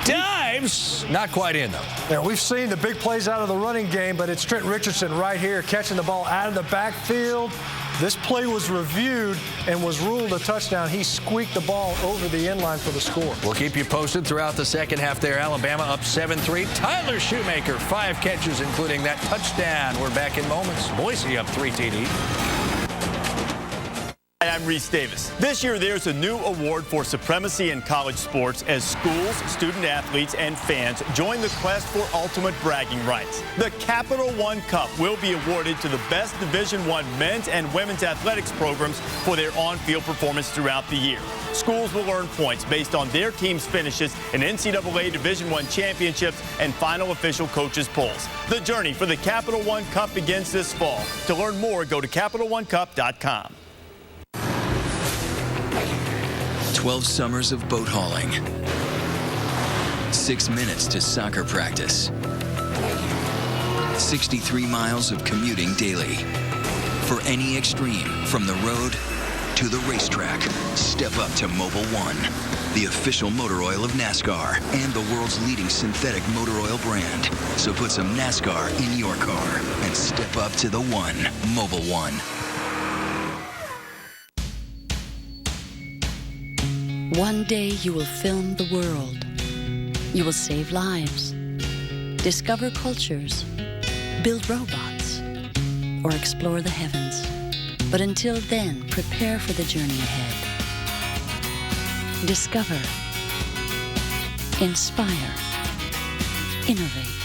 [SPEAKER 1] Dives, not quite in, though.
[SPEAKER 9] Yeah, we've seen the big plays out of the running game, but it's Trent Richardson right here catching the ball out of the backfield. This play was reviewed and was ruled a touchdown. He squeaked the ball over the end line for the score.
[SPEAKER 1] We'll keep you posted throughout the second half there. Alabama up 7-3. Tyler Shoemaker, 5 catches, including that touchdown. We're back in moments. Boise up 3 TD.
[SPEAKER 4] Hi, I'm Reese Davis. This year, there's a new award for supremacy in college sports as schools, student-athletes, and fans join the quest for ultimate bragging rights. The Capital One Cup will be awarded to the best Division I men's and women's athletics programs for their on-field performance throughout the year. Schools will earn points based on their team's finishes in NCAA Division I championships and final official coaches polls. The journey for the Capital One Cup begins this fall. To learn more, go to CapitalOneCup.com.
[SPEAKER 10] 12 summers of boat hauling, 6 minutes to soccer practice, 63 miles of commuting daily. For any extreme, from the road to the racetrack, step up to Mobil 1, the official motor oil of NASCAR and the world's leading synthetic motor oil brand. So put some NASCAR in your car and step up to the one, Mobil 1.
[SPEAKER 16] One day you will film the world. You will save lives, discover cultures, build robots, or explore the heavens. But until then, prepare for the journey ahead. Discover, inspire, innovate.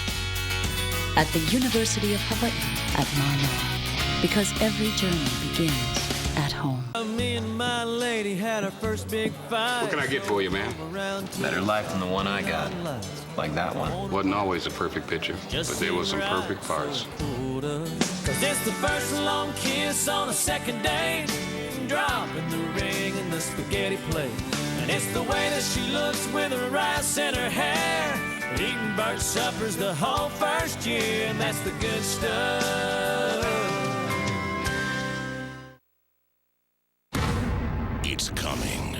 [SPEAKER 16] At the University of Hawaii at Manoa, because every journey begins at home.
[SPEAKER 18] Me and my lady had our first big fight.
[SPEAKER 19] What can I get for you, man?
[SPEAKER 18] Better life than the one I got. Like that one.
[SPEAKER 19] Wasn't always a perfect picture, but there was some perfect parts.
[SPEAKER 18] Cause it's the first long kiss on a second date. Dropping the ring in the spaghetti plate. And it's the way that she looks with her rice in her hair. Eating birch suppers the whole first year, and that's the good stuff.
[SPEAKER 13] It's coming.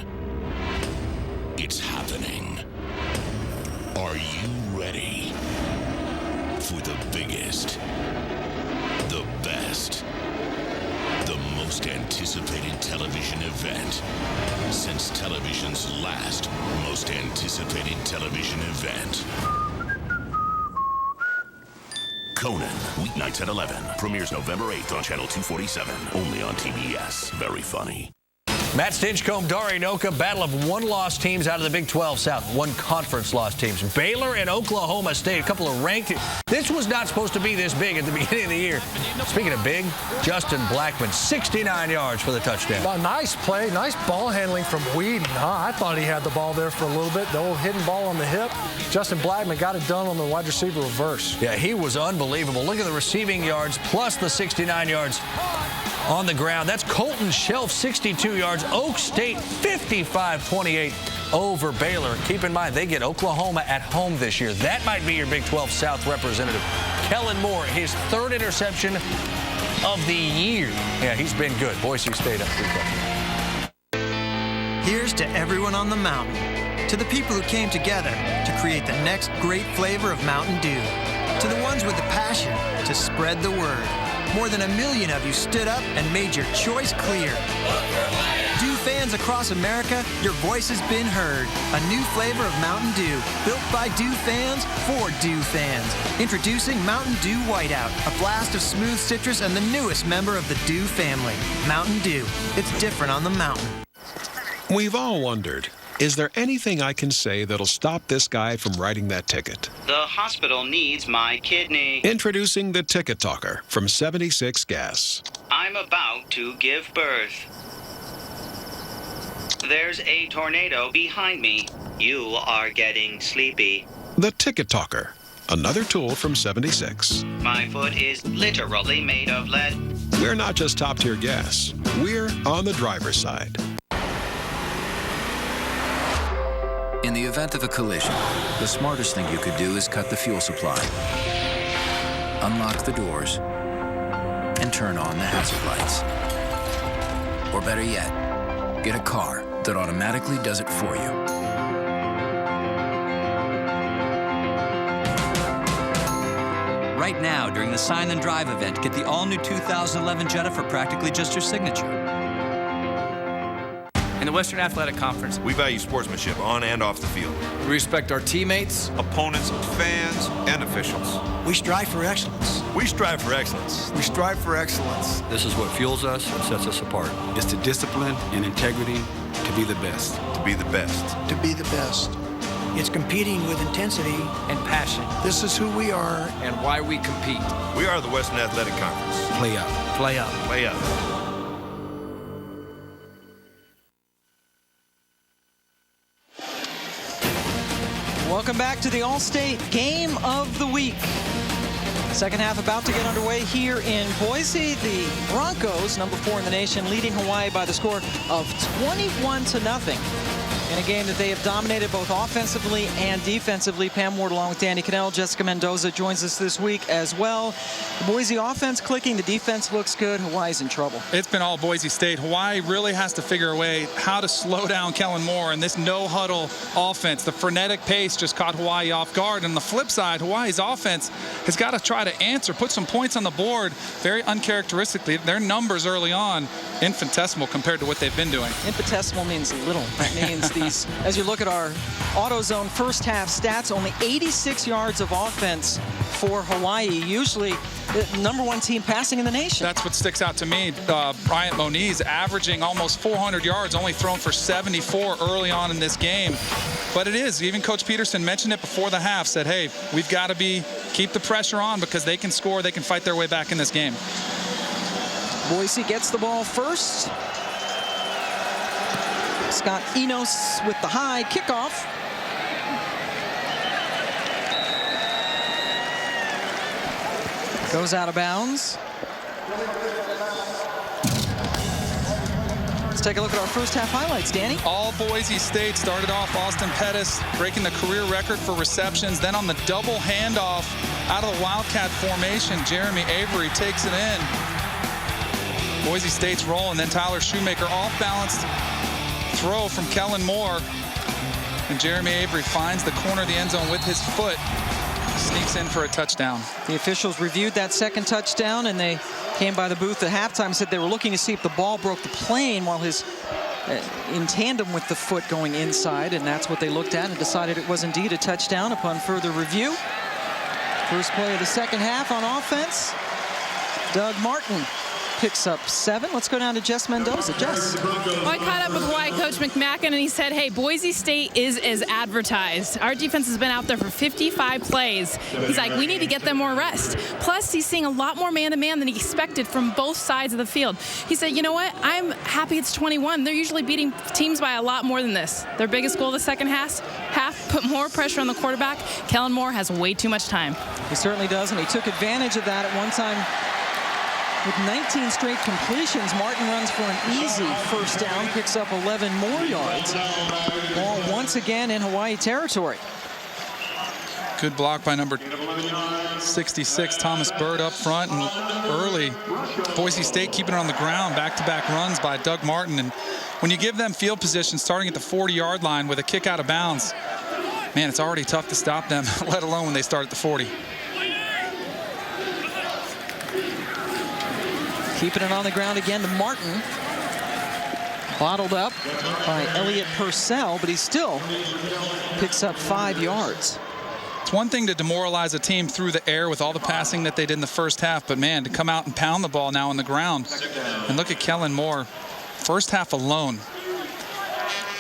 [SPEAKER 13] It's happening. Are you ready for the biggest, the best, the most anticipated television event since television's last most anticipated television event? Conan, weeknights at 11. Premieres November 8th on Channel 247. Only on TBS. Very funny.
[SPEAKER 1] Matt Stinchcomb, Dari Noka, battle of one-loss teams out of the Big 12 South. One conference-loss teams. Baylor and Oklahoma State, a couple of ranked. This was not supposed to be this big at the beginning of the year. Speaking of big, Justin Blackman, 69 yards for the touchdown.
[SPEAKER 9] Well, nice play, nice ball handling from Whedon. I thought he had the ball there for a little bit. The old hidden ball on the hip. Justin Blackman got it done on the wide receiver reverse.
[SPEAKER 1] Yeah, he was unbelievable. Look at the receiving yards plus the 69 yards on the ground. That's Colton Shelf, 62 yards. Oak State, 55-28 over Baylor. Keep in mind, they get Oklahoma at home this year. That might be your Big 12 South representative. Kellen Moore, his 3rd interception of the year. Yeah, he's been good. Boise State up 3-0.
[SPEAKER 20] Here's to everyone on the mountain, to the people who came together to create the next great flavor of Mountain Dew, to the ones with the passion to spread the word. More than 1 million of you stood up and made your choice clear. Dew fans across America, your voice has been heard. A new flavor of Mountain Dew, built by Dew fans for Dew fans. Introducing Mountain Dew Whiteout, a blast of smooth citrus and the newest member of the Dew family. Mountain Dew. It's different on the mountain.
[SPEAKER 23] We've all wondered, is there anything I can say that'll stop this guy from writing that ticket?
[SPEAKER 28] The hospital needs my kidney.
[SPEAKER 23] Introducing the Ticket Talker from 76 Gas.
[SPEAKER 28] I'm about to give birth. There's a tornado behind me. You are getting sleepy.
[SPEAKER 23] The Ticket Talker, another tool from 76.
[SPEAKER 28] My foot is literally made of lead.
[SPEAKER 23] We're not just top-tier gas. We're on the driver's side.
[SPEAKER 29] In the event of a collision, the smartest thing you could do is cut the fuel supply, unlock the doors, and turn on the hazard lights. Or better yet, get a car that automatically does it for you.
[SPEAKER 3] right now during the Sign and Drive event. Get the all-new 2011 Jetta for practically just your signature.
[SPEAKER 7] In the Western Athletic Conference,
[SPEAKER 8] we value sportsmanship on and off the field.
[SPEAKER 11] We respect our teammates,
[SPEAKER 8] opponents, fans, and officials.
[SPEAKER 17] We strive for excellence.
[SPEAKER 8] We strive for excellence.
[SPEAKER 17] We strive for excellence.
[SPEAKER 21] This is what fuels us and sets us apart. It's the discipline and integrity to be the best.
[SPEAKER 8] To be the best.
[SPEAKER 17] To be the best. It's competing with intensity
[SPEAKER 7] and passion.
[SPEAKER 17] This is who we are
[SPEAKER 7] and why we compete.
[SPEAKER 8] We are the Western Athletic Conference.
[SPEAKER 21] Play up.
[SPEAKER 7] Play up.
[SPEAKER 8] Play up.
[SPEAKER 22] Welcome back to the All-State Game of the Week. Second half about to get underway here in Boise. The Broncos, number 4 in the nation, leading Hawaii by the score of 21-0 in a game that they have dominated both offensively and defensively. Pam Ward along with Danny Cannell. Jessica Mendoza joins us this week as well. The Boise offense clicking. The defense looks good. Hawaii's in trouble.
[SPEAKER 24] It's been all Boise State. Hawaii really has to figure a way how to slow down Kellen Moore and this no-huddle offense. The frenetic pace just caught Hawaii off guard. And on the flip side, Hawaii's offense has got to try to answer, put some points on the board very uncharacteristically. Their numbers early on, infinitesimal compared to what they've been doing.
[SPEAKER 22] Infinitesimal means little. That means these, as you look at our AutoZone first half stats, only 86 yards of offense for Hawaii, usually the number 1 team passing in the nation.
[SPEAKER 24] That's what sticks out to me. Bryant Moniz averaging almost 400 yards, only thrown for 74 early on in this game. But it is, even Coach Peterson mentioned it before the half, said, hey, we've got to keep the pressure on because they can score, they can fight their way back in this game.
[SPEAKER 22] Boise gets the ball first. Scott Enos with the high kickoff. Goes out of bounds. Let's take a look at our first half highlights, Danny.
[SPEAKER 24] All Boise State started off Austin Pettis breaking the career record for receptions. Then on the double handoff out of the Wildcat formation, Jeremy Avery takes it in. Boise State's roll, and then Tyler Shoemaker off-balanced throw from Kellen Moore. And Jeremy Avery finds the corner of the end zone with his foot. Sneaks in for a touchdown.
[SPEAKER 22] The officials reviewed that second touchdown, and they came by the booth at halftime and said they were looking to see if the ball broke the plane while his in tandem with the foot going inside, and that's what they looked at and decided it was indeed a touchdown upon further review. First play of the second half on offense. Doug Martin picks up 7. Let's go down to Jess Mendoza. Jess.
[SPEAKER 25] Well, I caught up with Hawaii coach McMacken, and he said, hey, Boise State is as advertised. Our defense has been out there for 55 plays. He's like, we need to get them more rest. Plus, he's seeing a lot more man-to-man than he expected from both sides of the field. He said, you know what? I'm happy it's 21. They're usually beating teams by a lot more than this. Their biggest goal of the second half, put more pressure on the quarterback. Kellen Moore has way too much time.
[SPEAKER 22] He certainly does, and he took advantage of that at one time. With 19 straight completions, Martin runs for an easy first down, picks up 11 more yards. Ball once again in Hawaii territory.
[SPEAKER 24] Good block by number 66, Thomas Bird up front, and early Boise State keeping it on the ground. Back-to-back runs by Doug Martin. And when you give them field position starting at the 40-yard line with a kick out of bounds, man, it's already tough to stop them, let alone when they start at the 40.
[SPEAKER 22] Keeping it on the ground again to Martin. Bottled up by Elliott Purcell, but he still picks up 5 yards.
[SPEAKER 24] It's one thing to demoralize a team through the air with all the passing that they did in the first half, but man, to come out and pound the ball now on the ground. And look at Kellen Moore. First half alone.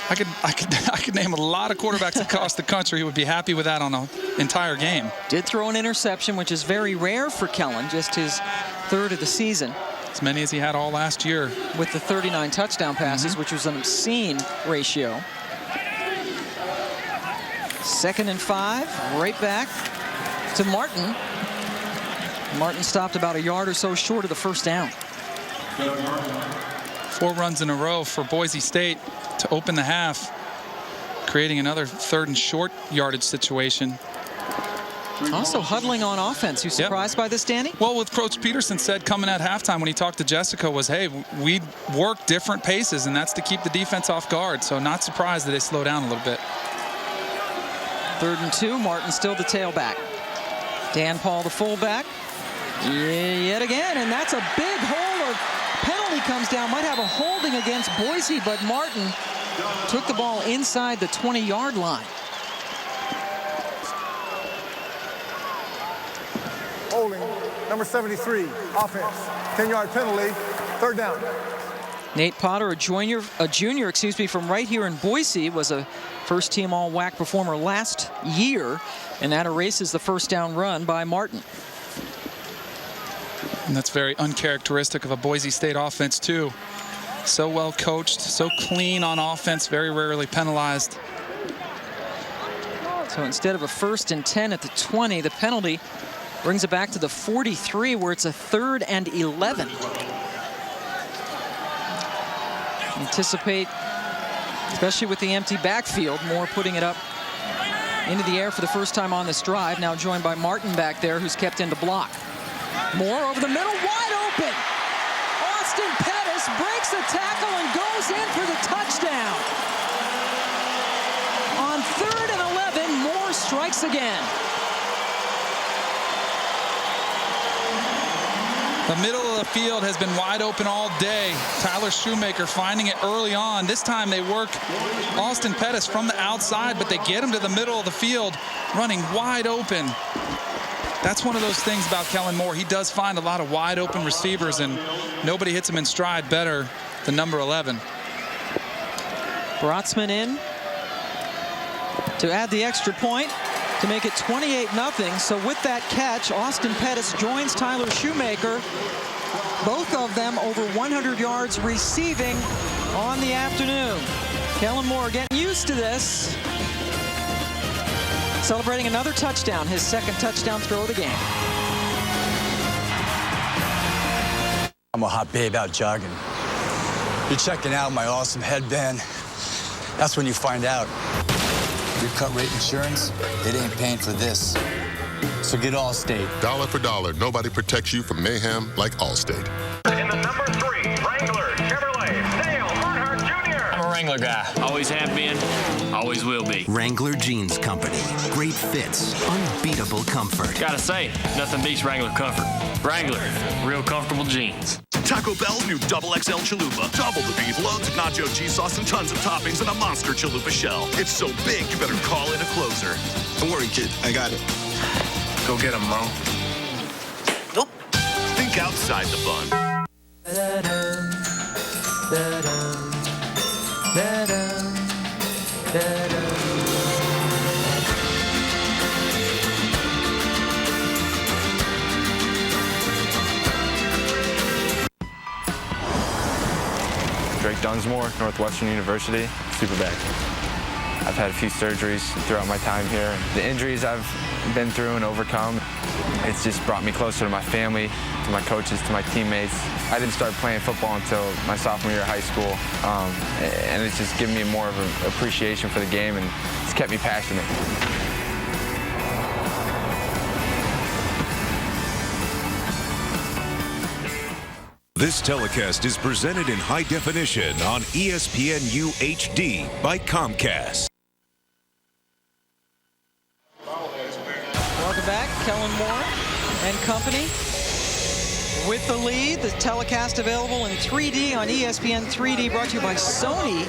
[SPEAKER 24] I could name a lot of quarterbacks across the country who would be happy with that on an entire game.
[SPEAKER 22] Did throw an interception, which is very rare for Kellen, just his 3rd of the season.
[SPEAKER 24] As many as he had all last year.
[SPEAKER 22] With the 39 touchdown passes, which was an obscene ratio. 2nd and 5, right back to Martin. Martin stopped about a yard or so short of the first down.
[SPEAKER 24] 4 runs in a row for Boise State to open the half, creating another 3rd and short yardage situation.
[SPEAKER 22] Also huddling on offense. You surprised by this, Danny?
[SPEAKER 24] Well, what Coach Peterson said coming at halftime when he talked to Jessica was, hey, we work different paces, and that's to keep the defense off guard. So not surprised that they slow down a little bit.
[SPEAKER 22] 3rd and 2, Martin still the tailback. Dan Paul, the fullback, yet again, and that's a big hole. A penalty comes down. Might have a holding against Boise, but Martin took the ball inside the 20-yard line.
[SPEAKER 2] Holding, number 73, offense. 10-yard penalty, 3rd down.
[SPEAKER 22] Nate Potter, a junior, from right here in Boise, was a first-team All-WAC performer last year, and that erases the first down run by Martin.
[SPEAKER 24] And that's very uncharacteristic of a Boise State offense, too. So well coached, so clean on offense, very rarely penalized.
[SPEAKER 22] So instead of a 1st and 10 at the 20, the penalty brings it back to the 43, where it's a 3rd and 11. Anticipate, especially with the empty backfield, Moore putting it up into the air for the first time on this drive. Now joined by Martin back there, who's kept in to block. Moore over the middle, wide open. Austin Pettis breaks the tackle and goes in for the touchdown. On 3rd and 11, Moore strikes again.
[SPEAKER 24] The middle of the field has been wide open all day. Tyler Shoemaker finding it early on. This time they work Austin Pettis from the outside, but they get him to the middle of the field, running wide open. That's one of those things about Kellen Moore. He does find a lot of wide open receivers, and nobody hits him in stride better than number 11.
[SPEAKER 22] Brotzman in to add the extra point to make it 28-0. So with that catch, Austin Pettis joins Tyler Shoemaker. Both of them over 100 yards receiving on the afternoon. Kellen Moore getting used to this. Celebrating another touchdown, his 2nd touchdown throw of the game.
[SPEAKER 4] I'm a hot babe out jogging. You're checking out my awesome headband. That's when you find out. Your cut rate insurance, it ain't paying for this. So get Allstate.
[SPEAKER 5] Dollar for dollar, nobody protects you from mayhem like Allstate.
[SPEAKER 6] In the number 3, Wrangler Chevrolet, Dale Earnhardt Jr.
[SPEAKER 12] I'm a Wrangler guy. Always have been, always will be.
[SPEAKER 14] Wrangler Jeans Company. Great fits, unbeatable comfort.
[SPEAKER 12] Gotta say, nothing beats Wrangler comfort. Wrangler, real comfortable jeans.
[SPEAKER 15] Taco Bell's new XXL Chalupa. Double the beef, loads of nacho cheese sauce, and tons of toppings, and a monster chalupa shell. It's so big, you better call in a closer.
[SPEAKER 6] Don't worry, kid. I got it. Go get him, Mo.
[SPEAKER 15] Nope. Think outside the bun.
[SPEAKER 26] Drake Dunsmore, Northwestern University, Superback. I've had a few surgeries throughout my time here. The injuries I've been through and overcome, it's just brought me closer to my family, to my coaches, to my teammates. I didn't start playing football until my sophomore year of high school, and it's just given me more of an appreciation for the game, and it's kept me passionate.
[SPEAKER 27] This telecast is presented in high definition on ESPNU HD by Comcast.
[SPEAKER 22] Welcome back, Kellen Moore and company with the lead. The telecast available in 3D on ESPN 3D, brought to you by Sony.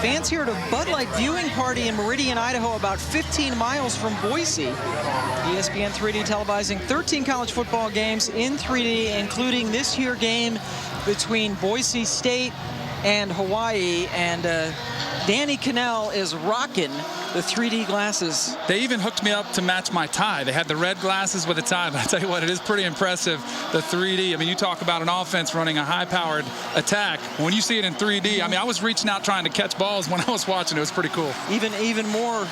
[SPEAKER 22] Fans here at a Bud Light viewing party in Meridian, Idaho, about 15 miles from Boise. ESPN 3D televising 13 college football games in 3D, including this here game between Boise State and Hawaii. And Danny Cannell is rocking the 3D glasses.
[SPEAKER 24] They even hooked me up to match my tie. They had the red glasses with a tie, but I tell you what, it is pretty impressive, the 3D. I mean, you talk about an offense running a high-powered attack. When you see it in 3D, I mean, I was reaching out trying to catch balls when I was watching. It was pretty cool.
[SPEAKER 22] Even more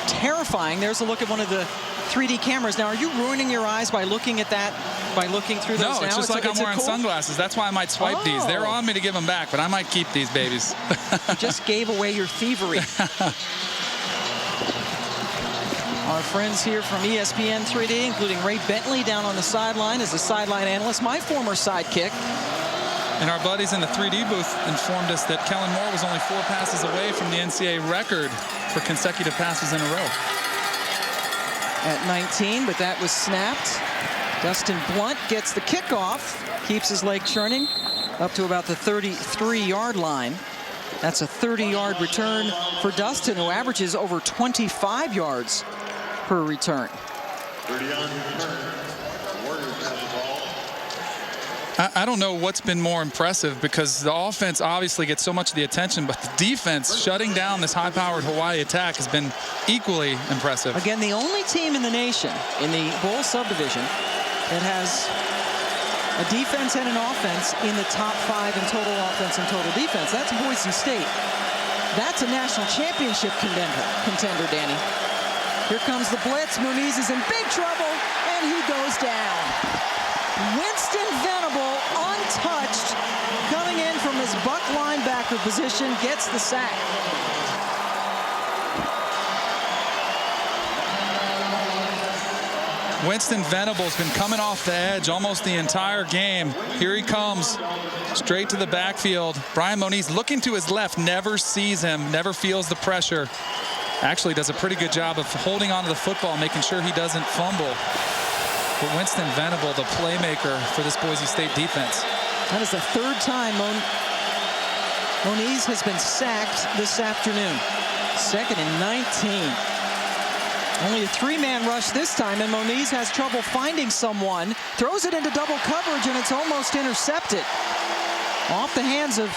[SPEAKER 22] terrifying, there's a look at one of the 3D cameras. Now, are you ruining your eyes by looking at that, by looking through those now?
[SPEAKER 24] No, it's just like I'm wearing sunglasses. That's why I might swipe these. They're on me to give them back, but I might keep these babies.
[SPEAKER 22] You just gave away your thievery. Our friends here from ESPN 3D, including Ray Bentley down on the sideline as a sideline analyst, my former sidekick.
[SPEAKER 24] And our buddies in the 3D booth informed us that Kellen Moore was only 4 passes away from the NCAA record for consecutive passes in a row.
[SPEAKER 22] at 19, but that was snapped. Dustin Blunt gets the kickoff, keeps his leg churning up to about the 33-yard line. That's a 30-yard return for Dustin, who averages over 25 yards per return.
[SPEAKER 24] I don't know what's been more impressive, because the offense obviously gets so much of the attention, but the defense shutting down this high-powered Hawaii attack has been equally impressive.
[SPEAKER 22] Again, the only team in the nation in the bowl subdivision that has a defense and an offense in the top 5 in total offense and total defense. That's Boise State. That's a national championship contender, Danny. Here comes the blitz. Moniz is in big trouble, and he goes down. Winston Venable, untouched, coming in from his buck linebacker position, gets the sack.
[SPEAKER 24] Winston Venable's been coming off the edge almost the entire game. Here he comes, straight to the backfield. Brian Moniz looking to his left, never sees him, never feels the pressure. Actually does a pretty good job of holding onto the football, making sure he doesn't fumble. But Winston Venable, the playmaker for this Boise State defense.
[SPEAKER 22] That is the third time Moniz has been sacked this afternoon. Second and 19. Only a 3-man rush this time, and Moniz has trouble finding someone. Throws it into double coverage, and it's almost intercepted. Off the hands of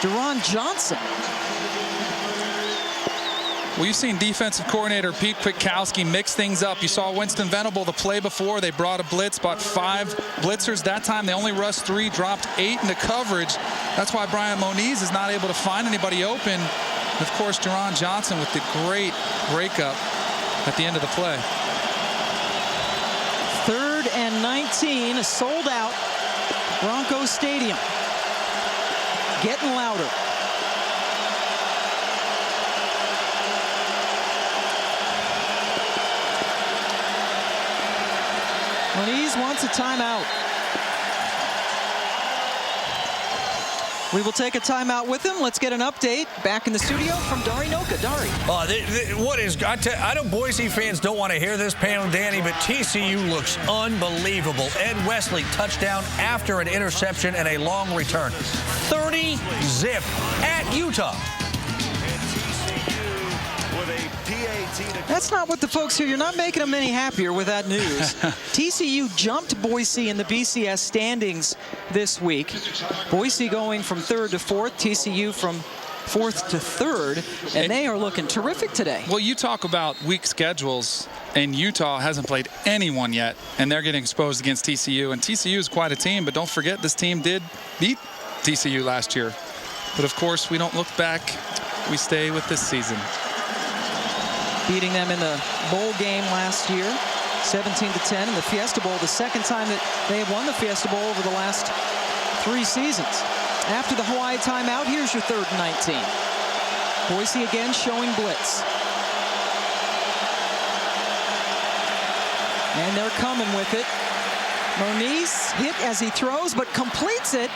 [SPEAKER 22] Deron Johnson.
[SPEAKER 24] Well, you've seen defensive coordinator Pete Kwiatkowski mix things up. You saw Winston Venable the play before. They brought a blitz, brought 5 blitzers. That time they only rushed 3, dropped 8 into coverage. That's why Brian Moniz is not able to find anybody open. And of course, Deron Johnson with the great breakup at the end of the play.
[SPEAKER 22] 3rd and 19, a sold out Broncos Stadium. Getting louder. Moniz wants a timeout. We will take a timeout with him. Let's get an update back in the studio from Dari Noka. Dari.
[SPEAKER 1] What is, I know Boise fans don't want to hear this panel, Danny, but TCU looks unbelievable. Ed Wesley touchdown after an interception and a long return. 30-zip at Utah.
[SPEAKER 22] That's not what the folks here, you're not making them any happier with that news. TCU jumped Boise in the BCS standings this week. Boise going from 3rd to 4th, TCU from 4th to 3rd, and they are looking terrific today.
[SPEAKER 24] Well, you talk about weak schedules, and Utah hasn't played anyone yet, and they're getting exposed against TCU, and TCU is quite a team, but don't forget this team did beat TCU last year. But of course, we don't look back, we stay with this season.
[SPEAKER 22] Beating them in the bowl game last year, 17-10 in the Fiesta Bowl, the second time that they have won the Fiesta Bowl over the last 3 seasons. After the Hawaii timeout, here's your 3rd and 19. Boise again showing blitz. And they're coming with it. Moniz hit as he throws, but completes it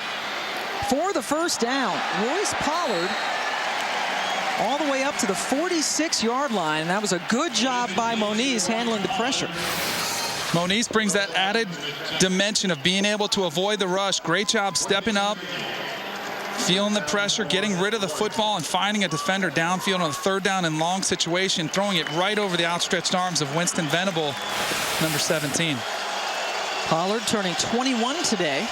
[SPEAKER 22] for the first down. Royce Pollard all the way up to the 46-yard line. And that was a good job by Moniz handling the pressure.
[SPEAKER 24] Moniz brings that added dimension of being able to avoid the rush. Great job stepping up, feeling the pressure, getting rid of the football, and finding a defender downfield on a 3rd down and long situation, throwing it right over the outstretched arms of Winston Venable, number 17.
[SPEAKER 22] Pollard turning 21 today.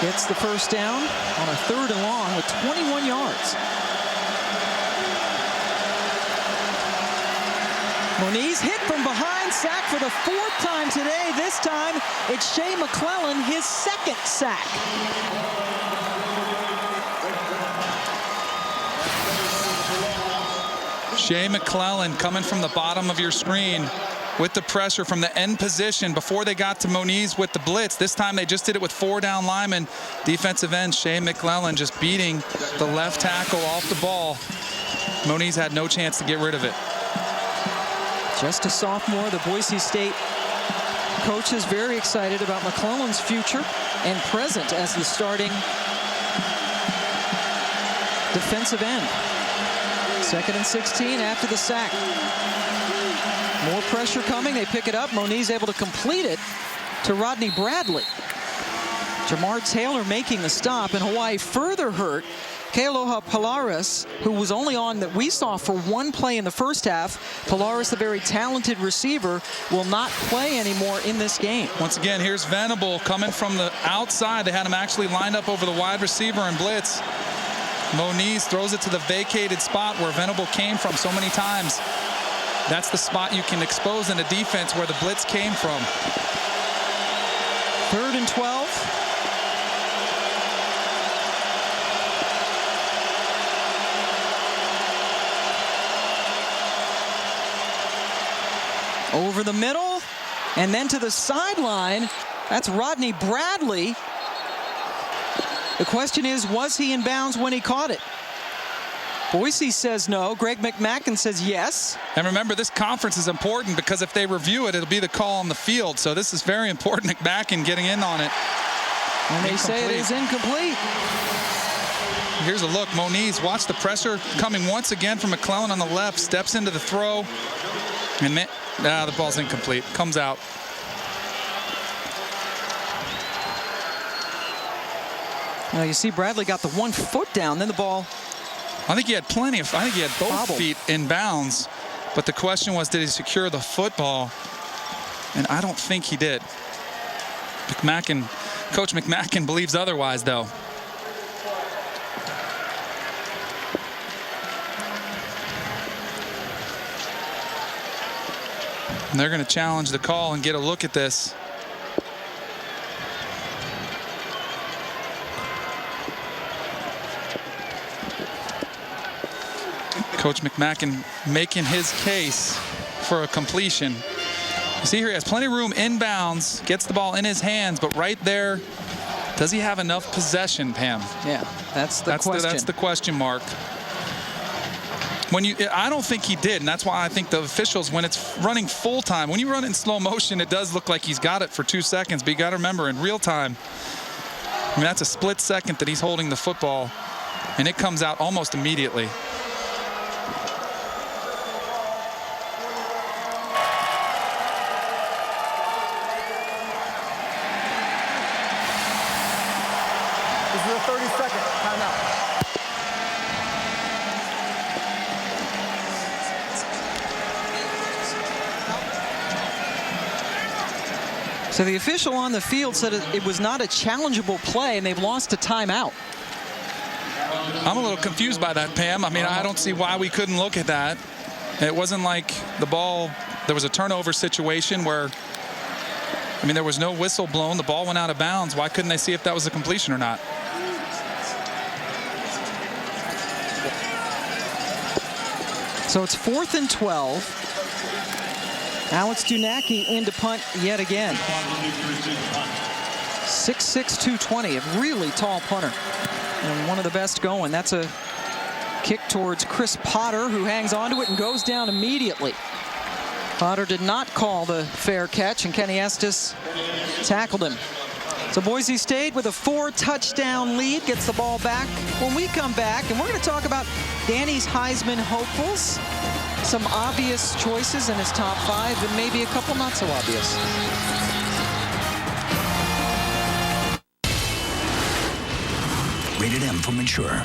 [SPEAKER 22] Gets the first down on a 3rd and long with 21 yards. Moniz hit from behind, sack for the 4th time today. This time it's Shea McClellan, his 2nd sack.
[SPEAKER 24] Shea McClellan coming from the bottom of your screen with the pressure from the end position before they got to Moniz with the blitz. This time they just did it with 4 down linemen. Defensive end Shea McClellan just beating the left tackle off the ball. Moniz had no chance to get rid of it.
[SPEAKER 22] Just a sophomore, the Boise State coach is very excited about McClellan's future and present as the starting defensive end. 2nd and 16 after the sack. More pressure coming. They pick it up. Moniz able to complete it to Rodney Bradley. Jamar Taylor making the stop, and Hawaii further hurt Kealoha Polaris, who was only on that we saw for one play in the first half. Polaris, the very talented receiver, will not play anymore in this game.
[SPEAKER 24] Once again, here's Venable coming from the outside. They had him actually lined up over the wide receiver and blitz. Moniz throws it to the vacated spot where Venable came from so many times. That's the spot you can expose in a defense where the blitz came from.
[SPEAKER 22] 3rd and 12. Over the middle, and then to the sideline. That's Rodney Bradley. The question is, was he in bounds when he caught it? Boise says no. Greg McMackin says yes.
[SPEAKER 24] And remember, this conference is important because if they review it, it'll be the call on the field. So this is very important. McMackin getting in on it.
[SPEAKER 22] And they say it is incomplete.
[SPEAKER 24] Here's a look. Moniz, watch the pressure coming once again from McClellan on the left. Steps into the throw. And the ball's incomplete. Comes out.
[SPEAKER 22] Now you see Bradley got the 1 foot down, then the ball.
[SPEAKER 24] I think he had both feet in bounds, but the question was, did he secure the football? And I don't think he did. Coach McMackin believes otherwise, though. And they're going to challenge the call and get a look at this. Coach McMackin making his case for a completion. You see here he has plenty of room inbounds, gets the ball in his hands, but right there, does he have enough possession, Pam?
[SPEAKER 22] Yeah, that's the question.
[SPEAKER 24] That's the question mark. I don't think he did, and that's why I think the officials, when it's running full time, when you run it in slow motion, it does look like he's got it for 2 seconds, but you got to remember, in real time, I mean, that's a split second that he's holding the football, and it comes out almost immediately.
[SPEAKER 2] This is a 30-second timeout.
[SPEAKER 22] So the official on the field said it was not a challengeable play, and they've lost a timeout.
[SPEAKER 24] I'm a little confused by that, Pam. I mean, I don't see why we couldn't look at that. It wasn't like the ball, there was a turnover situation where, I mean, there was no whistle blown. The ball went out of bounds. Why couldn't they see if that was a completion or not?
[SPEAKER 22] So it's 4th and 12. Alex Dunacki in to punt yet again. 6'6", 220, a really tall punter. And one of the best going. That's a kick towards Chris Potter, who hangs onto it and goes down immediately. Potter did not call the fair catch, and Kenny Estes tackled him. So Boise State with a 4-touchdown lead gets the ball back. When we come back, and we're going to talk about Danny's Heisman hopefuls, some obvious choices in his top 5, and maybe a couple not so obvious.
[SPEAKER 14] Rated M for mature.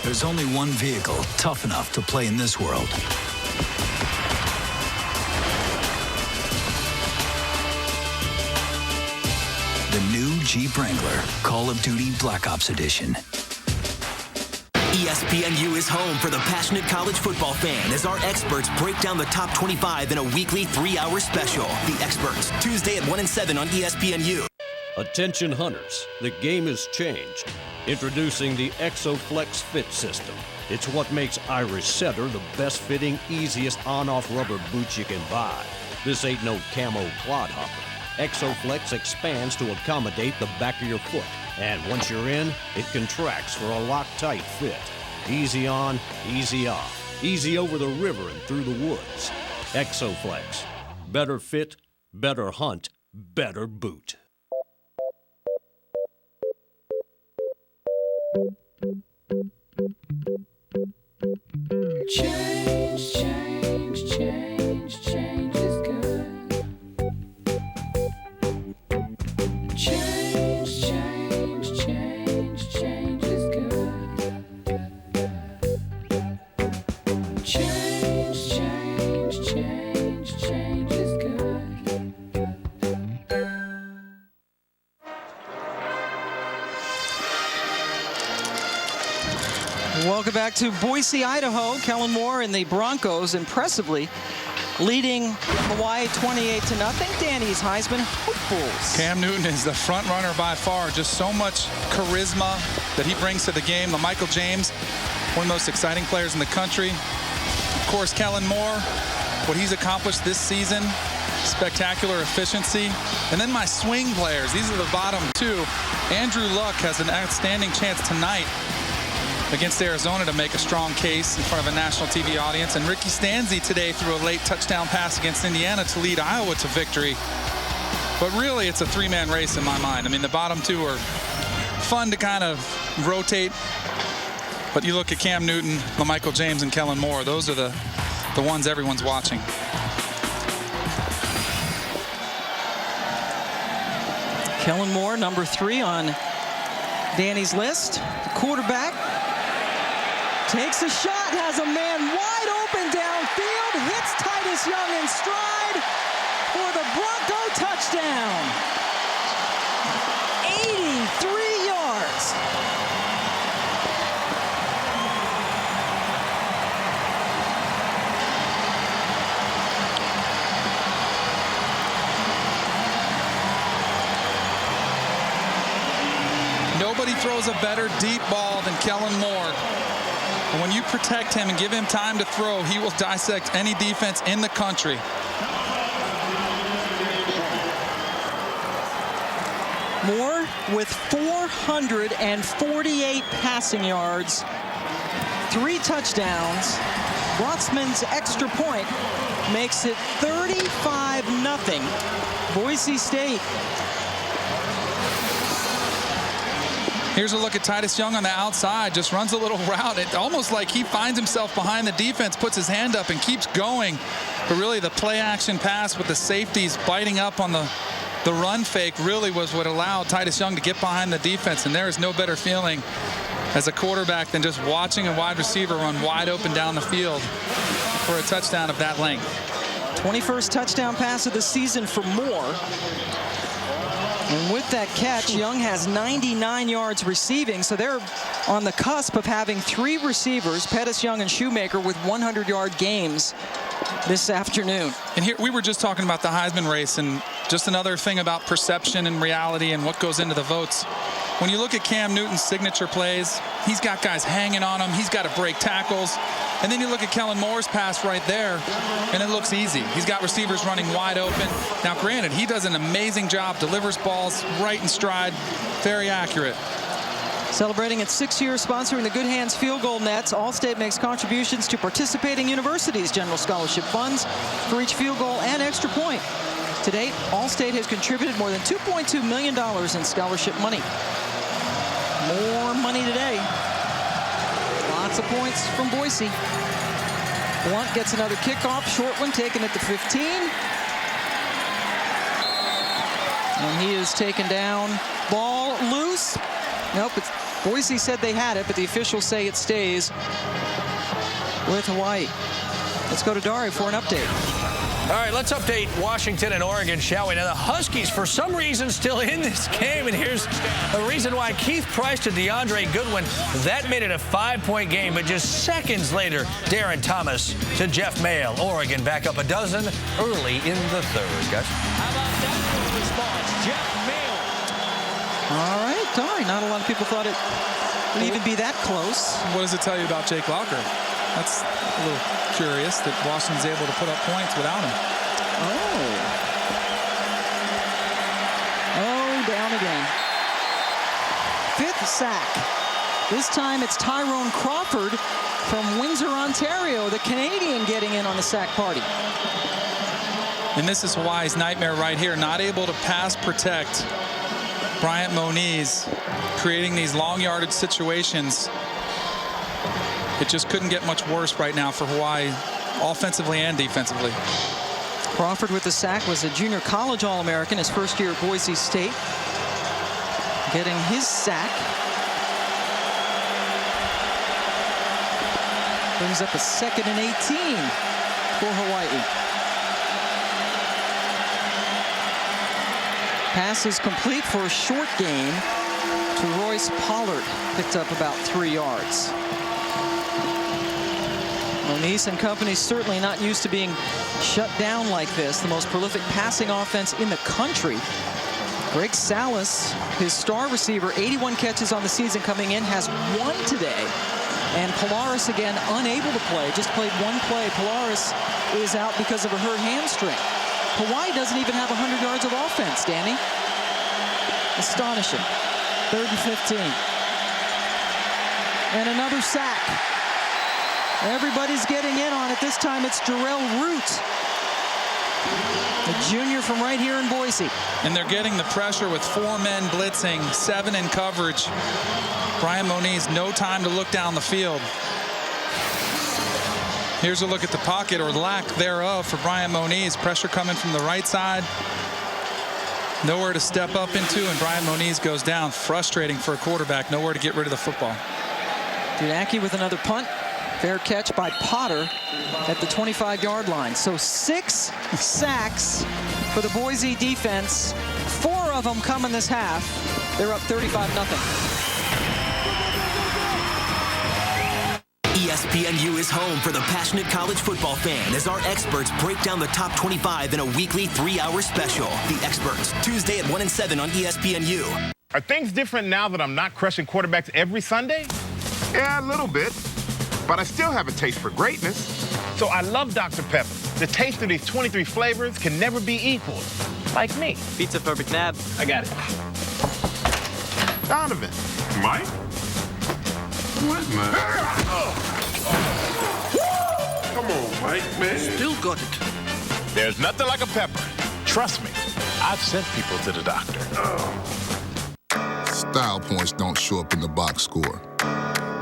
[SPEAKER 14] There's only one vehicle tough enough to play in this world. The new Jeep Wrangler Call of Duty Black Ops Edition.
[SPEAKER 9] ESPNU is home for the passionate college football fan as our experts break down the top 25 in a weekly 3-hour special. The Experts, Tuesday at 1 and 7 on ESPNU.
[SPEAKER 10] Attention hunters, the game has changed. Introducing the ExoFlex Fit System. It's what makes Irish Setter the best fitting, easiest on-off rubber boots you can buy. This ain't no camo clodhopper. ExoFlex expands to accommodate the back of your foot. And once you're in, it contracts for a lock-tight fit. Easy on, easy off. Easy over the river and through the woods. ExoFlex. better fit, better hunt, better boot.
[SPEAKER 3] Change, change, change, change is good. Change, change, change, change is good. Change, change, change, change is good.
[SPEAKER 22] Welcome back to Boise, Idaho. Kellen Moore and the Broncos impressively leading Hawaii 28-0. Danny's Heisman hopefuls.
[SPEAKER 24] Cam Newton is the front runner by far. Just so much charisma that he brings to the game. Michael James, one of the most exciting players in the country. Of course, Kellen Moore, what he's accomplished this season, spectacular efficiency. And then my swing players, these are the bottom two. Andrew Luck has an outstanding chance tonight against Arizona to make a strong case in front of a national TV audience. And Ricky Stanzi today threw a late touchdown pass against Indiana to lead Iowa to victory. But really, it's a three-man race in my mind. I mean, the bottom two are fun to kind of rotate. But you look at Cam Newton, Michael James, and Kellen Moore. Those are the ones everyone's watching.
[SPEAKER 22] Kellen Moore, number 3 on Danny's list. The quarterback takes a shot, has a man wide open downfield, hits Titus Young in stride for the Bronco touchdown. 83 yards.
[SPEAKER 24] Nobody throws a better deep ball than Kellen Moore. And when you protect him and give him time to throw, he will dissect any defense in the country.
[SPEAKER 22] Moore with 448 passing yards, 3 touchdowns. Brotzman's extra point makes it 35-0. Boise State.
[SPEAKER 24] Here's a look at Titus Young on the outside, just runs a little route. It's almost like he finds himself behind the defense, puts his hand up and keeps going. But really the play action pass with the safeties biting up on the run fake really was what allowed Titus Young to get behind the defense. And there is no better feeling as a quarterback than just watching a wide receiver run wide open down the field for a touchdown of that length.
[SPEAKER 22] 21st touchdown pass of the season for Moore. And with that catch, Young has 99 yards receiving, so they're on the cusp of having 3 receivers, Pettis, Young, and Shoemaker, with 100-yard games this afternoon.
[SPEAKER 24] And here we were just talking about the Heisman race, and just another thing about perception and reality and what goes into the votes. When you look at Cam Newton's signature plays, he's got guys hanging on him. He's got to break tackles. And then you look at Kellen Moore's pass right there, and it looks easy. He's got receivers running wide open. Now, granted, he does an amazing job, delivers balls right in stride, very accurate.
[SPEAKER 22] Celebrating its 6th year sponsoring the Good Hands Field Goal Nets, Allstate makes contributions to participating universities' general scholarship funds for each field goal and extra point. To date, Allstate has contributed more than $2.2 million in scholarship money. More money today. Lots of points from Boise. Blunt gets another kickoff, short one taken at the 15. And he is taken down. Ball loose. Nope, Boise said they had it, but the officials say it stays with Hawaii. Let's go to Dari for an update.
[SPEAKER 1] All right, let's update Washington and Oregon, shall we? Now, the Huskies, for some reason, still in this game, and here's a reason why. Keith Price to DeAndre Goodwin. That made it a 5-point game, but just seconds later, Darren Thomas to Jeff Mayle. Oregon back up a dozen early in the 3rd, guys.
[SPEAKER 10] How about that response, Jeff Mayle?
[SPEAKER 22] All right, Dari. Not a lot of people thought it would even be that close.
[SPEAKER 24] What does it tell you about Jake Locker? That's a little curious that Washington's able to put up points without him.
[SPEAKER 22] Oh, down again. 5th sack. This time it's Tyrone Crawford from Windsor, Ontario, the Canadian, getting in on the sack party.
[SPEAKER 24] And this is Hawaii's nightmare right here. Not able to pass protect Bryant Moniz, creating these long yardage situations. It just couldn't get much worse right now for Hawaii, offensively and defensively.
[SPEAKER 22] Crawford with the sack was a junior college All-American his first year at Boise State. Getting his sack. Brings up a 2nd and 18 for Hawaii. Pass is complete for a short gain to Royce Pollard. Picked up about 3 yards. Moniz and company certainly not used to being shut down like this. The most prolific passing offense in the country. Greg Salas, his star receiver, 81 catches on the season coming in, has 1 today. And Polaris, again, unable to play. Just played 1 play. Polaris is out because of a hurt hamstring. Hawaii doesn't even have 100 yards of offense, Danny. Astonishing. 3rd and 15. And another sack. Everybody's getting in on it. This time it's Jarrell Root, a junior from right here in Boise.
[SPEAKER 24] And they're getting the pressure with 4 men blitzing, 7 in coverage. Bryant Moniz, no time to look down the field. Here's a look at the pocket, or lack thereof, for Bryant Moniz. Pressure coming from the right side. Nowhere to step up into, and Bryant Moniz goes down. Frustrating for a quarterback. Nowhere to get rid of the football.
[SPEAKER 22] Dudacki with another punt. Fair catch by Potter at the 25-yard line. So 6 sacks for the Boise defense. 4 of them coming this half. They're up 35-0.
[SPEAKER 9] ESPNU is home for the passionate college football fan as our experts break down the top 25 in a weekly 3-hour special. The Experts, Tuesday at 1 and 7 on ESPNU.
[SPEAKER 11] Are things different now that I'm not crushing quarterbacks every Sunday? Yeah, a little bit. But I still have a taste for greatness. So I love Dr. Pepper. The taste of these 23 flavors can never be equaled. Like me.
[SPEAKER 13] Pizza for McNabb.
[SPEAKER 11] I got it. Donovan.
[SPEAKER 16] Mike? What, man? Come on, Mike, man.
[SPEAKER 11] Still got it. There's nothing like a pepper. Trust me. I've sent people to the doctor.
[SPEAKER 5] Style points don't show up in the box score.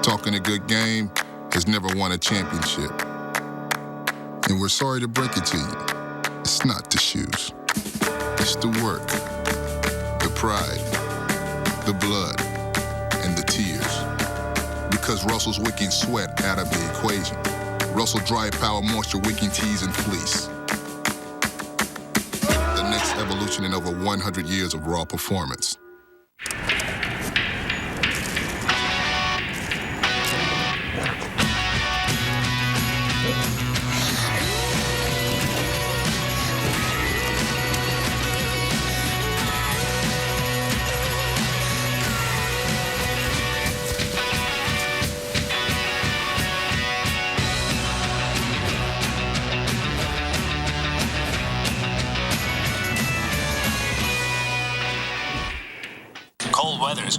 [SPEAKER 5] Talking a good game has never won a championship. And we're sorry to break it to you. It's not the shoes. It's the work, the pride, the blood, and the tears. Because Russell's wicking sweat out of the equation. Russell Dry Power Moisture Wicking Tees and Fleece. The next evolution in over 100 years of raw performance.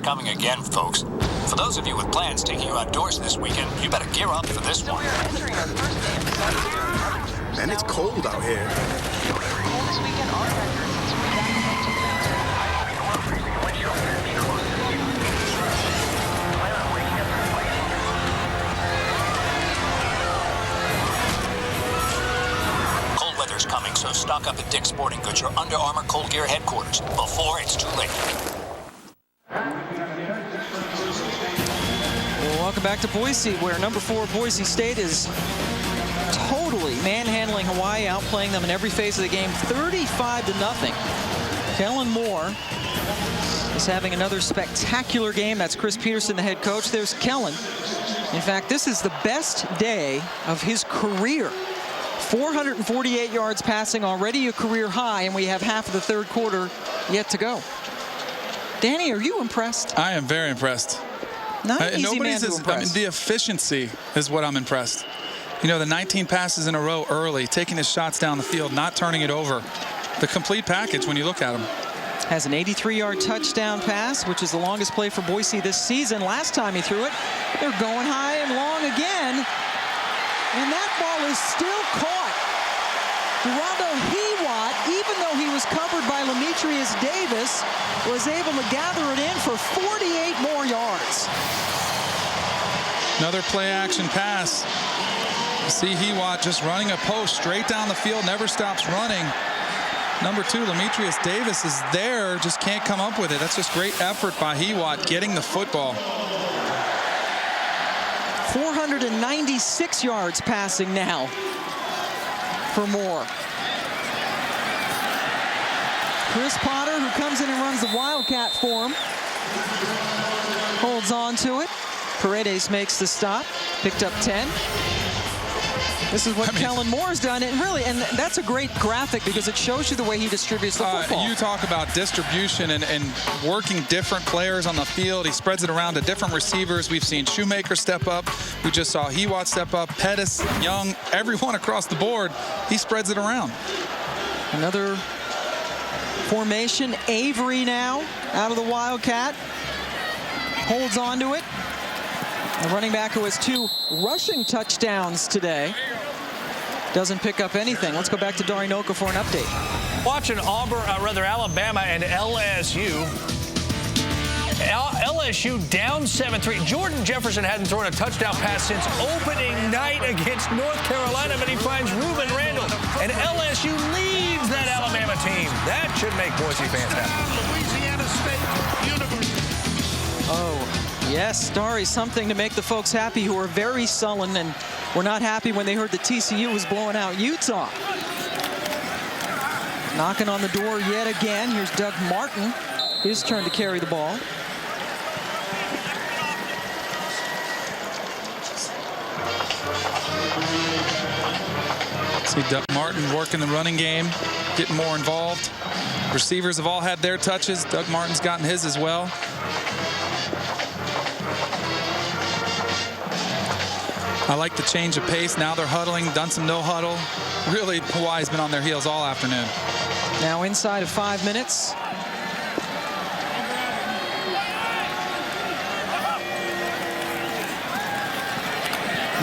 [SPEAKER 18] Coming again, folks. For those of you with plans taking you outdoors this weekend, you better gear up for this one. Man, it's cold out here. Cold weather's coming, so stock up at Dick's Sporting Goods, your Under Armour Cold Gear headquarters, before it's too late.
[SPEAKER 22] Welcome back to Boise, where number 4 Boise State is totally manhandling Hawaii, outplaying them in every phase of the game, 35-0. Kellen Moore is having another spectacular game. That's Chris Peterson, the head coach. There's Kellen. In fact, this is the best day of his career. 448 yards passing, already a career high, and we have half of the 3rd quarter yet to go. Danny, are you impressed?
[SPEAKER 24] I am very impressed.
[SPEAKER 22] Not an easy man to impress.
[SPEAKER 24] I mean, the efficiency is what I'm impressed. You know, the 19 passes in a row early, taking his shots down the field, not turning it over. The complete package when you look at him.
[SPEAKER 22] Has an 83-yard touchdown pass, which is the longest play for Boise this season. Last time he threw it, they're going high and long again. And that ball is still caught. Durando Hewat, even though he was covered by Demetrius Davis, was able to gather it in for 48 more yards.
[SPEAKER 24] Another play-action pass. You see Hewat just running a post straight down the field, never stops running. Number 2, Demetrius Davis is there, just can't come up with it. That's just great effort by Hewat getting the football.
[SPEAKER 22] 496 yards passing now for Moore. Chris Potter, who comes in and runs the Wildcat for him, holds on to it. Paredes makes the stop, picked up 10. This is what Kellen Moore's done, and that's a great graphic because it shows you the way he distributes the football.
[SPEAKER 24] You talk about distribution and working different players on the field. He spreads it around to different receivers. We've seen Shoemaker step up. We just saw Hewat step up. Pettis, Young, everyone across the board. He spreads it around.
[SPEAKER 22] Another formation. Avery now out of the Wildcat. Holds on to it. A running back who has 2 rushing touchdowns today doesn't pick up anything. Let's go back to Dari Noka for an update.
[SPEAKER 1] Watching Alabama and LSU. LSU down 7-3. Jordan Jefferson hadn't thrown a touchdown pass since opening night against North Carolina, but he finds Ruben Randall. And LSU leads that Alabama team. That should make Boise fans happy.
[SPEAKER 6] Louisiana State University.
[SPEAKER 22] Oh, yes, Dari, something to make the folks happy who are very sullen and were not happy when they heard that TCU was blowing out Utah. Knocking on the door yet again. Here's Doug Martin. His turn to carry the ball.
[SPEAKER 24] See Doug Martin working the running game, getting more involved. Receivers have all had their touches. Doug Martin's gotten his as well. I like the change of pace. Now they're huddling, done some no huddle. Really, Hawaii's been on their heels all afternoon.
[SPEAKER 22] Now inside of 5 minutes.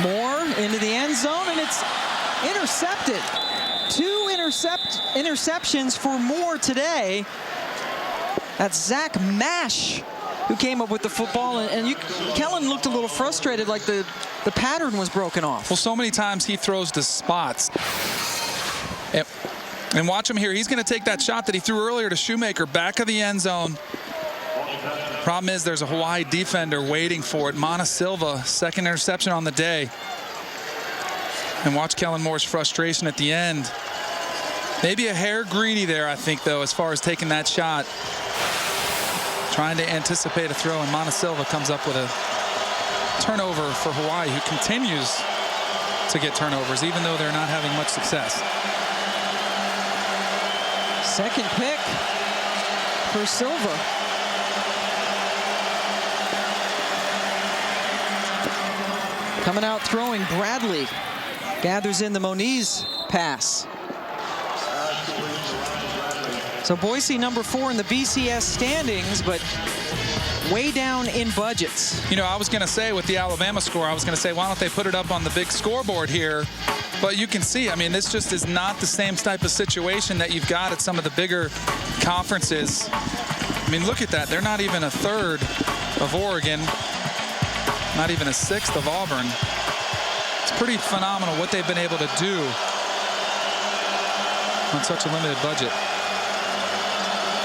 [SPEAKER 22] Moore into the end zone, and it's intercepted. 2 interceptions for Moore today. That's Zach Mash who came up with the football, and Kellen looked a little frustrated, like the pattern was broken off.
[SPEAKER 24] Well, so many times he throws to spots. And watch him here. He's going to take that shot that he threw earlier to Shoemaker, back of the end zone. Problem is there's a Hawaii defender waiting for it. Moniz Silva, 2nd interception on the day. And watch Kellen Moore's frustration at the end. Maybe a hair greedy there, I think, though, as far as taking that shot. Trying to anticipate a throw, and Moniz Silva comes up with a turnover for Hawaii, who continues to get turnovers, even though they're not having much success.
[SPEAKER 22] 2nd pick for Silva. Coming out throwing, Bradley gathers in the Moniz pass. So Boise number 4 in the BCS standings, but way down in budgets.
[SPEAKER 24] You know, I was going to say with the Alabama score, I was going to say, why don't they put it up on the big scoreboard here? But you can see, I mean, this just is not the same type of situation that you've got at some of the bigger conferences. I mean, look at that. They're not even a 3rd of Oregon, not even a 6th of Auburn. It's pretty phenomenal what they've been able to do on such a limited budget.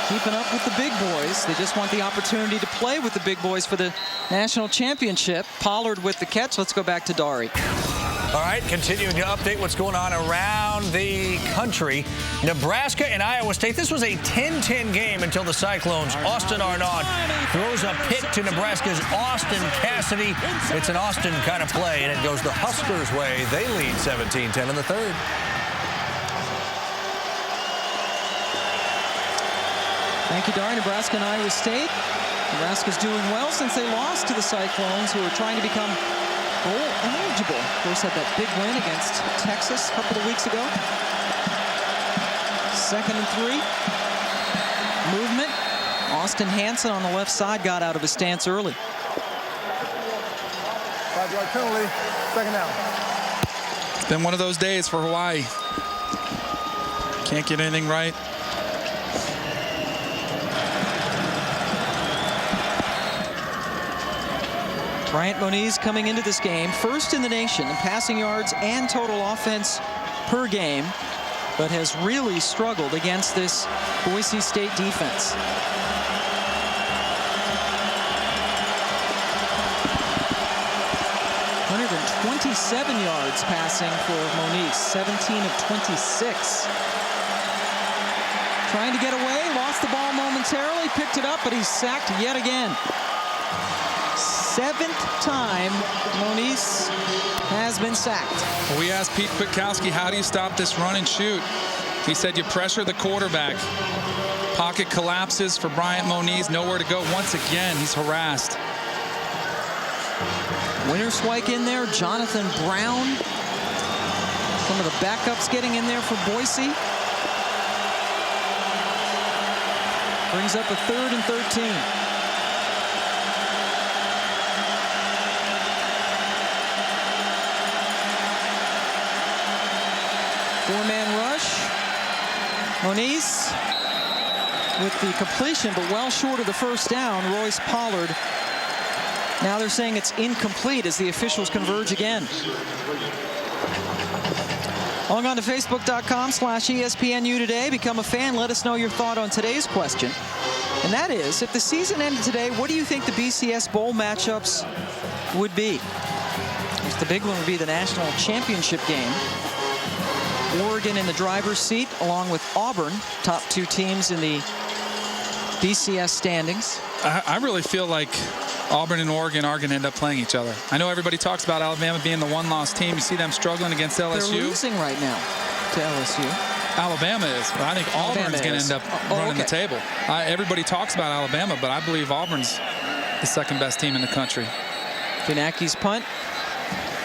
[SPEAKER 22] Keeping up with the big boys. They just want the opportunity to play with the big boys for the national championship. Pollard with the catch. Let's go back to Dari.
[SPEAKER 1] All right, continuing to update what's going on around the country. Nebraska and Iowa State. This was a 10-10 game until the Cyclones. Austin Arnaud throws a pick to Nebraska's Austin Cassidy. It's an Austin kind of play, and it goes the Huskers' way. They lead 17-10 in the 3rd.
[SPEAKER 22] Thank you, Dari. Nebraska and Iowa State. Nebraska's doing well since they lost to the Cyclones, who are trying to become bowl eligible. Of course, had that big win against Texas a couple of weeks ago. 2nd and 3. Movement. Austin Hansen on the left side got out of his stance early.
[SPEAKER 2] 5-yard penalty. 2nd down.
[SPEAKER 24] It's been one of those days for Hawaii. Can't get anything right.
[SPEAKER 22] Bryant Moniz coming into this game first in the nation in passing yards and total offense per game, but has really struggled against this Boise State defense. .127 yards passing for Moniz, 17 of 26. Trying to get away, lost the ball momentarily, picked it up, but he's sacked yet again. 7th time Moniz has been sacked.
[SPEAKER 24] Well, we asked Pete Kwiatkowski, how do you stop this run and shoot? He said you pressure the quarterback. Pocket collapses for Bryant Moniz, nowhere to go. Once again, he's harassed.
[SPEAKER 22] Winterswijk in there, Jonathan Brown. Some of the backups getting in there for Boise. Brings up a 3rd and 13. Four-man rush. Moniz with the completion, but well short of the first down. Royce Pollard. Now they're saying it's incomplete as the officials converge again. Log on to Facebook.com/ESPNU today. Become a fan. Let us know your thought on today's question. And that is, if the season ended today, what do you think the BCS Bowl matchups would be? The big one would be the national championship game. Oregon in the driver's seat, along with Auburn, top 2 teams in the BCS standings.
[SPEAKER 24] I really feel like Auburn and Oregon are going to end up playing each other. I know everybody talks about Alabama being the one-loss team. You see them struggling against LSU.
[SPEAKER 22] They're losing right now to LSU.
[SPEAKER 24] Alabama is, but I think Auburn's going to end up running the table. Everybody talks about Alabama, but I believe Auburn's the 2nd best team in the country.
[SPEAKER 22] Pinaki's punt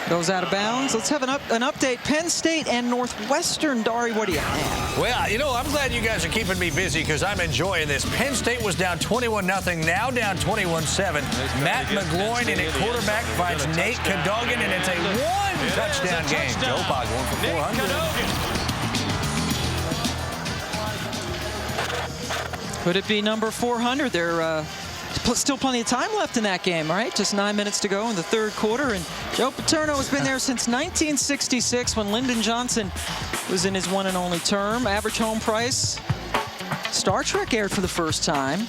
[SPEAKER 22] goes out of bounds. Let's have an update. Penn State and Northwestern. Dari, what do you have?
[SPEAKER 1] Well, you know, I'm glad you guys are keeping me busy because I'm enjoying this. Penn State was down 21-0, now down 21-7. Matt McGloin in at quarterback finds Nate Cadogan, and it's a 1-touchdown game. Joe Pog going for 400.
[SPEAKER 22] Could it be number 400? They're still plenty of time left in that game, right? Just 9 minutes to go in the 3rd quarter. And Joe Paterno has been there since 1966 when Lyndon Johnson was in his one and only term. Average home price. Star Trek aired for the first time.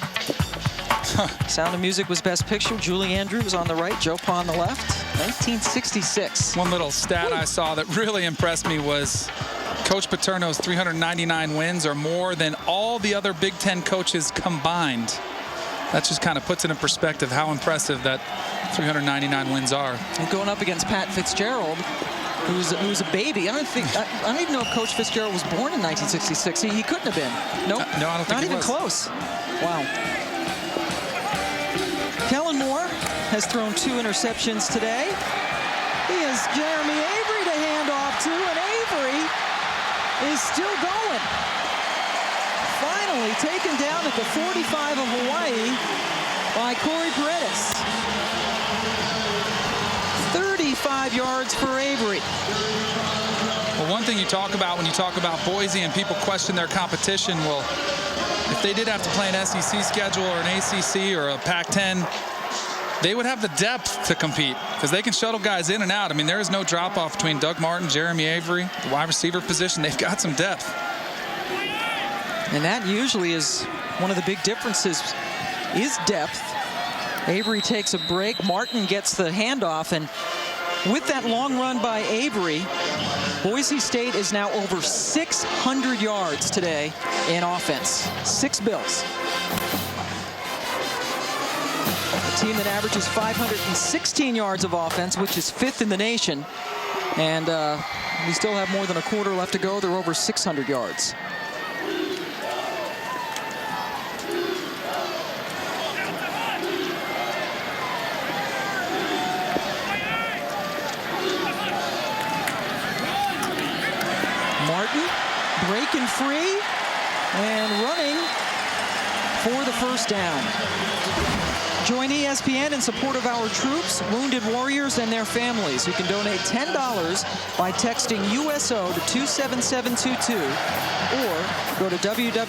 [SPEAKER 22] Sound of Music was Best Picture. Julie Andrews on the right, Joe Pa on the left. 1966.
[SPEAKER 24] One little stat I saw that really impressed me was Coach Paterno's 399 wins are more than all the other Big Ten coaches combined. That just kind of puts it in perspective how impressive that 399 wins are.
[SPEAKER 22] And going up against Pat Fitzgerald, who's a baby. I don't even know if Coach Fitzgerald was born in 1966. He couldn't have been. Nope.
[SPEAKER 24] No, I don't think
[SPEAKER 22] not even close. Wow. Kellen Moore has thrown 2 interceptions today. He has Jeremy Avery to hand off to, and Avery is still going. Finally taken down at the 45 of Hawaii by Corey Paredes. 35 yards for Avery.
[SPEAKER 24] Well, one thing you talk about when you talk about Boise and people question their competition, well, if they did have to play an SEC schedule or an ACC or a Pac-10, they would have the depth to compete because they can shuttle guys in and out. I mean, there is no drop-off between Doug Martin, Jeremy Avery, the wide receiver position. They've got some depth.
[SPEAKER 22] And that usually is one of the big differences, is depth. Avery takes a break. Martin gets the handoff. And with that long run by Avery, Boise State is now over 600 yards today in offense. 6 Bills. A team that averages 516 yards of offense, which is 5th in the nation. And we still have more than a quarter left to go. They're over 600 yards. Martin breaking free and running for the first down. Join ESPN in support of our troops, wounded warriors, and their families. You can donate $10 by texting USO to 27722 or go to www.uso.org.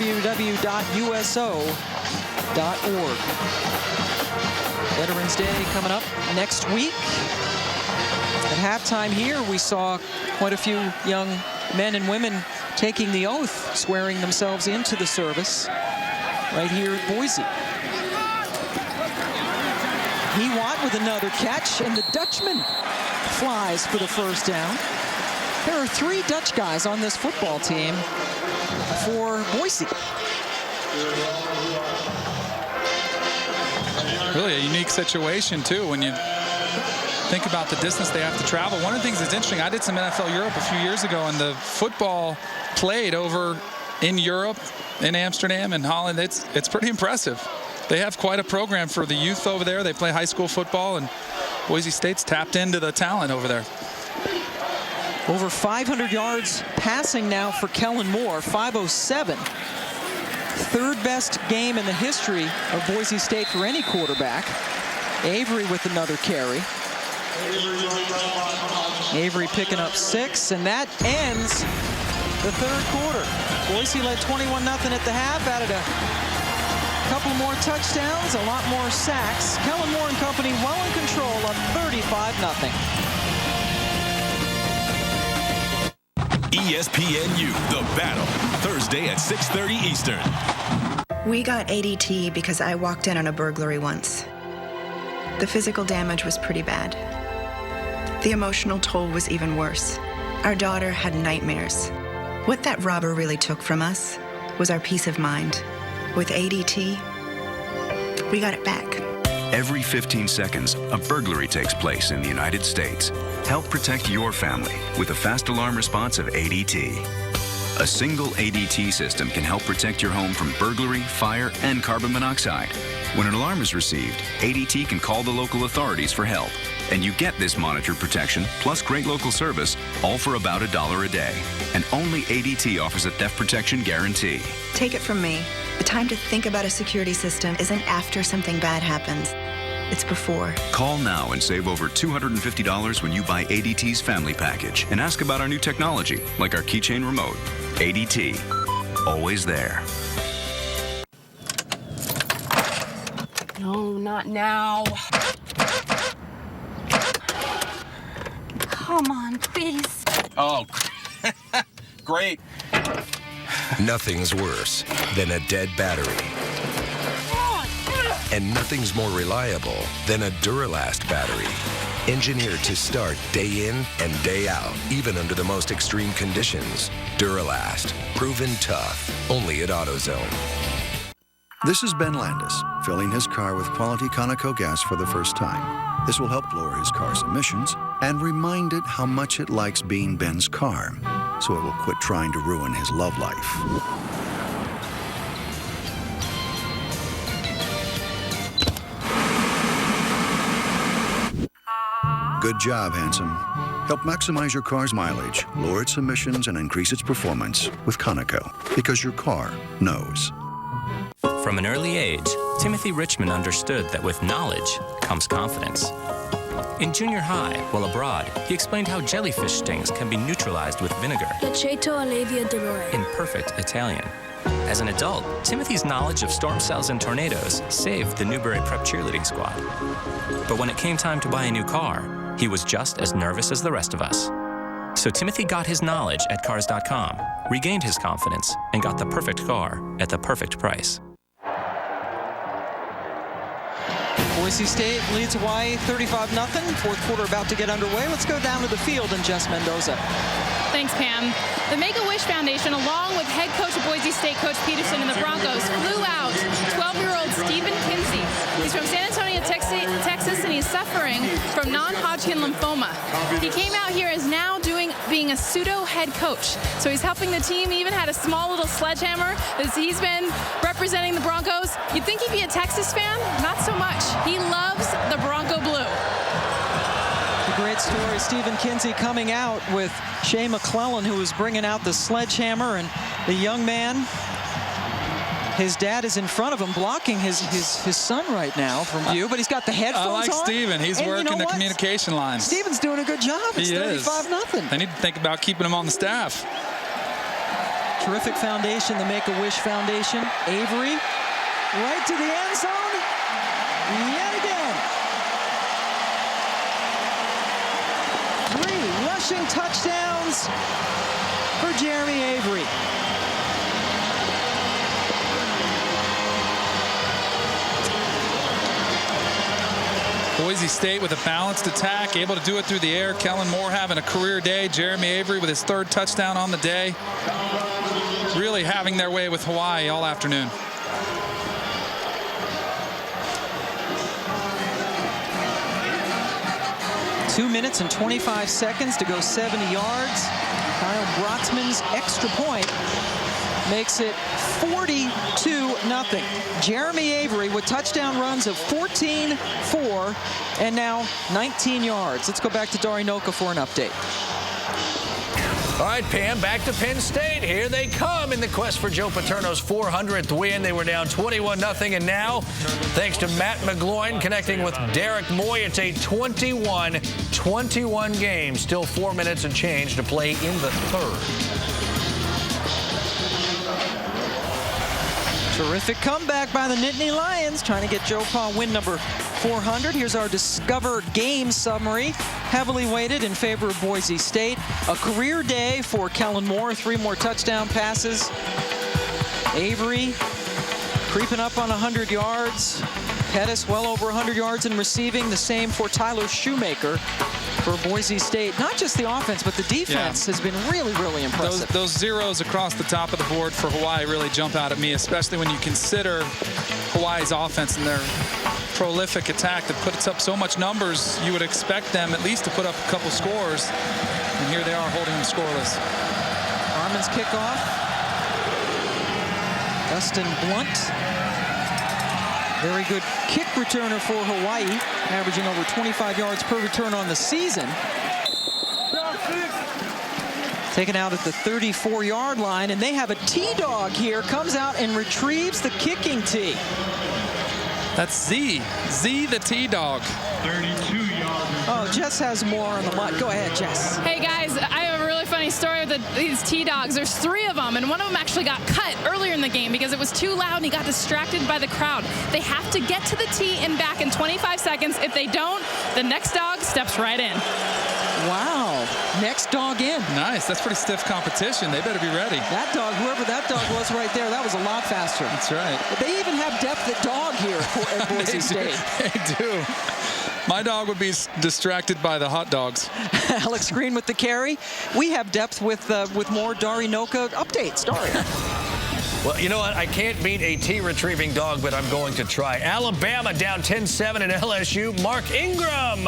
[SPEAKER 22] Veterans Day coming up next week. At halftime here, we saw quite a few young men and women taking the oath, swearing themselves into the service right here at Boise. Watt with another catch, and the Dutchman flies for the first down. There are 3 Dutch guys on this football team for Boise.
[SPEAKER 24] Really a unique situation, too, when you think about the distance they have to travel. One of the things that's interesting, I did some NFL Europe a few years ago, and the football played over in Europe, in Amsterdam and Holland, it's pretty impressive. They have quite a program for the youth over there. They play high school football, and Boise State's tapped into the talent over there.
[SPEAKER 22] Over 500 yards passing now for Kellen Moore, 507. Third best game in the history of Boise State for any quarterback. Avery with another carry. Avery picking up 6, and that ends the third quarter. Boise led 21-0 at the half, added a couple more touchdowns, a lot more sacks. Kellen Moore and company well in control of 35-0.
[SPEAKER 7] ESPNU, The Battle, Thursday at 6:30 Eastern.
[SPEAKER 13] We got ADT because I walked in on a burglary once. The physical damage was pretty bad. The emotional toll was even worse. Our daughter had nightmares. What that robber really took from us was our peace of mind. With ADT, we got it back.
[SPEAKER 17] Every 15 seconds, a burglary takes place in the United States. Help protect your family with a fast alarm response of ADT. A single ADT system can help protect your home from burglary, fire, and carbon monoxide. When an alarm is received, ADT can call the local authorities for help. And you get this monitored protection, plus great local service, all for about $1 a day. And only ADT offers a theft protection guarantee.
[SPEAKER 13] Take it from me. The time to think about a security system isn't after something bad happens. It's before.
[SPEAKER 17] Call now and save over $250 when you buy ADT's family package. And ask about our new technology, like our keychain remote. ADT, always there.
[SPEAKER 19] No, not now. Come on, please.
[SPEAKER 20] Oh, great.
[SPEAKER 21] Nothing's worse than a dead battery. And nothing's more reliable than a Duralast battery. Engineered to start day in and day out, even under the most extreme conditions. Duralast, proven tough, only at AutoZone.
[SPEAKER 23] This is Ben Landis, filling his car with quality Conoco gas for the first time. This will help lower his car's emissions and remind it how much it likes being Ben's car, so it will quit trying to ruin his love life. Good job, handsome. Help maximize your car's mileage, lower its emissions, and increase its performance with Conoco, because your car knows.
[SPEAKER 28] From an early age, Timothy Richmond understood that with knowledge comes confidence. In junior high, while abroad, he explained how jellyfish stings can be neutralized with vinegar. In perfect Italian. As an adult, Timothy's knowledge of storm cells and tornadoes saved the Newberry Prep cheerleading squad. But when it came time to buy a new car, he was just as nervous as the rest of us. So Timothy got his knowledge at Cars.com, regained his confidence, and got the perfect car at the perfect price.
[SPEAKER 22] Boise State leads Hawaii 35-0. Fourth quarter about to get underway. Let's go down to the field and Jess Mendoza.
[SPEAKER 25] Thanks, Pam. The Make-A-Wish Foundation, along with head coach of Boise State, Coach Peterson, and the Broncos, flew out 12-year-old Stephen Kinsey. He's from San Antonio, Texas, and he's suffering from non-Hodgkin lymphoma. He came out here as now being a pseudo head coach. So he's helping the team. He even had a small little sledgehammer as he's been representing the Broncos. You'd think he'd be a Texas fan. Not so much. He loves the Bronco Blue.
[SPEAKER 22] A great story. Stephen Kinsey coming out with Shea McClellan, who was bringing out the sledgehammer, and the young man His dad is in front of him, blocking his son right now from view, but he's got the headphones on.
[SPEAKER 24] I like Steven. He's working the communication lines.
[SPEAKER 22] Steven's doing a good job. It's 35-0.
[SPEAKER 24] They need to think about keeping him on the staff.
[SPEAKER 22] Terrific foundation, the Make-A-Wish Foundation. Avery, right to the end zone, yet again. 3 rushing touchdowns for Jeremy Avery.
[SPEAKER 24] Boise State with a balanced attack, able to do it through the air. Kellen Moore having a career day. Jeremy Avery with his 3rd touchdown on the day. Really having their way with Hawaii all afternoon.
[SPEAKER 22] Two minutes and 25 seconds to go 70 yards. Kyle Brotzman's extra point makes it 42-0. Jeremy Avery with touchdown runs of 14, 4, and now 19 yards. Let's go back to Darinoka for an update.
[SPEAKER 1] All right, Pam, back to Penn State. Here they come in the quest for Joe Paterno's 400th win. They were down 21-0, and now, thanks to Matt McGloin connecting with Derek Moy, it's a 21-21 game. Still 4 minutes and change to play in the 3rd.
[SPEAKER 22] Terrific comeback by the Nittany Lions, trying to get Joe Pa win number 400. Here's our Discover game summary, heavily weighted in favor of Boise State. A career day for Kellen Moore, 3 more touchdown passes. Avery creeping up on 100 yards. Pettis well over 100 yards in receiving. The same for Tyler Shoemaker for Boise State. Not just the offense, but the defense has been really, really impressive.
[SPEAKER 24] Those zeros across the top of the board for Hawaii really jump out at me, especially when you consider Hawaii's offense and their prolific attack that puts up so much numbers. You would expect them at least to put up a couple scores, and here they are holding them scoreless.
[SPEAKER 22] Armin's kickoff. Dustin Blunt. Very good kick returner for Hawaii, averaging over 25 yards per return on the season. Taken out at the 34-yard line, and they have a T-Dog here. Comes out and retrieves the kicking tee.
[SPEAKER 24] That's Z the T-Dog.
[SPEAKER 16] 32 yards.
[SPEAKER 22] Oh, Jess has more on the mud. Go ahead, Jess.
[SPEAKER 25] Hey, guys, I have a really funny story of these T-Dogs. There's 3 of them, and one of them actually got cut earlier in the game because it was too loud and he got distracted by the crowd. They have to get to the tee and back in 25 seconds. If they don't, the next dog steps right in.
[SPEAKER 22] Wow. Next dog in.
[SPEAKER 24] Nice. That's pretty stiff competition. They better be ready.
[SPEAKER 22] That dog, whoever that dog was right there, that was a lot faster.
[SPEAKER 24] That's right.
[SPEAKER 22] But they even have depth at dog here at Boise State.
[SPEAKER 24] They do. My dog would be distracted by the hot dogs.
[SPEAKER 22] Alex Green with the carry. We have depth with more Darinoka updates. Dario.
[SPEAKER 1] Well, you know what? I can't beat a T-retrieving dog, but I'm going to try. Alabama down 10-7 at LSU. Mark Ingram.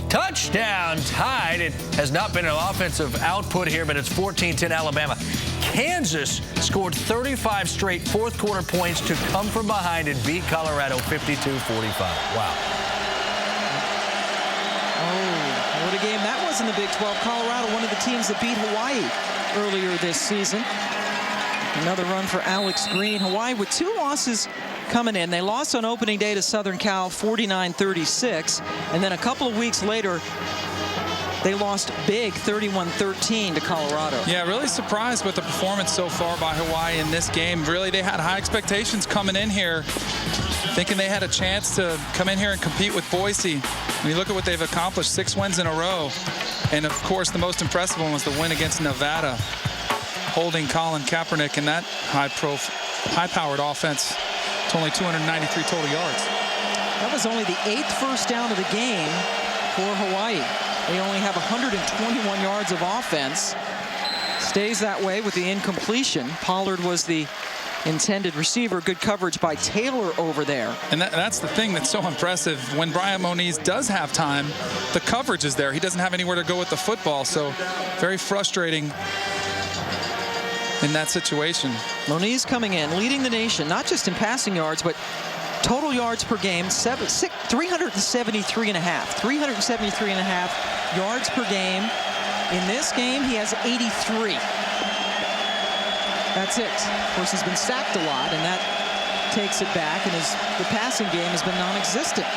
[SPEAKER 1] Touchdown, tied. It has not been an offensive output here, but it's 14-10 Alabama. Kansas scored 35 straight fourth-quarter points to come from behind and beat Colorado 52-45. Wow.
[SPEAKER 22] Oh, what a game that was in the Big 12. Colorado, one of the teams that beat Hawaii earlier this season. Another run for Alex Green. Hawaii with 2 losses coming in. They lost on opening day to Southern Cal 49-36, and then a couple of weeks later they lost big 31-13 to Colorado.
[SPEAKER 24] Yeah, really surprised with the performance so far by Hawaii in this game. Really, they had high expectations coming in here, thinking they had a chance to come in here and compete with Boise. When you look at what they've accomplished, 6 wins in a row, and of course the most impressive one was the win against Nevada, holding Colin Kaepernick in that high-powered offense to only 293 total yards.
[SPEAKER 22] That was only the 8th first down of the game for Hawaii. They only have 121 yards of offense. Stays that way with the incompletion. Pollard was the intended receiver. Good coverage by Taylor over there.
[SPEAKER 24] And that's the thing that's so impressive. When Bryant Moniz does have time, the coverage is there. He doesn't have anywhere to go with the football, so very frustrating in that situation.
[SPEAKER 22] Moniz coming in, leading the nation, not just in passing yards, but total yards per game, 373.5 yards per game. In this game, he has 83. That's it. Of course, he's been sacked a lot, and that takes it back, and the passing game has been non-existent.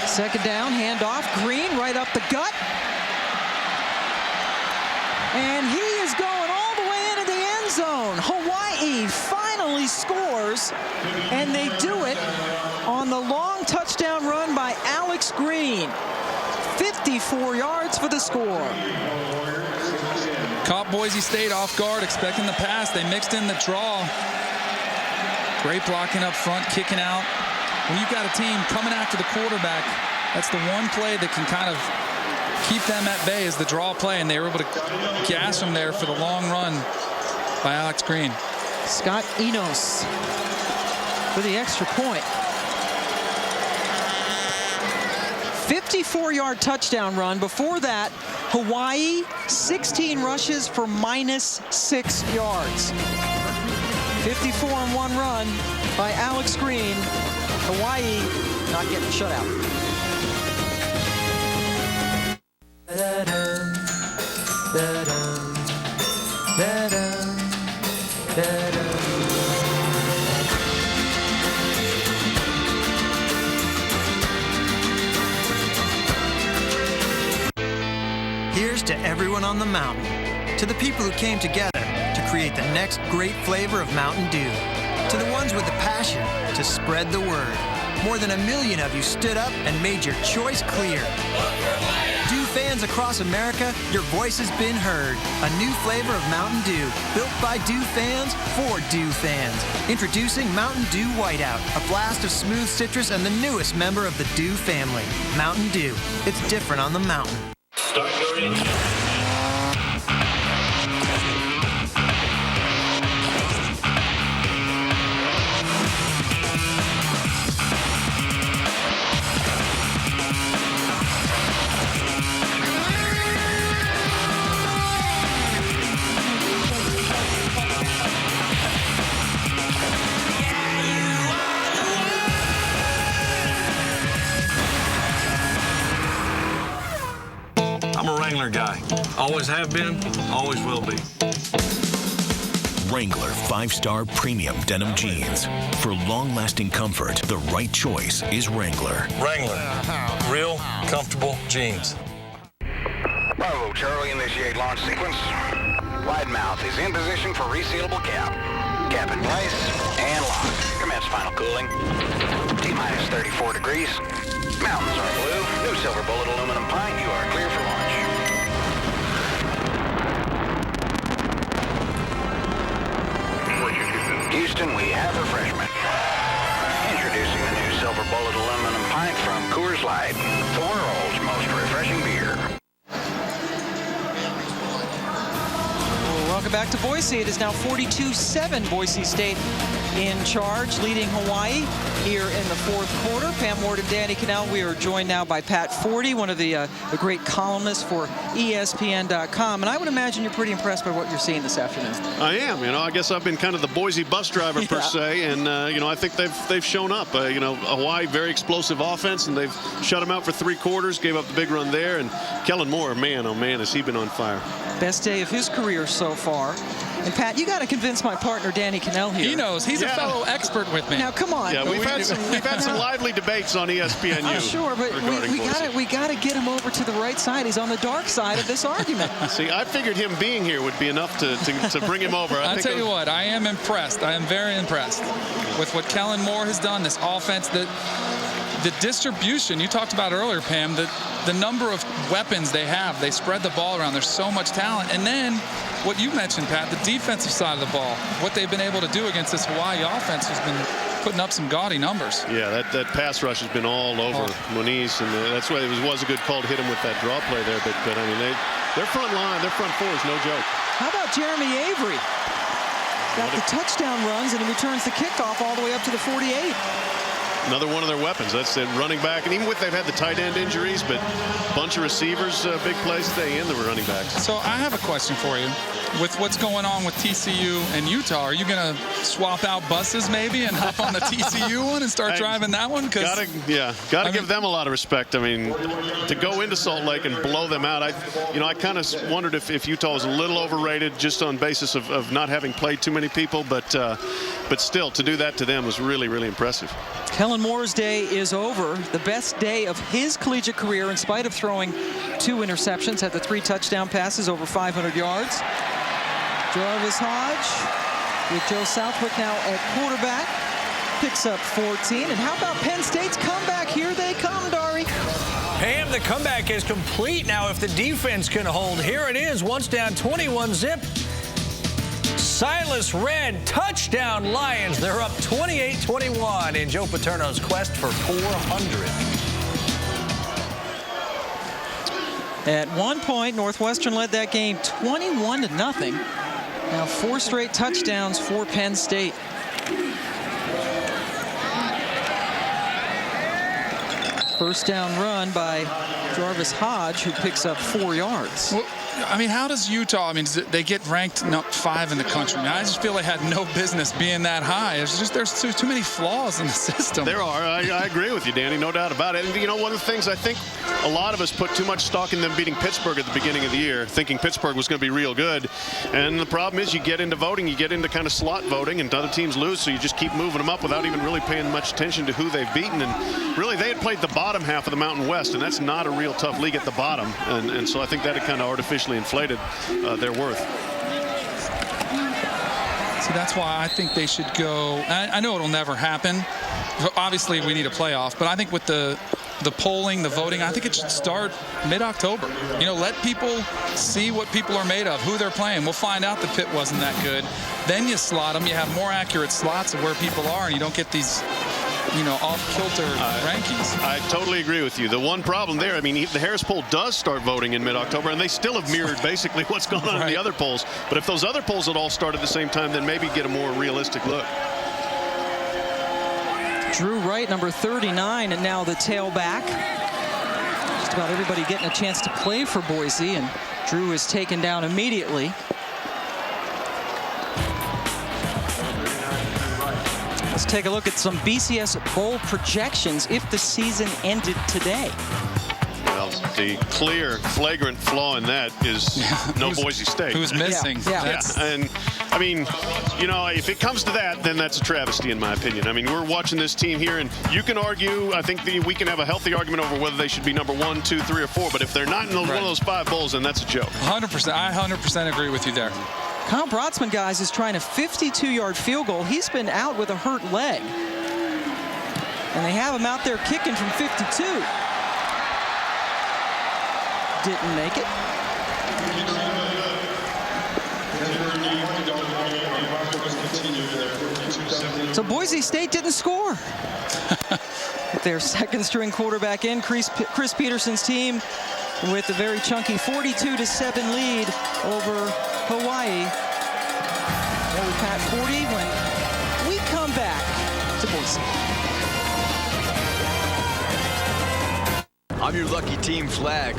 [SPEAKER 22] Second down, handoff, Green right up the gut. And he is going all the way into the end zone. Hawaii finally scores, and they do it on the long touchdown run by Alex Green. 54 yards for the score.
[SPEAKER 24] Caught Boise State off guard, expecting the pass. They mixed in the draw. Great blocking up front, kicking out. When you've got a team coming after the quarterback, that's the one play that can kind of keep them at bay is the draw play, and they were able to gas them there for the long run by Alex Green.
[SPEAKER 22] Scott Enos for the extra point. 54-yard touchdown run. Before that, Hawaii, 16 rushes for -6 yards. 54-on-1 run by Alex Green. Hawaii not getting shut out.
[SPEAKER 3] Here's to everyone on the mountain, to the people who came together to create the next great flavor of Mountain Dew, to the ones with the passion to spread the word. More than 1 million of you stood up and made your choice clear. Dew fans across America, your voice has been heard. A new flavor of Mountain Dew, built by Dew fans for Dew fans. Introducing Mountain Dew Whiteout, a blast of smooth citrus and the newest member of the Dew family. Mountain Dew. It's different on the mountain.
[SPEAKER 6] Start your engine.
[SPEAKER 4] I'm a Wrangler guy. Always have been, always will be.
[SPEAKER 7] Wrangler 5-star premium denim jeans. For long-lasting comfort, the right choice is Wrangler.
[SPEAKER 4] Wrangler. Real, comfortable jeans.
[SPEAKER 8] Bravo, Charlie, initiate launch sequence. Wide mouth is in position for resealable cap. Cap in place and locked. Commence final cooling. T-minus 34 degrees. Mountains are blue. New silver bullet aluminum pint. You are clear for launch. Houston, we have refreshment. Introducing the new silver bullet aluminum pint from Coors Light. The world's most refreshing beer.
[SPEAKER 22] Welcome back to Boise. It is now 42-7. Boise State in charge, leading Hawaii here in the fourth quarter. Pam Ward and Danny Cannell. We are joined now by Pat Forty, one of the great columnists for ESPN.com. And I would imagine you're pretty impressed by what you're seeing this afternoon.
[SPEAKER 12] I am. You know, I guess I've been kind of the Boise bus driver per se, and you know, I think they've shown up. You know, Hawaii, very explosive offense, and they've shut them out for 3 quarters. Gave up the big run there, and Kellen Moore, man, oh man, has he been on fire.
[SPEAKER 22] Best day of his career so far. And Pat, you got to convince my partner Danny Cannell here.
[SPEAKER 24] He knows. He's a fellow expert with me.
[SPEAKER 22] Now, come on.
[SPEAKER 12] Yeah, we've had some lively debates on ESPNU.
[SPEAKER 22] I'm sure, but we got to get him over to the right side. He's on the dark side of this argument.
[SPEAKER 12] See, I figured him being here would be enough to bring him over.
[SPEAKER 24] I'll tell you what, I am impressed. I am very impressed with what Kellen Moore has done. This offense, the distribution you talked about earlier, Pam. The number of weapons they have. They spread the ball around. There's so much talent, and then what you mentioned, Pat, the defensive side of the ball, what they've been able to do against this Hawaii offense has been putting up some gaudy numbers.
[SPEAKER 12] Yeah, that pass rush has been all over Moniz, and that's why it was a good call to hit him with that draw play there. But I mean, their front line, their front four is no joke.
[SPEAKER 22] How about Jeremy Avery? Got the touchdown runs, and he returns the kickoff all the way up to the 48.
[SPEAKER 12] another one of their weapons. That's it, running back. And even with they've had the tight end injuries, but a bunch of receivers, big plays today, and the running backs.
[SPEAKER 24] So I have a question for you. With what's going on with TCU and Utah, are you going to swap out buses maybe and hop on the TCU one and start driving that one?
[SPEAKER 12] Gotta give them a lot of respect. I mean, to go into Salt Lake and blow them out, I kind of wondered if Utah was a little overrated just on basis of not having played too many people, but still, to do that to them was really, really impressive.
[SPEAKER 22] Kellen Moore's day is over. The best day of his collegiate career, in spite of throwing 2 interceptions, had the 3 touchdown passes over 500 yards. Jarvis Hodge with Joe Southwick now at quarterback, picks up 14. And how about Penn State's comeback? Here they come, Dari.
[SPEAKER 1] Pam, the comeback is complete now if the defense can hold. Here it is, once down 21-zip. Silas Red, touchdown Lions. They're up 28-21 in Joe Paterno's quest for 400.
[SPEAKER 22] At one point, Northwestern led that game 21-0. Now 4 straight touchdowns for Penn State. First down run by Jarvis Hodge, who picks up 4 yards.
[SPEAKER 24] Well, I mean, how does Utah, I mean, they get ranked 5 in the country. I just feel they had no business being that high. There's too many flaws in the system.
[SPEAKER 12] There are. I agree with you, Danny, no doubt about it. And, one of the things I think a lot of us put too much stock in them beating Pittsburgh at the beginning of the year, thinking Pittsburgh was going to be real good. And the problem is you get into voting, you get into kind of slot voting, and other teams lose, so you just keep moving them up without even really paying much attention to who they've beaten. And really, they had played the bottom half of the Mountain West, and that's not a real tough league at the bottom. And so I think that had kind of artificially inflated their worth.
[SPEAKER 24] See, that's why I think they should go. I know it'll never happen. Obviously, we need a playoff, but I think with the polling, the voting, I think it should start mid-October. Let people see what people are made of, who they're playing. We'll find out the Pitt wasn't that good. Then you slot them. You have more accurate slots of where people are, and you don't get these off-kilter rankings.
[SPEAKER 12] I totally agree with you. The one problem there, I mean, the Harris poll does start voting in mid-October, and they still have mirrored basically what's going on in the other polls. But if those other polls had all started at the same time, then maybe get a more realistic look.
[SPEAKER 22] Drew Wright, number 39, and now the tailback. Just about everybody getting a chance to play for Boise, and Drew is taken down immediately. Let's take a look at some BCS Bowl projections if the season ended today.
[SPEAKER 12] Well, the clear, flagrant flaw in that is no Boise State.
[SPEAKER 24] Who's missing.
[SPEAKER 12] Yeah. And, I mean, if it comes to that, then that's a travesty, in my opinion. I mean, we're watching this team here, and you can argue, I think we can have a healthy argument over whether they should be number 1, 2, 3, or 4. But if they're not in one of those 5 bowls, then that's a joke.
[SPEAKER 24] 100%. I 100% agree with you there.
[SPEAKER 22] Kyle Brotzman, guys, is trying a 52-yard field goal. He's been out with a hurt leg. And they have him out there kicking from 52. Didn't make it. So Boise State didn't score. Their second-string quarterback in, Chris Peterson's team, with a very chunky 42-7 lead over Hawaii. There we pat 40 when we come back to Boise.
[SPEAKER 5] I'm your lucky team, Flag.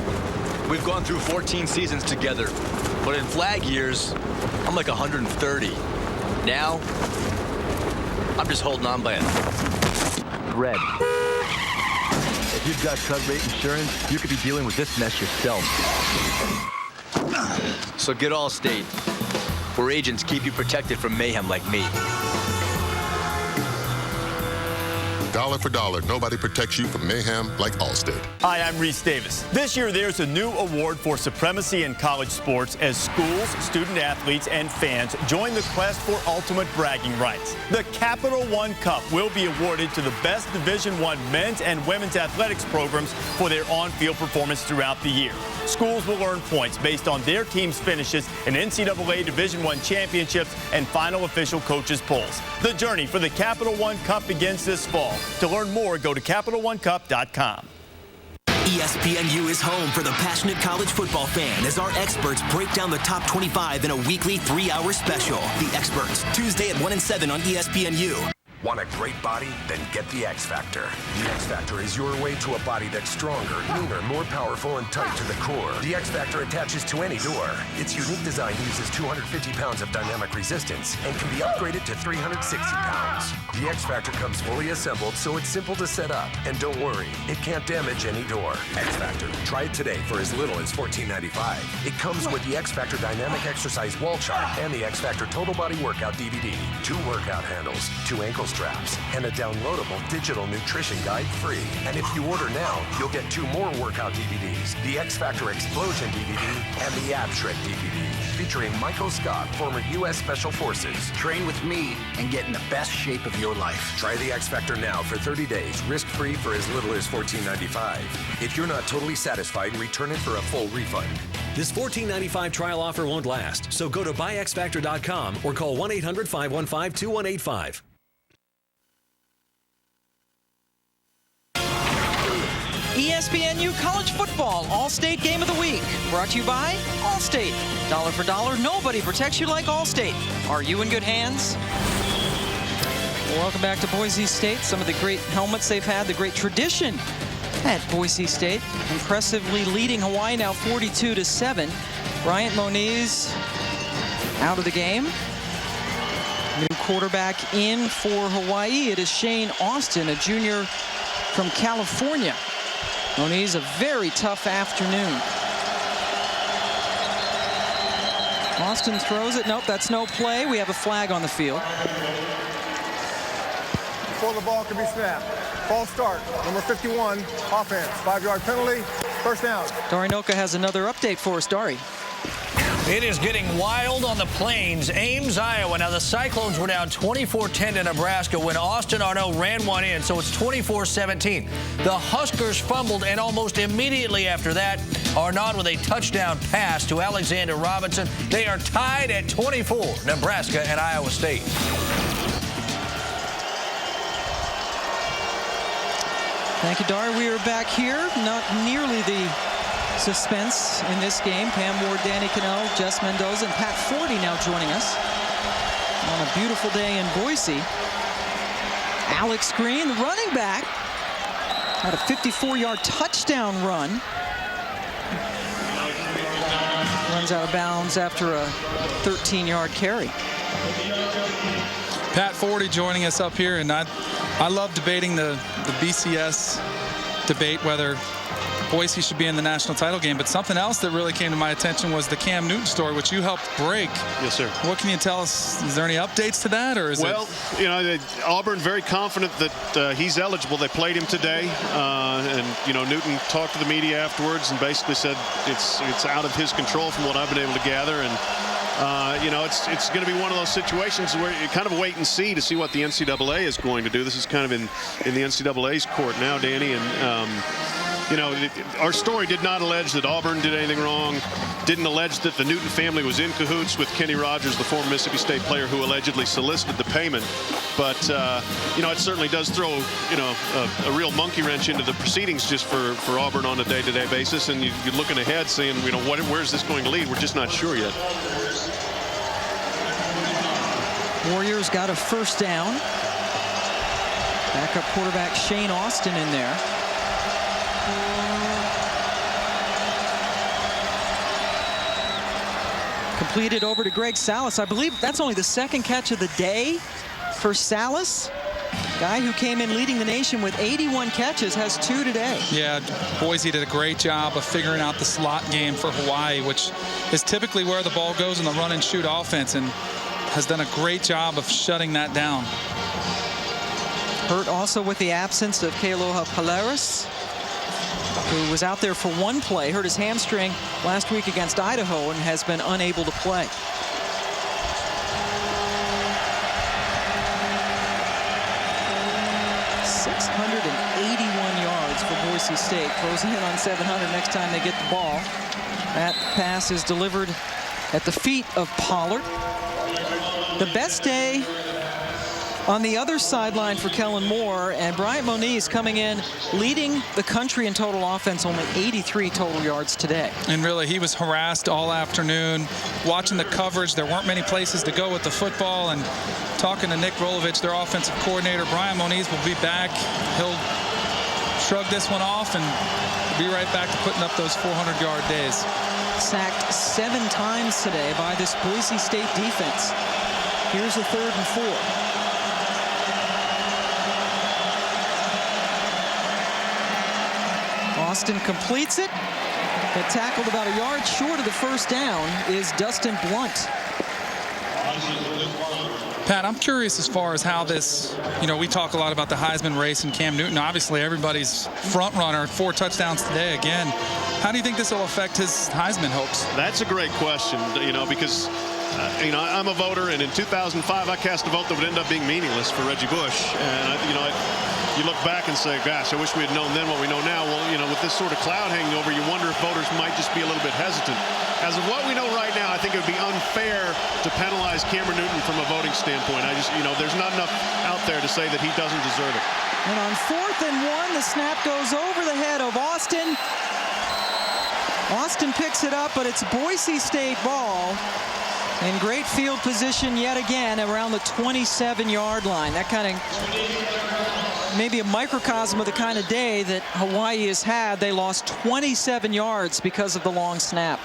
[SPEAKER 5] We've gone through 14 seasons together, but in Flag years, I'm like 130. Now, I'm just holding on by a thread. If you've got cut rate insurance, you could be dealing with this mess yourself. So get Allstate, where agents keep you protected from mayhem like me.
[SPEAKER 9] Dollar for dollar, nobody protects you from mayhem like Allstate.
[SPEAKER 10] Hi, I'm Reese Davis. This year, there's a new award for supremacy in college sports as schools, student athletes, and fans join the quest for ultimate bragging rights. The Capital One Cup will be awarded to the best Division I men's and women's athletics programs for their on-field performance throughout the year. Schools will earn points based on their team's finishes in NCAA Division I championships and final official coaches polls. The journey for the Capital One Cup begins this fall. To learn more, go to CapitalOneCup.com.
[SPEAKER 11] ESPNU is home for the passionate college football fan as our experts break down the top 25 in a weekly 3-hour special. The Experts, Tuesday at 1 and 7 on ESPNU.
[SPEAKER 21] Want a great body? Then get the X Factor. The X Factor is your way to a body that's stronger, leaner, more powerful, and tight to the core. The X Factor attaches to any door. Its unique design uses 250 pounds of dynamic resistance and can be upgraded to 360 pounds. The X Factor comes fully assembled, so it's simple to set up. And don't worry, it can't damage any door. X Factor. Try it today for as little as $14.95. It comes with the X Factor Dynamic Exercise Wall Chart and the X Factor Total Body Workout DVD, 2 workout handles, 2 ankle straps, and a downloadable digital nutrition guide free. And if you order now, you'll get 2 more workout DVDs, the X Factor Explosion DVD and the Ab Shred DVD, featuring Michael Scott, former U.S. Special Forces.
[SPEAKER 8] Train with me and get in the best shape of your life.
[SPEAKER 21] Try the X Factor now for 30 days, risk-free for as little as $14.95. If you're not totally satisfied, return it for a full refund.
[SPEAKER 2] This $14.95 trial offer won't last, so go to buyxfactor.com or call 1-800-515-2185.
[SPEAKER 22] ESPNU College Football All-State Game of the Week. Brought to you by Allstate. Dollar for dollar, nobody protects you like Allstate. Are you in good hands? Welcome back to Boise State. Some of the great helmets they've had, the great tradition at Boise State. Impressively leading Hawaii now 42-7. Bryant, Moniz out of the game. New quarterback in for Hawaii. It is Shane Austin, a junior from California. Moniz, a very tough afternoon. Austin throws it. Nope, that's no play. We have a flag on the field.
[SPEAKER 13] Before the ball can be snapped. False start. Number 51, offense. 5-yard penalty. First down.
[SPEAKER 22] Dari Noka has another update for us. Dari.
[SPEAKER 1] It is getting wild on the plains. Ames, Iowa. Now, the Cyclones were down 24-10 to Nebraska when Austin Arnaud ran one in, so it's 24-17. The Huskers fumbled, and almost immediately after that, Arnaud with a touchdown pass to Alexander Robinson. They are tied at 24, Nebraska and Iowa State.
[SPEAKER 22] Thank you, Dari. We are back here. Not nearly the suspense in this game. Pam Ward, Danny Cannell, Jess Mendoza, and Pat Forty now joining us on a beautiful day in Boise. Alex Green, the running back, had a 54-yard touchdown run. Runs out of bounds after a 13-yard carry.
[SPEAKER 24] Pat Forty joining us up here, and I love debating the BCS debate, whether Boise should be in the national title game. But something else that really came to my attention was the Cam Newton story, which you helped break.
[SPEAKER 12] Yes, sir.
[SPEAKER 24] What can you tell us? Is there any updates to that, or is
[SPEAKER 12] well, you know, Auburn very confident that he's eligible. They played him today, and you know, Newton talked to the media afterwards and basically said it's out of his control from what I've been able to gather. And you know, it's going to be one of those situations where you kind of wait and see to see what the NCAA is going to do. This is kind of in the NCAA's court now, Danny, and you know, our story did not allege that Auburn did anything wrong, didn't allege that the Newton family was in cahoots with Kenny Rogers, the former Mississippi State player who allegedly solicited the payment. But, you know, it certainly does throw, you know, a real monkey wrench into the proceedings just for Auburn on a day-to-day basis. And you're looking ahead saying, you know, where's this going to lead? We're just not sure yet.
[SPEAKER 22] Warriors got a first down. Backup quarterback Shane Austin in there. Completed over to Greg Salas. I believe that's only the second catch of the day for Salas. Guy who came in leading the nation with 81 catches has 2 today.
[SPEAKER 24] Yeah, Boise did a great job of figuring out the slot game for Hawaii, which is typically where the ball goes in the run and shoot offense, and has done a great job of shutting that down.
[SPEAKER 22] Hurt also with the absence of Kealoha Polaris, who was out there for one play, hurt his hamstring last week against Idaho and has been unable to play. .681 yards for Boise State, closing in on 700 next time they get the ball. That pass is delivered at the feet of Pollard. The best day on the other sideline for Kellen Moore, and Bryant Moniz coming in, leading the country in total offense, only 83 total yards today.
[SPEAKER 24] And really, he was harassed all afternoon. Watching the coverage, there weren't many places to go with the football, and talking to Nick Rolovich, their offensive coordinator, Bryant Moniz will be back. He'll shrug this one off and be right back to putting up those 400-yard days.
[SPEAKER 22] Sacked 7 times today by this Boise State defense. Here's a 3rd and 4. Austin completes it, but tackled about a yard short of the first down is Dustin Blunt.
[SPEAKER 24] Pat, I'm curious as far as how this, we talk a lot about the Heisman race and Cam Newton. Obviously, everybody's front runner, 4 touchdowns today again. How do you think this will affect his Heisman hopes?
[SPEAKER 12] That's a great question, because I'm a voter, and in 2005 I cast a vote that would end up being meaningless for Reggie Bush. And you look back and say, gosh, I wish we had known then what we know now. Well, with this sort of cloud hanging over, you wonder if voters might just be a little bit hesitant. As of what we know right now, I think it would be unfair to penalize Cameron Newton from a voting standpoint. There's not enough out there to say that he doesn't deserve it.
[SPEAKER 22] And on 4th and 1, the snap goes over the head of Austin. Austin picks it up, but it's Boise State ball. In great field position yet again around the 27-yard line. That kind of maybe a microcosm of the kind of day that Hawaii has had. They lost 27 yards because of the long snap.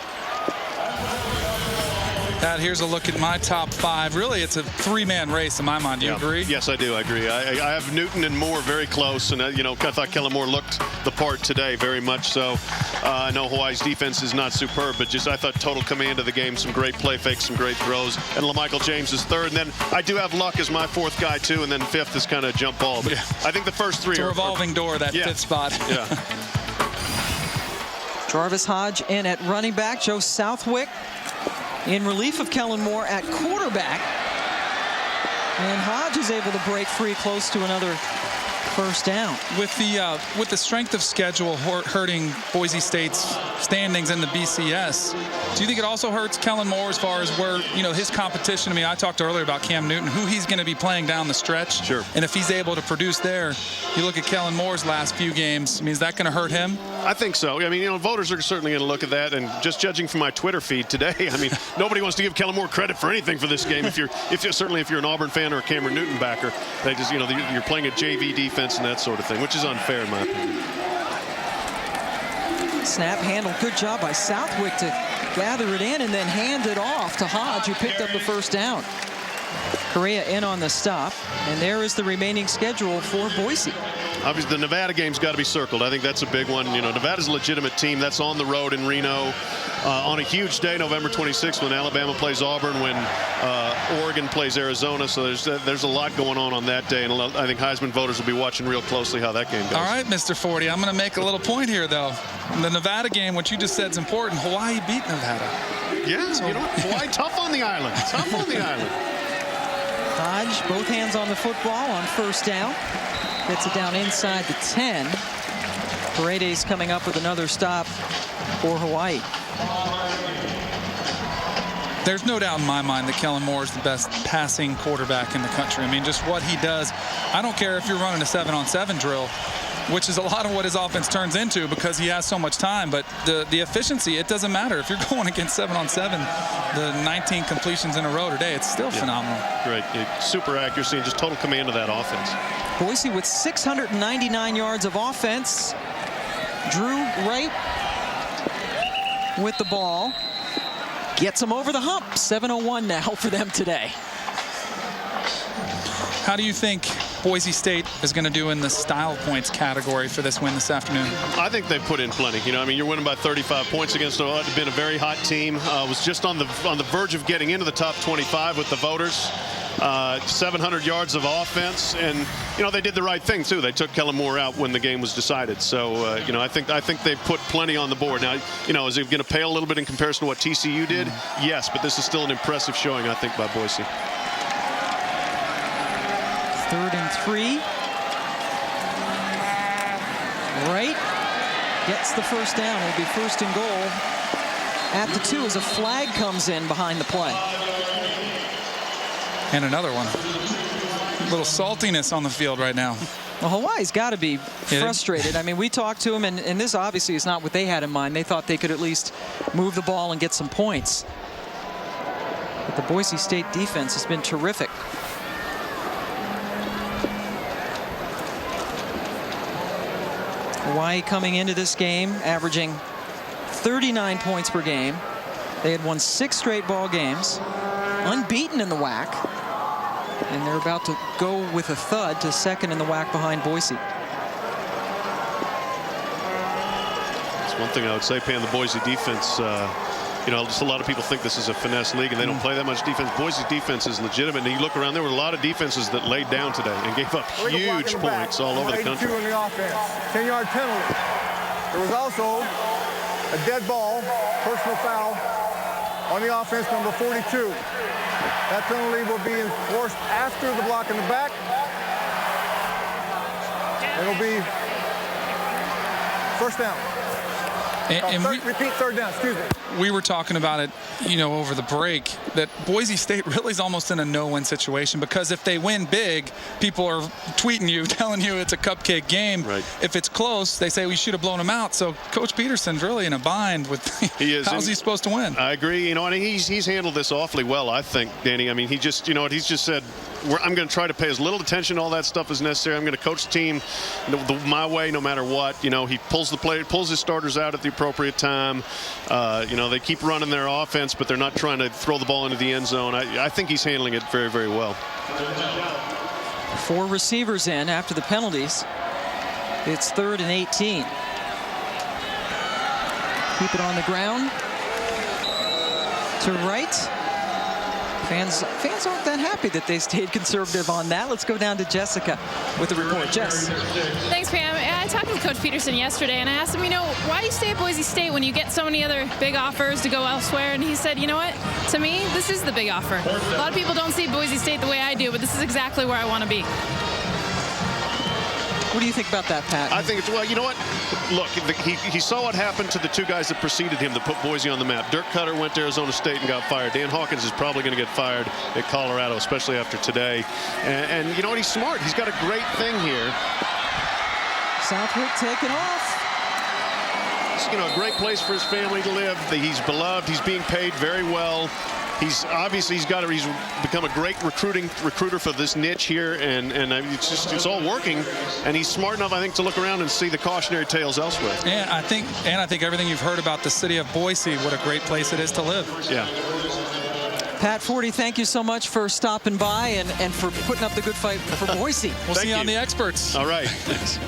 [SPEAKER 24] Pat, here's a look at my top 5. Really, it's a 3-man race in my mind. Do you agree?
[SPEAKER 12] Yes, I do. I agree. I have Newton and Moore very close, and I thought Kellen Moore looked the part today, very much so. I know Hawaii's defense is not superb, but I thought total command of the game, some great play fakes, some great throws, and LaMichael James is 3rd. And then I do have Luck as my 4th guy too, and then 5th is kind of jump ball. But I think the first 3
[SPEAKER 24] it's a revolving door, that 5th spot.
[SPEAKER 12] Yeah.
[SPEAKER 22] Jarvis Hodge in at running back. Joe Southwick in relief of Kellen Moore at quarterback. And Hodge is able to break free close to another first down.
[SPEAKER 24] With the strength of schedule hurting Boise State's standings in the BCS, do you think it also hurts Kellen Moore as far as where, his competition? I mean, I talked earlier about Cam Newton, who he's going to be playing down the stretch.
[SPEAKER 12] Sure.
[SPEAKER 24] And if he's able to produce there, you look at Kellen Moore's last few games, I mean, is that going to hurt him?
[SPEAKER 12] I think so. I mean, voters are certainly going to look at that, and just judging from my Twitter feed today, I mean, nobody wants to give Kellen Moore credit for anything for this game. Certainly if you're an Auburn fan or a Cameron Newton backer, they just, you're playing a JV defense and that sort of thing, which is unfair in my opinion.
[SPEAKER 22] Snap handle, good job by Southwick to gather it in and then hand it off to Hodge, who picked up the first down. Correa in on the stop, and there is the remaining schedule for Boise.
[SPEAKER 12] Obviously, the Nevada game's got to be circled. I think that's a big one. Nevada's a legitimate team. That's on the road in Reno on a huge day, November 26th, when Alabama plays Auburn, when Oregon plays Arizona. So there's a lot going on that day, and I think Heisman voters will be watching real closely how that game goes.
[SPEAKER 24] All right, Mr. 40, I'm going to make a little point here, though. In the Nevada game, what you just said is important. Hawaii beat Nevada.
[SPEAKER 12] Yeah, so, Hawaii tough on the island. Tough on the island.
[SPEAKER 22] Hodge, both hands on the football on first down. Gets it down inside the 10. Paredes coming up with another stop for Hawaii.
[SPEAKER 24] There's no doubt in my mind that Kellen Moore is the best passing quarterback in the country. I mean, just what he does. I don't care if you're running a 7-on-7 drill, which is a lot of what his offense turns into because he has so much time. But the efficiency, it doesn't matter. If you're going against 7-on-7, the 19 completions in a row today, it's still phenomenal.
[SPEAKER 12] Great. Super accuracy and just total command of that offense.
[SPEAKER 22] Boise with 699 yards of offense. Drew Wright with the ball. Gets them over the hump. 7:01 now for them today.
[SPEAKER 24] How do you think Boise State is going to do in the style points category for this win this afternoon?
[SPEAKER 12] I think they've put in plenty. You're winning by 35 points against what had been a very hot team. Was just on the verge of getting into the top 25 with the voters. 700 yards of offense, and they did the right thing too. They took Kellen Moore out when the game was decided. So I think they've put plenty on the board. Now, is it going to pale a little bit in comparison to what TCU did? Yes, but this is still an impressive showing, I think, by Boise.
[SPEAKER 22] 3rd and 3. Wright gets the first down. It'll be 1st and goal at the 2 as a flag comes in behind the play.
[SPEAKER 24] And another one. little saltiness on the field right now.
[SPEAKER 22] Well, Hawaii's got to be frustrated. I mean, we talked to them, and this obviously is not what they had in mind. They thought they could at least move the ball and get some points. But the Boise State defense has been terrific. Hawaii coming into this game averaging 39 points per game. They had won 6 straight ball games, unbeaten in the WAC. And they're about to go with a thud to second in the WAC behind Boise.
[SPEAKER 12] That's one thing I would say, Pam, the Boise defense, you know, just a lot of people think this is a finesse league and they don't play that much defense. Boise's defense is legitimate. And you look around, there were a lot of defenses that laid down today and gave up huge points all over the country.
[SPEAKER 13] 82 in the offense, 10-yard penalty. There was also a dead ball, personal foul on the offense, number 42. That penalty will be enforced after the block in the back. It'll be first down. Repeat third down, excuse me.
[SPEAKER 24] We were talking about it, you know, over the break, that Boise State really is almost in a no-win situation, because if they win big, people are tweeting you, telling you it's a cupcake game.
[SPEAKER 12] Right.
[SPEAKER 24] If it's close, they say we should have blown them out. So Coach Peterson's really in a bind with how's he supposed to win?
[SPEAKER 12] I agree. You know, and he's handled this awfully well, I think, Danny. I mean, he just, you know, he's just said, I'm going to try to pay as little attention to all that stuff as necessary. I'm going to coach the team my way, no matter what. You know, he pulls his starters out at the appropriate time. You know, they keep running their offense, but they're not trying to throw the ball into the end zone. I think he's handling it very, very well.
[SPEAKER 22] 4 receivers in after the penalties. It's 3rd and 18. Keep it on the ground. To right. Fans aren't that happy that they stayed conservative on that. Let's go down to Jessica with the report. Jess.
[SPEAKER 25] Thanks, Pam. I talked with Coach Peterson yesterday, and I asked him, you know, why do you stay at Boise State when you get so many other big offers to go elsewhere? And he said, you know what? To me, this is the big offer. A lot of people don't see Boise State the way I do, but this is exactly where I want to be.
[SPEAKER 22] What do you think about that, Pat?
[SPEAKER 12] I think it's, well, you know what? Look, he saw what happened to the 2 guys that preceded him that put Boise on the map. Dirk Cutter went to Arizona State and got fired. Dan Hawkins is probably going to get fired at Colorado, especially after today. And you know what? He's smart. He's got a great thing here.
[SPEAKER 22] Southwick taking off.
[SPEAKER 12] It's, you know, a great place for his family to live. He's beloved. He's being paid very well. He's become a great recruiter for this niche here, and it's all working. And he's smart enough, I think, to look around and see the cautionary tales elsewhere.
[SPEAKER 24] And I think everything you've heard about the city of Boise, what a great place it is to live.
[SPEAKER 12] Yeah.
[SPEAKER 22] Pat Forty, thank you so much for stopping by and for putting up the good fight for Boise.
[SPEAKER 24] We'll see you on the experts.
[SPEAKER 12] All right. Thanks.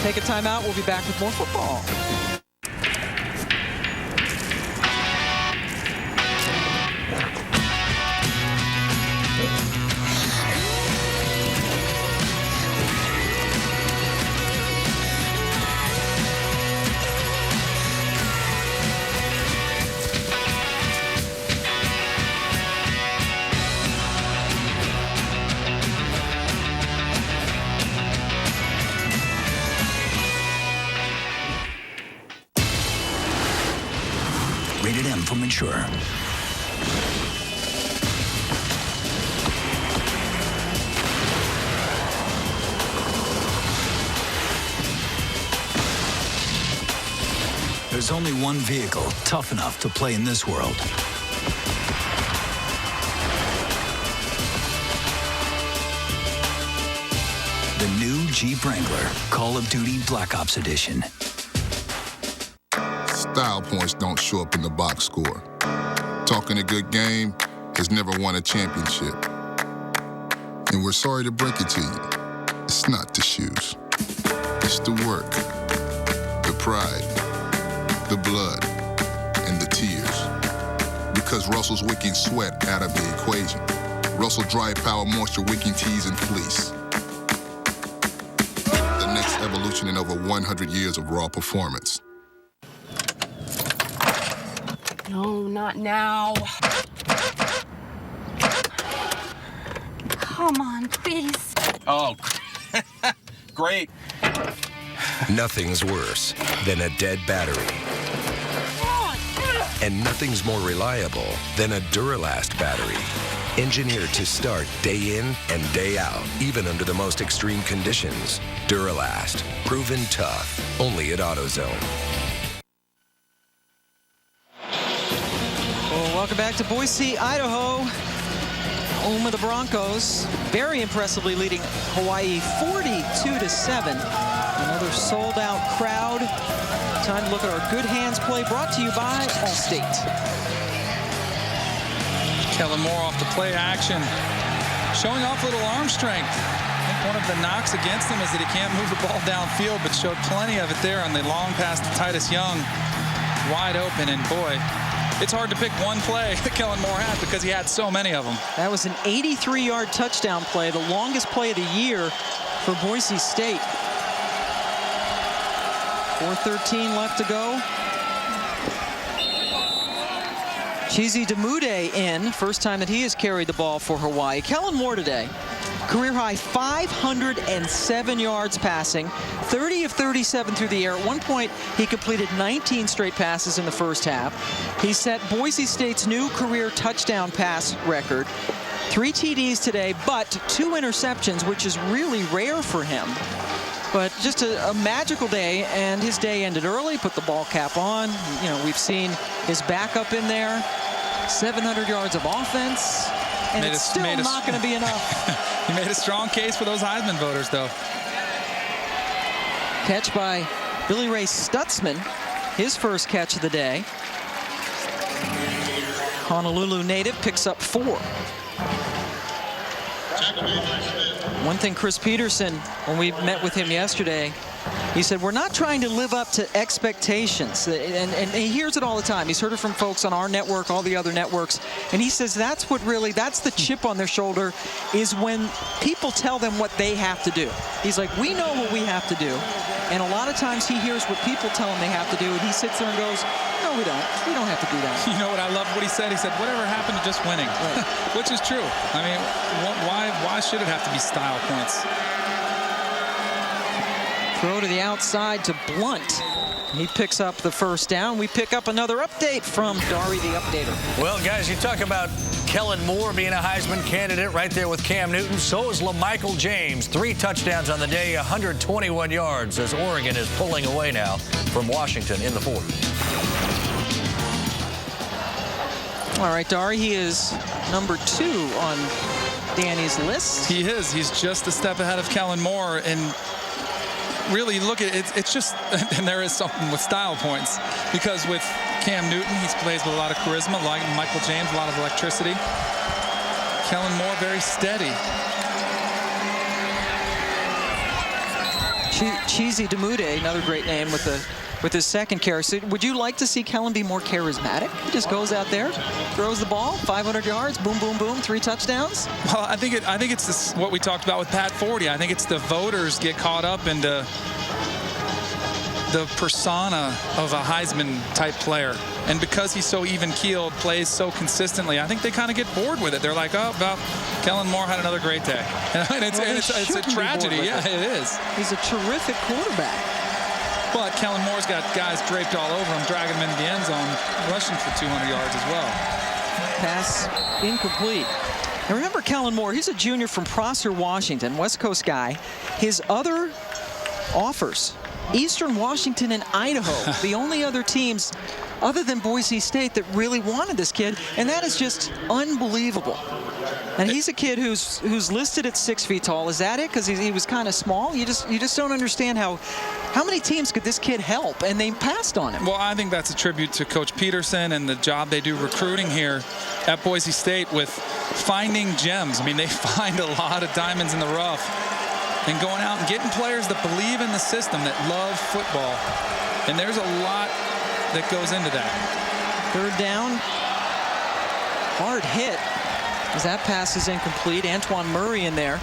[SPEAKER 22] Take a time out. We'll be back with more football.
[SPEAKER 7] Rated M for mature. There's only one vehicle tough enough to play in this world. The new Jeep Wrangler Call of Duty Black Ops Edition.
[SPEAKER 9] Style points don't show up in the box score. Talking a good game has never won a championship. And we're sorry to break it to you. It's not the shoes. It's the work, the pride, the blood, and the tears. Because Russell's wicking sweat out of the equation. Russell Dry Power Moisture Wicking Tees and Fleece. The next evolution in over 100 years of raw performance.
[SPEAKER 14] No, not now. Come on, please.
[SPEAKER 21] Oh, great. Nothing's worse than a dead battery. And nothing's more reliable than a Duralast battery. Engineered to start day in and day out, even under the most extreme conditions. Duralast. Proven tough. Only at AutoZone.
[SPEAKER 22] Well, welcome back to Boise, Idaho. Home of the Broncos. Very impressively leading Hawaii 42-7. Another sold-out crowd. Time to look at our Good Hands play, brought to you by Allstate.
[SPEAKER 24] Kellen Moore off the play action, showing off a little arm strength. I think one of the knocks against him is that he can't move the ball downfield, but showed plenty of it there on the long pass to Titus Young. Wide open, and boy, it's hard to pick one play that Kellen Moore had because he had so many of them.
[SPEAKER 22] That was an 83-yard touchdown play, the longest play of the year for Boise State. 4:13 left to go. Chizi Demude in, first time that he has carried the ball for Hawaii. Kellen Moore today, career high 507 yards passing, 30 of 37 through the air. At one point, he completed 19 straight passes in the first half. He set Boise State's new career touchdown pass record. 3 TDs today, but 2 interceptions, which is really rare for him. But just a magical day, and his day ended early, put the ball cap on. You know, we've seen his backup in there. 700 yards of offense, and it's still not going to be enough.
[SPEAKER 24] He made a strong case for those Heisman voters, though.
[SPEAKER 22] Catch by Billy Ray Stutzman, his first catch of the day. Honolulu native picks up 4. One thing Chris Peterson, when we met with him yesterday, he said, we're not trying to live up to expectations. And he hears it all the time. He's heard it from folks on our network, all the other networks. And he says that's the chip on their shoulder, is when people tell them what they have to do. He's like, we know what we have to do. And a lot of times he hears what people tell him they have to do, and he sits there and goes, no, we don't. We don't have to do that.
[SPEAKER 24] You know what I love what he said? He said, whatever happened to just winning? Right. Which is true. I mean, why should it have to be style points?
[SPEAKER 22] Throw to the outside to Blunt. He picks up the first down. We pick up another update from Dari the Updater.
[SPEAKER 1] Well, guys, you talk about Kellen Moore being a Heisman candidate right there with Cam Newton. So is LaMichael James. 3 touchdowns on the day, 121 yards as Oregon is pulling away now from Washington in the 4th.
[SPEAKER 22] All right, Dari, he is number 2 on Danny's list.
[SPEAKER 24] He is. He's just a step ahead of Kellen Moore. And really, look at it, it's just, and there is something with style points, because with Cam Newton, he plays with a lot of charisma, like Michael James, a lot of electricity. Kellen Moore, very steady.
[SPEAKER 22] Chizi Demude, another great name with his second carry. So would you like to see Kellen be more charismatic? He just goes out there, throws the ball, 500 yards, boom, boom, boom, 3 touchdowns.
[SPEAKER 24] Well, I think it's this, what we talked about with Pat Forty. I think it's the voters get caught up into the persona of a Heisman type player, and because he's so even-keeled, plays so consistently, I think they kind of get bored with it. They're like, oh, well, Kellen Moore had another great day, and it's a tragedy. Yeah, it is.
[SPEAKER 22] He's a terrific quarterback.
[SPEAKER 24] But Kellen Moore's got guys draped all over him, dragging him into the end zone, rushing for 200 yards as well.
[SPEAKER 22] Pass incomplete. Now remember Kellen Moore, he's a junior from Prosser, Washington, West Coast guy. His other offers, Eastern Washington and Idaho, the only other teams other than Boise State that really wanted this kid, and that is just unbelievable. And he's a kid who's listed at 6 feet tall. Is that it? Because he was kind of small. You just don't understand how many teams could this kid help, and they passed on him.
[SPEAKER 24] Well, I think that's a tribute to Coach Peterson and the job they do recruiting here at Boise State with finding gems. I mean, they find a lot of diamonds in the rough and going out and getting players that believe in the system, that love football. And there's a lot that goes into that.
[SPEAKER 22] 3rd down, hard hit as that pass is incomplete. Antoine Murray in there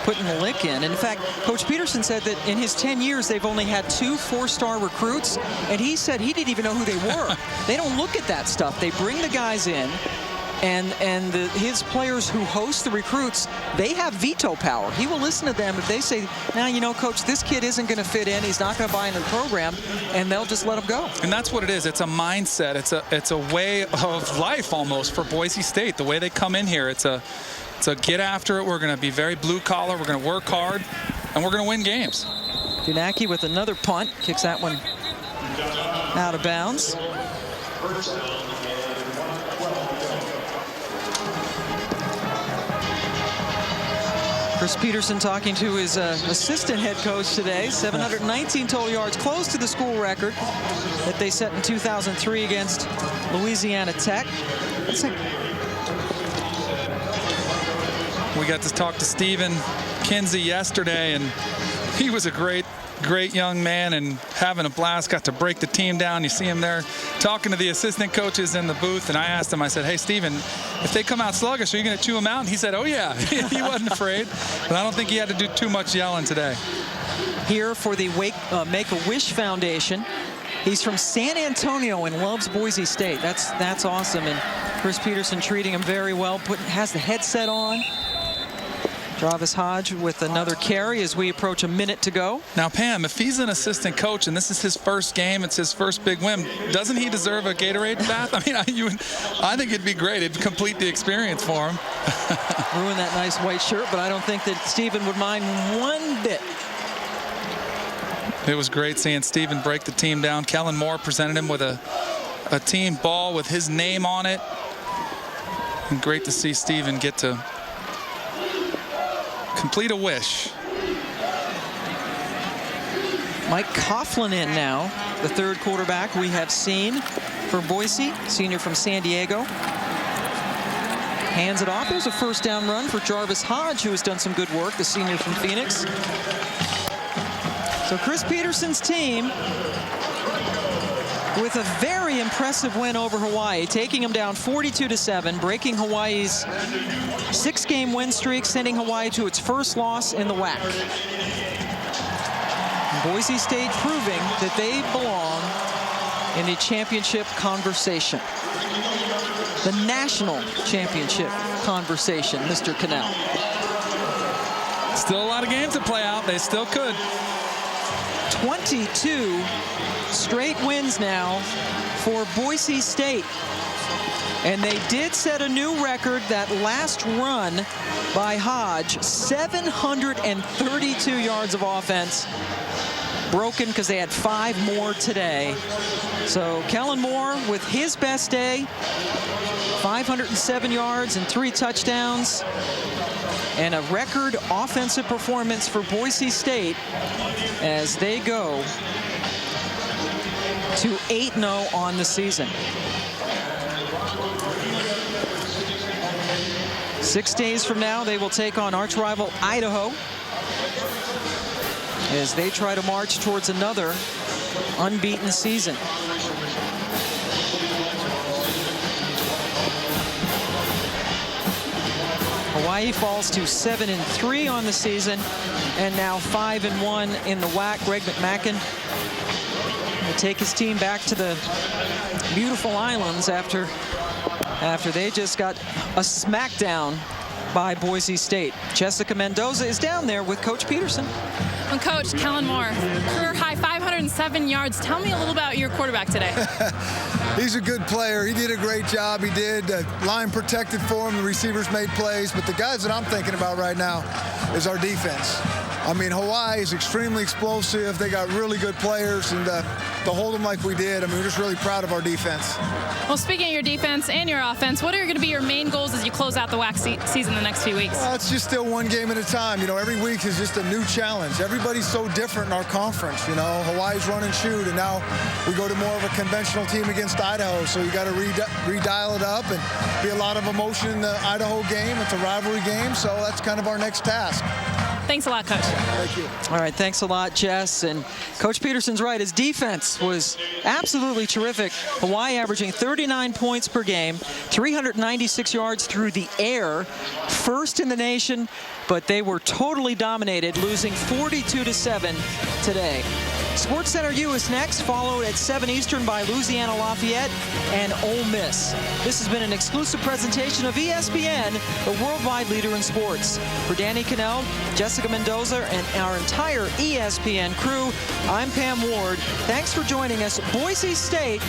[SPEAKER 22] putting the lick in. And in fact, Coach Peterson said that in his 10 years, they've only had 2 4-star recruits, and he said he didn't even know who they were. They don't look at that stuff. They bring the guys in, And his players who host the recruits, they have veto power. He will listen to them if they say, now, you know, coach, this kid isn't going to fit in. He's not going to buy into the program, and they'll just let him go.
[SPEAKER 24] And that's what it is. It's a mindset. It's a way of life almost for Boise State. The way they come in here, it's a get after it. We're going to be very blue collar. We're going to work hard, and we're going to win games.
[SPEAKER 22] Funaki with another punt, kicks that one out of bounds. Chris Peterson talking to his assistant head coach today. 719 total yards, close to the school record that they set in 2003 against Louisiana Tech.
[SPEAKER 24] We got to talk to Stephen Kinsey yesterday, and he was a great young man and having a blast. Got to break the team down. You see him there talking to the assistant coaches in the booth, and I asked him, I said, hey, Stephen, if they come out sluggish, are you going to chew them out? And he said, oh, yeah. He wasn't afraid. But I don't think he had to do too much yelling today.
[SPEAKER 22] Here for the Make-A-Wish Foundation. He's from San Antonio and loves Boise State. That's awesome. And Chris Peterson treating him very well. Has the headset on. Travis Hodge with another carry as we approach a minute to go.
[SPEAKER 24] Now, Pam, if he's an assistant coach and this is his first game, it's his first big win, doesn't he deserve a Gatorade bath? I mean, I think it'd be great. It'd complete the experience for him.
[SPEAKER 22] Ruin that nice white shirt, but I don't think that Stephen would mind one bit.
[SPEAKER 24] It was great seeing Stephen break the team down. Kellen Moore presented him with a team ball with his name on it. And great to see Stephen get to complete a wish.
[SPEAKER 22] Mike Coughlin in now, the third quarterback we have seen for Boise, senior from San Diego. Hands it off. There's a first down run for Jarvis Hodge, who has done some good work, the senior from Phoenix. So Chris Peterson's team with a very impressive win over Hawaii, taking them down 42-7, breaking Hawaii's 6-game win streak, sending Hawaii to its first loss in the WAC. Boise State proving that they belong in the championship conversation. The national championship conversation, Mr. Cannell.
[SPEAKER 24] Still a lot of games to play out. They still could.
[SPEAKER 22] 22 straight wins now for Boise State. And they did set a new record that last run by Hodge, 732 yards of offense. Broken because they had 5 more today. So Kellen Moore with his best day, 507 yards and 3 touchdowns. And a record offensive performance for Boise State as they go to 8-0 on the season. 6 days from now, they will take on arch rival Idaho as they try to march towards another unbeaten season. Hawaii falls to 7-3 on the season and now 5-1 in the WAC. Greg McMackin will take his team back to the beautiful islands after they just got a smackdown by Boise State. Jessica Mendoza is down there with Coach Peterson.
[SPEAKER 25] And Coach, Kellen Moore, career high 507 yards. Tell me a little about your quarterback today.
[SPEAKER 13] He's a good player. He did a great job. He did. The line protected for him. The receivers made plays. But the guys that I'm thinking about right now is our defense. I mean, Hawaii is extremely explosive. They got really good players, and to hold them like we did, I mean, we're just really proud of our defense.
[SPEAKER 25] Well, speaking of your defense and your offense, what are going to be your main goals as you close out the WAC season the next few weeks?
[SPEAKER 13] Well, it's just still one game at a time. You know, every week is just a new challenge. Everybody's so different in our conference. You know, Hawaii's run and shoot, and now we go to more of a conventional team against Idaho, so you got to redial it up and be a lot of emotion in the Idaho game. It's a rivalry game, so that's kind of our next task.
[SPEAKER 25] Thanks a lot, Coach.
[SPEAKER 13] Thank you.
[SPEAKER 22] All right, thanks a lot, Jess. And Coach Peterson's right. His defense was absolutely terrific. Hawaii averaging 39 points per game, 396 yards through the air, first in the nation, but they were totally dominated, losing 42-7 today. SportsCenter U is next, followed at 7 Eastern by Louisiana Lafayette and Ole Miss. This has been an exclusive presentation of ESPN, the worldwide leader in sports. For Danny Cannell, Jessica Mendoza, and our entire ESPN crew, I'm Pam Ward. Thanks for joining us. Boise State,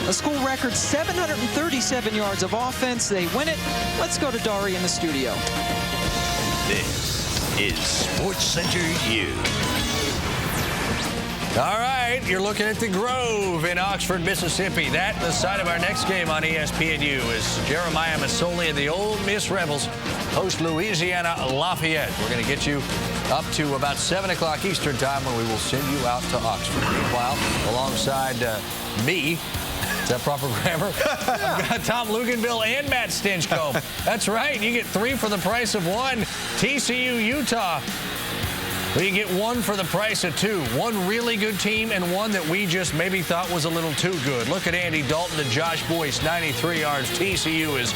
[SPEAKER 22] a school record 737 yards of offense. They win it. Let's go to Dari in the studio.
[SPEAKER 15] This is SportsCenter U.
[SPEAKER 1] All right, you're looking at the Grove in Oxford, Mississippi. That, the site of our next game on ESPNU, is Jeremiah Masoli and the Ole Miss Rebels host Louisiana Lafayette. We're going to get you up to about 7 o'clock Eastern time when we will send you out to Oxford. Meanwhile, alongside me, is that proper grammar? Yeah. I've got Tom Luganville and Matt Stinchcomb. That's right. You get 3 for the price of 1. TCU, Utah. Well, you get 1 for the price of 2. 1 really good team and 1 that we just maybe thought was a little too good. Look at Andy Dalton to Josh Boyce, 93 yards. TCU is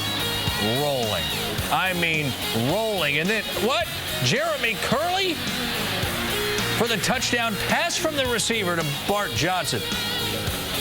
[SPEAKER 1] rolling. I mean, rolling. And then, what? Jeremy Curley for the touchdown pass from the receiver to Bart Johnson.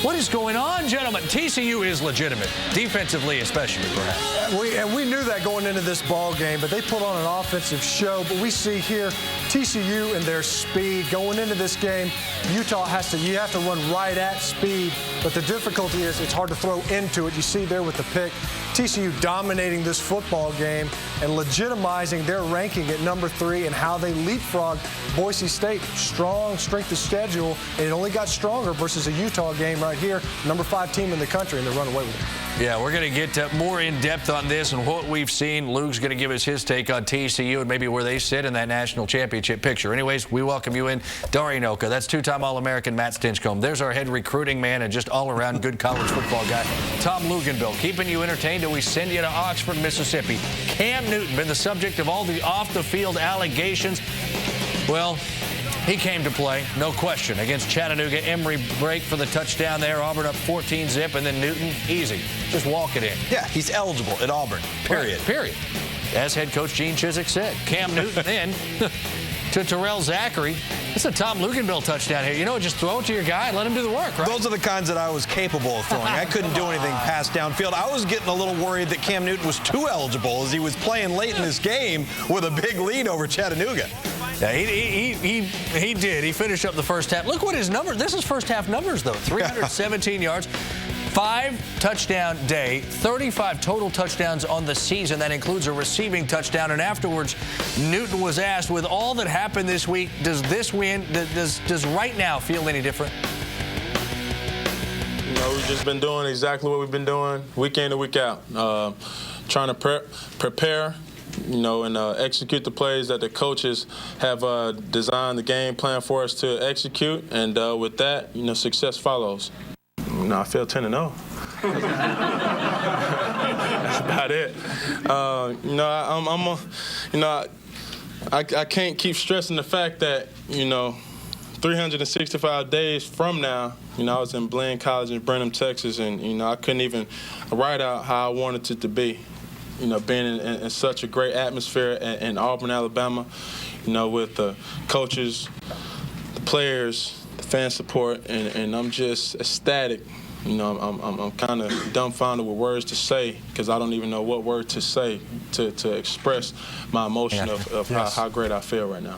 [SPEAKER 1] What is going on, gentlemen? TCU is legitimate, defensively especially, perhaps.
[SPEAKER 17] We knew that going into this ball game, but they put on an offensive show. But we see here TCU and their speed going into this game. Utah you have to run right at speed, but the difficulty is it's hard to throw into it. You see there with the pick, TCU dominating this football game and legitimizing their ranking at number 3 and how they leapfrog Boise State. Strong strength of schedule, and it only got stronger versus a Utah game right here, number 5 team in the country, and they run away with it.
[SPEAKER 1] Yeah, we're going to get more in-depth on this and what we've seen. Luke's going to give us his take on TCU and maybe where they sit in that national championship picture. Anyways, we welcome you in. Dari Noka, that's 2-time All-American Matt Stinchcomb. There's our head recruiting man and just all-around good college football guy, Tom Luganville, keeping you entertained till we send you to Oxford, Mississippi. Cam Newton, been the subject of all the off-the-field allegations. Well, he came to play, no question, against Chattanooga. Emory break for the touchdown there. Auburn up 14-zip, and then Newton, easy. Just walk it in.
[SPEAKER 18] Yeah, he's eligible at Auburn, period.
[SPEAKER 1] Right, period. As head coach Gene Chizik said. Cam Newton then to Terrell Zachary. It's a Tom Luganville touchdown here. You know, just throw it to your guy and let him do the work, right?
[SPEAKER 18] Those are the kinds that I was capable of throwing. I couldn't do anything past downfield. I was getting a little worried that Cam Newton was too eligible as he was playing late in this game with a big lead over Chattanooga.
[SPEAKER 1] Yeah, he did. He finished up the first half. Look what his number. This is first half numbers, though. 317 yards. 5 touchdown day, 35 total touchdowns on the season. That includes a receiving touchdown. And afterwards, Newton was asked, with all that happened this week, does this win, does right now feel any different?
[SPEAKER 19] You know, we've just been doing exactly what we've been doing week in and week out. Trying to prepare, you know, and execute the plays that the coaches have designed the game plan for us to execute. And with that, you know, success follows. No, I feel 10-0. That's about it. I can't keep stressing the fact that, you know, 365 days from now, you know, I was in Blaine College in Brenham, Texas, and, you know, I couldn't even write out how I wanted it to be. You know, being in such a great atmosphere in Auburn, Alabama, you know, with the coaches, the players, the fan support, and I'm just ecstatic. You know, I'm kind of dumbfounded with words to say because I don't even know what word to say to express my emotion of how great I feel right now.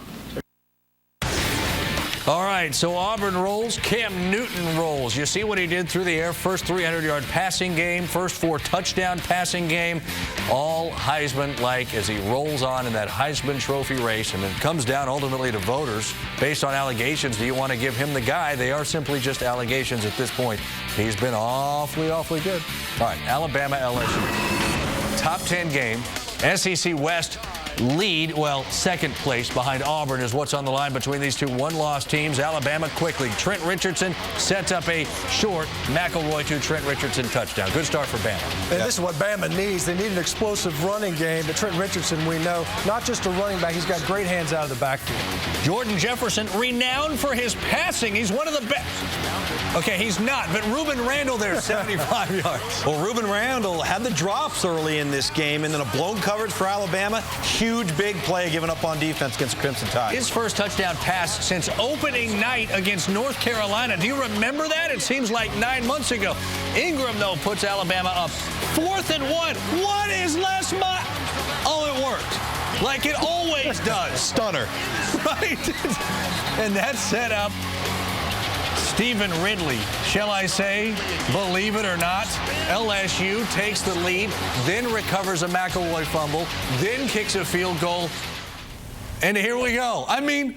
[SPEAKER 1] All right, so Auburn rolls, Cam Newton rolls. You see what he did through the air. First 300-yard passing game, first 4 touchdown passing game. All Heisman-like as he rolls on in that Heisman Trophy race. And it comes down ultimately to voters. Based on allegations, do you want to give him the guy? They are simply just allegations at this point. He's been awfully, awfully good. All right, Alabama, LSU. Top 10 game. SEC West lead, well, second place behind Auburn is what's on the line between these two one-loss teams. Alabama quickly. Trent Richardson sets up a short McElroy to Trent Richardson touchdown. Good start for Bama.
[SPEAKER 17] And this is what Bama needs. They need an explosive running game. But Trent Richardson, we know, not just a running back, he's got great hands out of the backfield.
[SPEAKER 1] Jordan Jefferson, renowned for his passing. He's one of the best. Okay, he's not, but Ruben Randall there, 75 yards.
[SPEAKER 18] Well, Ruben Randall had the drops early in this game, and then a blown coverage for Alabama. Huge, big play given up on defense against Crimson Tide.
[SPEAKER 1] His first touchdown pass since opening night against North Carolina. Do you remember that? It seems like 9 months ago. Ingram, though, puts Alabama up 4th and 1. What is Les Miles? Oh, it worked. Like it always does.
[SPEAKER 18] Stunner.
[SPEAKER 1] Right? And that set up Stephen Ridley. Shall I say, believe it or not, LSU takes the lead, then recovers a McElroy fumble, then kicks a field goal, and here we go. I mean,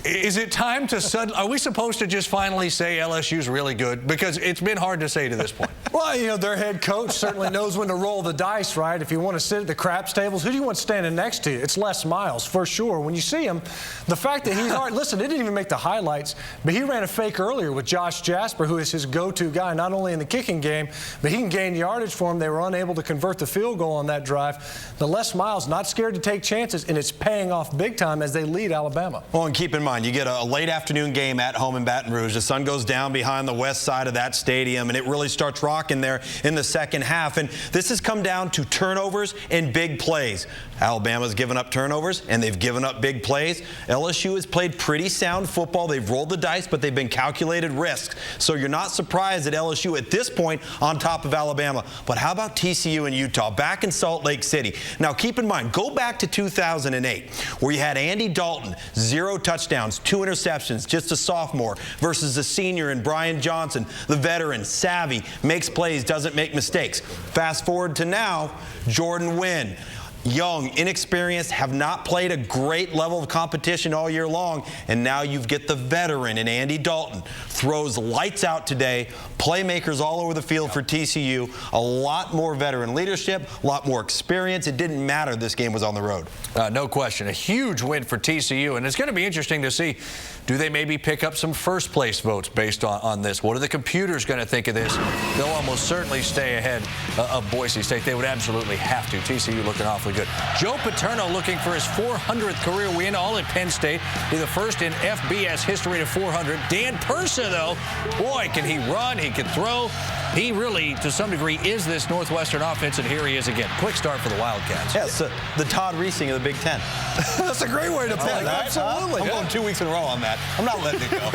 [SPEAKER 1] is it time to are we supposed to just finally say LSU's really good? Because it's been hard to say to this point.
[SPEAKER 17] Well, you know, their head coach certainly knows when to roll the dice, right? If you want to sit at the craps tables, who do you want standing next to you? It's Les Miles, for sure. When you see him, the fact that he's hard, listen, it didn't even make the highlights, but he ran a fake earlier with Josh Jasper, who is his go-to guy, not only in the kicking game, but he can gain yardage for him. They were unable to convert the field goal on that drive. The Les Miles, not scared to take chances, and it's paying off big time as they lead Alabama.
[SPEAKER 18] Well, and keep in mind, you get a late afternoon game at home in Baton Rouge. The sun goes down behind the west side of that stadium, and it really starts rocking there in the second half. And this has come down to turnovers and big plays. Alabama's given up turnovers, and they've given up big plays. LSU has played pretty sound football. They've rolled the dice, but they've been calculated risks. So you're not surprised that LSU at this point on top of Alabama. But how about TCU and Utah back in Salt Lake City? Now, keep in mind, go back to 2008, where you had Andy Dalton, 0 touchdowns, 2 interceptions, just a sophomore, versus a senior in Bryant Johnson, the veteran, savvy, makes plays, doesn't make mistakes. Fast forward to now, Jordan Wynn. Young, inexperienced, have not played a great level of competition all year long, and now you get the veteran in Andy Dalton. Throws lights out today, playmakers all over the field for TCU, a lot more veteran leadership, a lot more experience. It didn't matter this game was on the road.
[SPEAKER 1] No question. A huge win for TCU, and it's going to be interesting to see, do they maybe pick up some first-place votes based on this? What are the computers going to think of this? They'll almost certainly stay ahead of Boise State. They would absolutely have to. TCU looking awfully good. Joe Paterno looking for his 400th career win, all at Penn State. Be the first in FBS history to 400. Dan Persa, though, boy, can he run, he can throw. He really, to some degree, is this Northwestern offense, and here he is again. Quick start for the Wildcats.
[SPEAKER 18] Yes, the Todd Reesing of the Big Ten.
[SPEAKER 17] That's a great way to put it. Absolutely.
[SPEAKER 18] I'm going 2 weeks in a row on that. I'm not letting it go.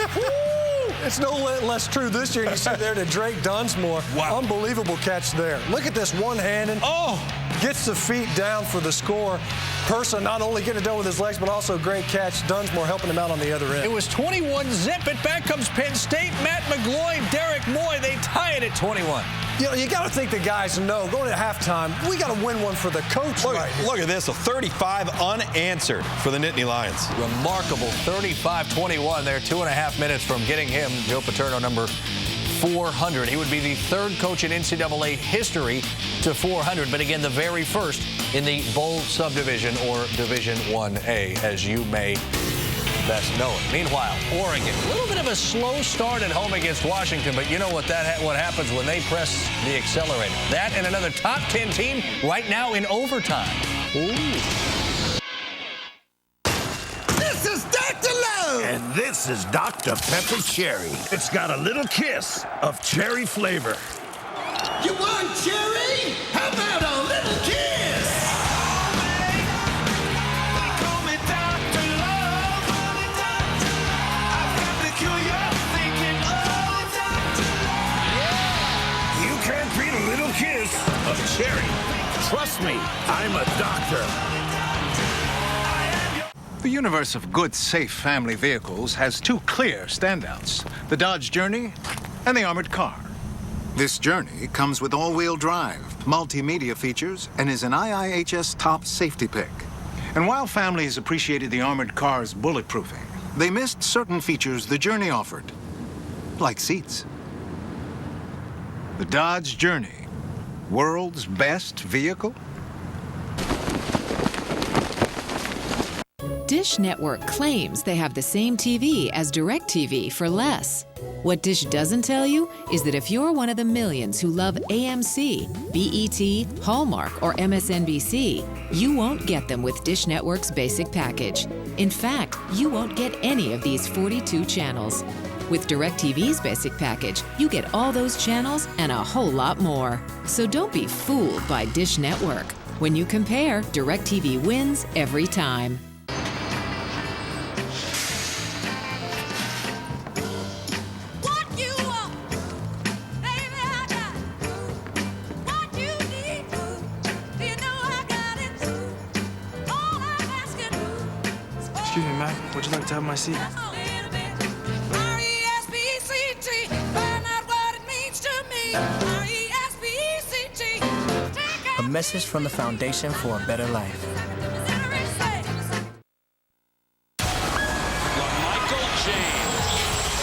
[SPEAKER 17] It's no less true this year. You see there to Drake Dunsmore. Wow. Unbelievable catch there. Look at this one-handed.
[SPEAKER 1] Oh!
[SPEAKER 17] Gets the feet down for the score. Person not only getting it done with his legs, but also great catch. Dunsmore helping him out on the other end.
[SPEAKER 1] It was 21-zip. It back comes Penn State. Matt McGloin, Derek Moy. They tie it at 21.
[SPEAKER 17] You know, you got to think the guys know going to halftime, we got to win one for the coach.
[SPEAKER 18] Look at this, a 35 unanswered for the Nittany Lions.
[SPEAKER 1] Remarkable 35-21. They're 2.5 minutes from getting him, Joe Paterno, number 400. He would be the third coach in NCAA history to 400, but again, the very first in the Bowl subdivision, or Division 1A, as you may best know it. Meanwhile, Oregon, a little bit of a slow start at home against Washington, but you know what happens when they press the accelerator. That and another top 10 team right now in overtime. Ooh.
[SPEAKER 15] This is Dr. Love! And this is Dr. Pepper Cherry. It's got a little kiss of cherry flavor. You want cherry? How about a little kiss? You can't beat a little kiss of cherry. Trust me, I'm a doctor.
[SPEAKER 3] The universe of good, safe family vehicles has 2 clear standouts, the Dodge Journey and the Armored Car. This Journey comes with all-wheel drive, multimedia features, and is an IIHS top safety pick. And while families appreciated the Armored Car's bulletproofing, they missed certain features the Journey offered, like seats. The Dodge Journey, world's best vehicle?
[SPEAKER 6] Dish Network claims they have the same TV as DirecTV for less. What Dish doesn't tell you is that if you're one of the millions who love AMC, BET, Hallmark, or MSNBC, you won't get them with Dish Network's basic package. In fact, you won't get any of these 42 channels. With DirecTV's basic package, you get all those channels and a whole lot more. So don't be fooled by Dish Network. When you compare, DirecTV wins every time.
[SPEAKER 4] Excuse me, Mac. Would you like to have my seat?
[SPEAKER 5] A message from the Foundation for a Better Life.
[SPEAKER 1] Michael James.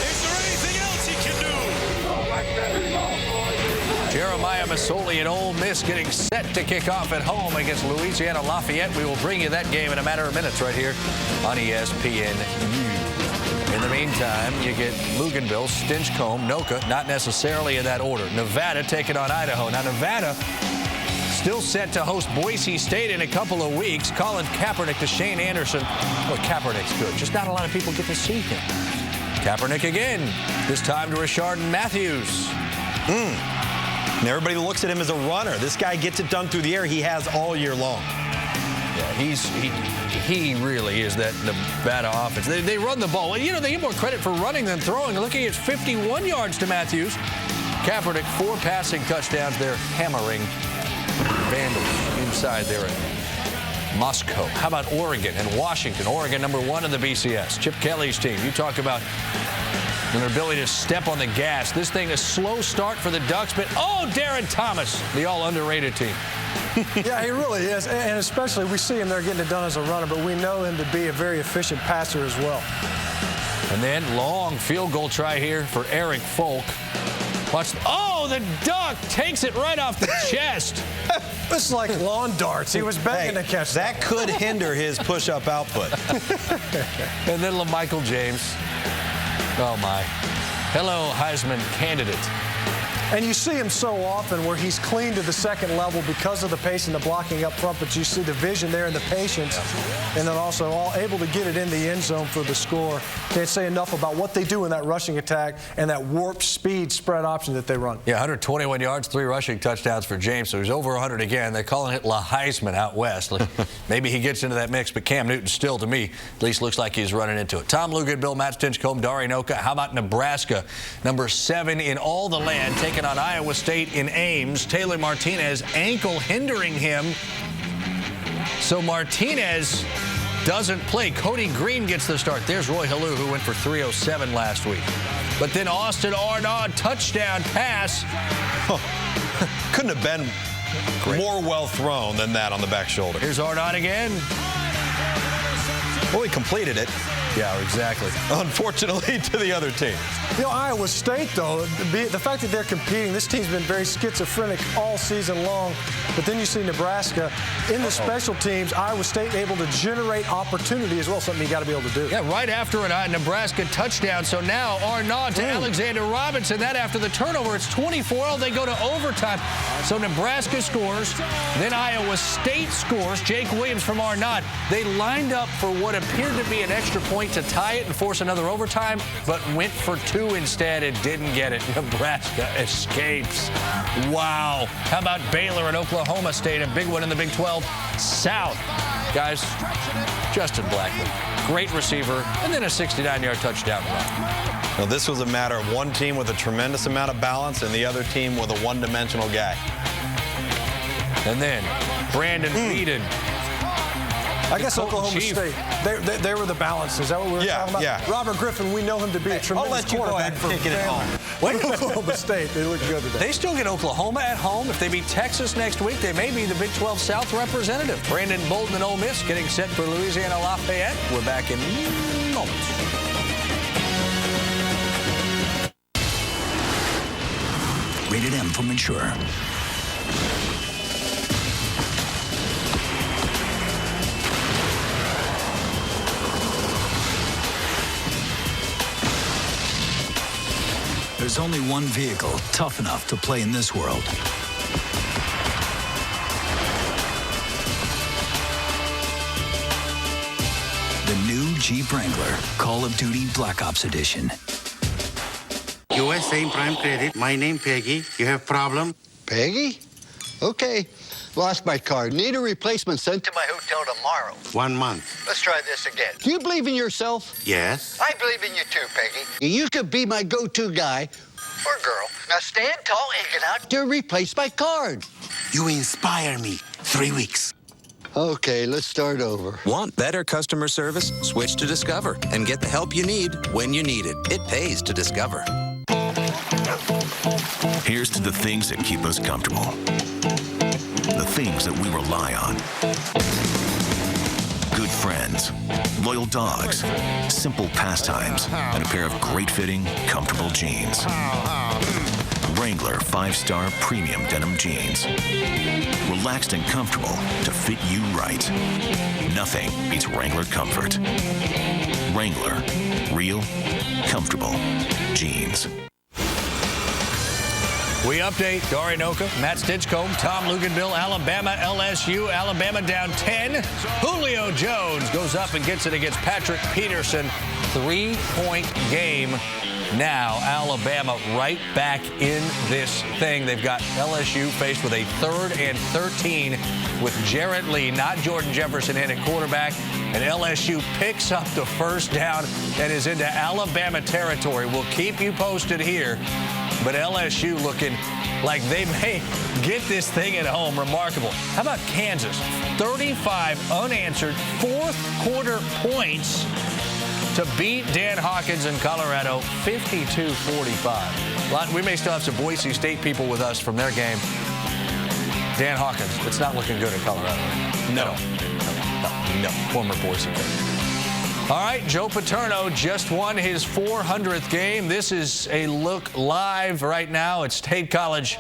[SPEAKER 1] Is there anything else he can do? Jeremiah Masoli and Ole Miss getting set to kick off at home against Louisiana Lafayette. We will bring you that game in a matter of minutes right here on ESPNU. In the meantime, you get Luganville, Stinchcombe, Noka, not necessarily in that order. Nevada taking on Idaho. Now, Nevada still set to host Boise State in a couple of weeks. Colin Kaepernick to Shane Anderson. Well, Kaepernick's good. Just not a lot of people get to see him. Kaepernick again. This time to Rashard Matthews.
[SPEAKER 18] And everybody looks at him as a runner. This guy gets it done through the air. He has all year long.
[SPEAKER 1] Yeah, he really is that Nevada offense. They run the ball. Well, you know, they get more credit for running than throwing. Looking at 51 yards to Matthews. Kaepernick, 4 passing touchdowns. They're hammering Vandals inside there in Moscow. How about Oregon and Washington? Oregon #1 in the BCS. Chip Kelly's team. You talk about their ability to step on the gas. This thing, a slow start for the Ducks, but Darren Thomas, the all underrated team.
[SPEAKER 17] Yeah, he really is, and especially we see him there getting it done as a runner, but we know him to be a very efficient passer as well.
[SPEAKER 1] And then long field goal try here for Eric Folk. Watch. The Duck takes it right off the chest.
[SPEAKER 17] It's like lawn darts. He was begging to catch
[SPEAKER 18] that. Could hinder his push-up output.
[SPEAKER 1] And then LaMichael James. Oh, my. Hello, Heisman candidate.
[SPEAKER 17] And you see him so often where he's clean to the second level because of the pace and the blocking up front, but you see the vision there and the patience, and then also all able to get it in the end zone for the score. Can't say enough about what they do in that rushing attack and that warp speed spread option that they run.
[SPEAKER 1] Yeah, 121 yards, 3 rushing touchdowns for James, so he's over 100 again. They're calling it La Heisman out west. Maybe he gets into that mix, but Cam Newton still, to me, at least looks like he's running into it. Tom Luganville, Matt Stinchcombe, Dari Noka. How about Nebraska, #7 in all the land, taking on Iowa State in Ames. Taylor Martinez ankle hindering him. So Martinez doesn't play. Cody Green gets the start. There's Roy Halou, who went for 307 last week. But then Austin Arnaud, touchdown pass.
[SPEAKER 18] Couldn't have been more well thrown than that on the back shoulder.
[SPEAKER 1] Here's Arnaud again.
[SPEAKER 18] Well, he completed it.
[SPEAKER 1] Yeah, exactly.
[SPEAKER 18] Unfortunately, to the other team.
[SPEAKER 17] You know, Iowa State, though, the fact that they're competing, this team's been very schizophrenic all season long. But then you see Nebraska in the special teams, Iowa State able to generate opportunity as well, something you got to be able to do.
[SPEAKER 1] Yeah, right after a Nebraska touchdown. So now Arnaud to Alexander Robinson. That after the turnover, it's 24. They go to overtime. So Nebraska scores. Then Iowa State scores. Jake Williams from Arnaud. They lined up for what appeared to be an extra point to tie it and force another overtime, but went for 2 instead and didn't get it. Nebraska escapes. Wow. How about Baylor and Oklahoma State? A big one in the Big 12 South. Guys, Justin Blackman, great receiver, and then a 69-yard touchdown run.
[SPEAKER 18] Now, this was a matter of one team with a tremendous amount of balance and the other team with a one-dimensional guy.
[SPEAKER 1] And then Brandon Beaton.
[SPEAKER 17] I guess Oklahoma State, they were the balance. Is that what we were talking about?
[SPEAKER 18] Yeah.
[SPEAKER 17] Robert Griffin, we know him to be a tremendous
[SPEAKER 18] I'll let you go ahead and take it at home.
[SPEAKER 17] Oklahoma State, they look good today.
[SPEAKER 1] They still get Oklahoma at home. If they beat Texas next week, they may be the Big 12 South representative. Brandon Bolden and Ole Miss getting set for Louisiana Lafayette. We're back in moments.
[SPEAKER 16] Rated M for mature. There's only one vehicle tough enough to play in this world. The new Jeep Wrangler Call of Duty Black Ops Edition.
[SPEAKER 8] USA Prime Credit. My name Peggy. You have problem?
[SPEAKER 10] Peggy? Okay. Lost my card. Need a replacement sent to my hotel tomorrow.
[SPEAKER 8] 1 month.
[SPEAKER 10] Let's try this again. Do you believe in yourself?
[SPEAKER 8] Yes.
[SPEAKER 10] I believe in you too, Peggy. You could be my go-to guy or girl. Now stand tall and get out to replace my card.
[SPEAKER 8] You inspire me. 3 weeks.
[SPEAKER 10] Okay, let's start over.
[SPEAKER 11] Want better customer service? Switch to Discover and get the help you need when you need it. It pays to Discover.
[SPEAKER 7] Here's to the things that keep us comfortable. The things that we rely on. Good friends, loyal dogs, simple pastimes, and a pair of great-fitting, comfortable jeans. Wrangler 5-star premium denim jeans. Relaxed and comfortable to fit you right. Nothing beats Wrangler comfort. Wrangler, real, comfortable jeans.
[SPEAKER 1] We update Darian Oka, Matt Stinchcomb, Tom Luganville, Alabama, LSU. Alabama down 10. Julio Jones goes up and gets it against Patrick Peterson. 3-point game. Now Alabama right back in this thing. They've got LSU faced with a 3rd and 13 with Jarrett Lee, not Jordan Jefferson, in at quarterback. And LSU picks up the first down and is into Alabama territory. We'll keep you posted here. But LSU looking like they may get this thing at home. Remarkable. How about Kansas? 35 unanswered fourth-quarter points to beat Dan Hawkins in Colorado, 52-45. We may still have some Boise State people with us from their game. Dan Hawkins, it's not looking good in Colorado. No. Former Boise coach. All right, Joe Paterno just won his 400th game. This is a look live right now at State College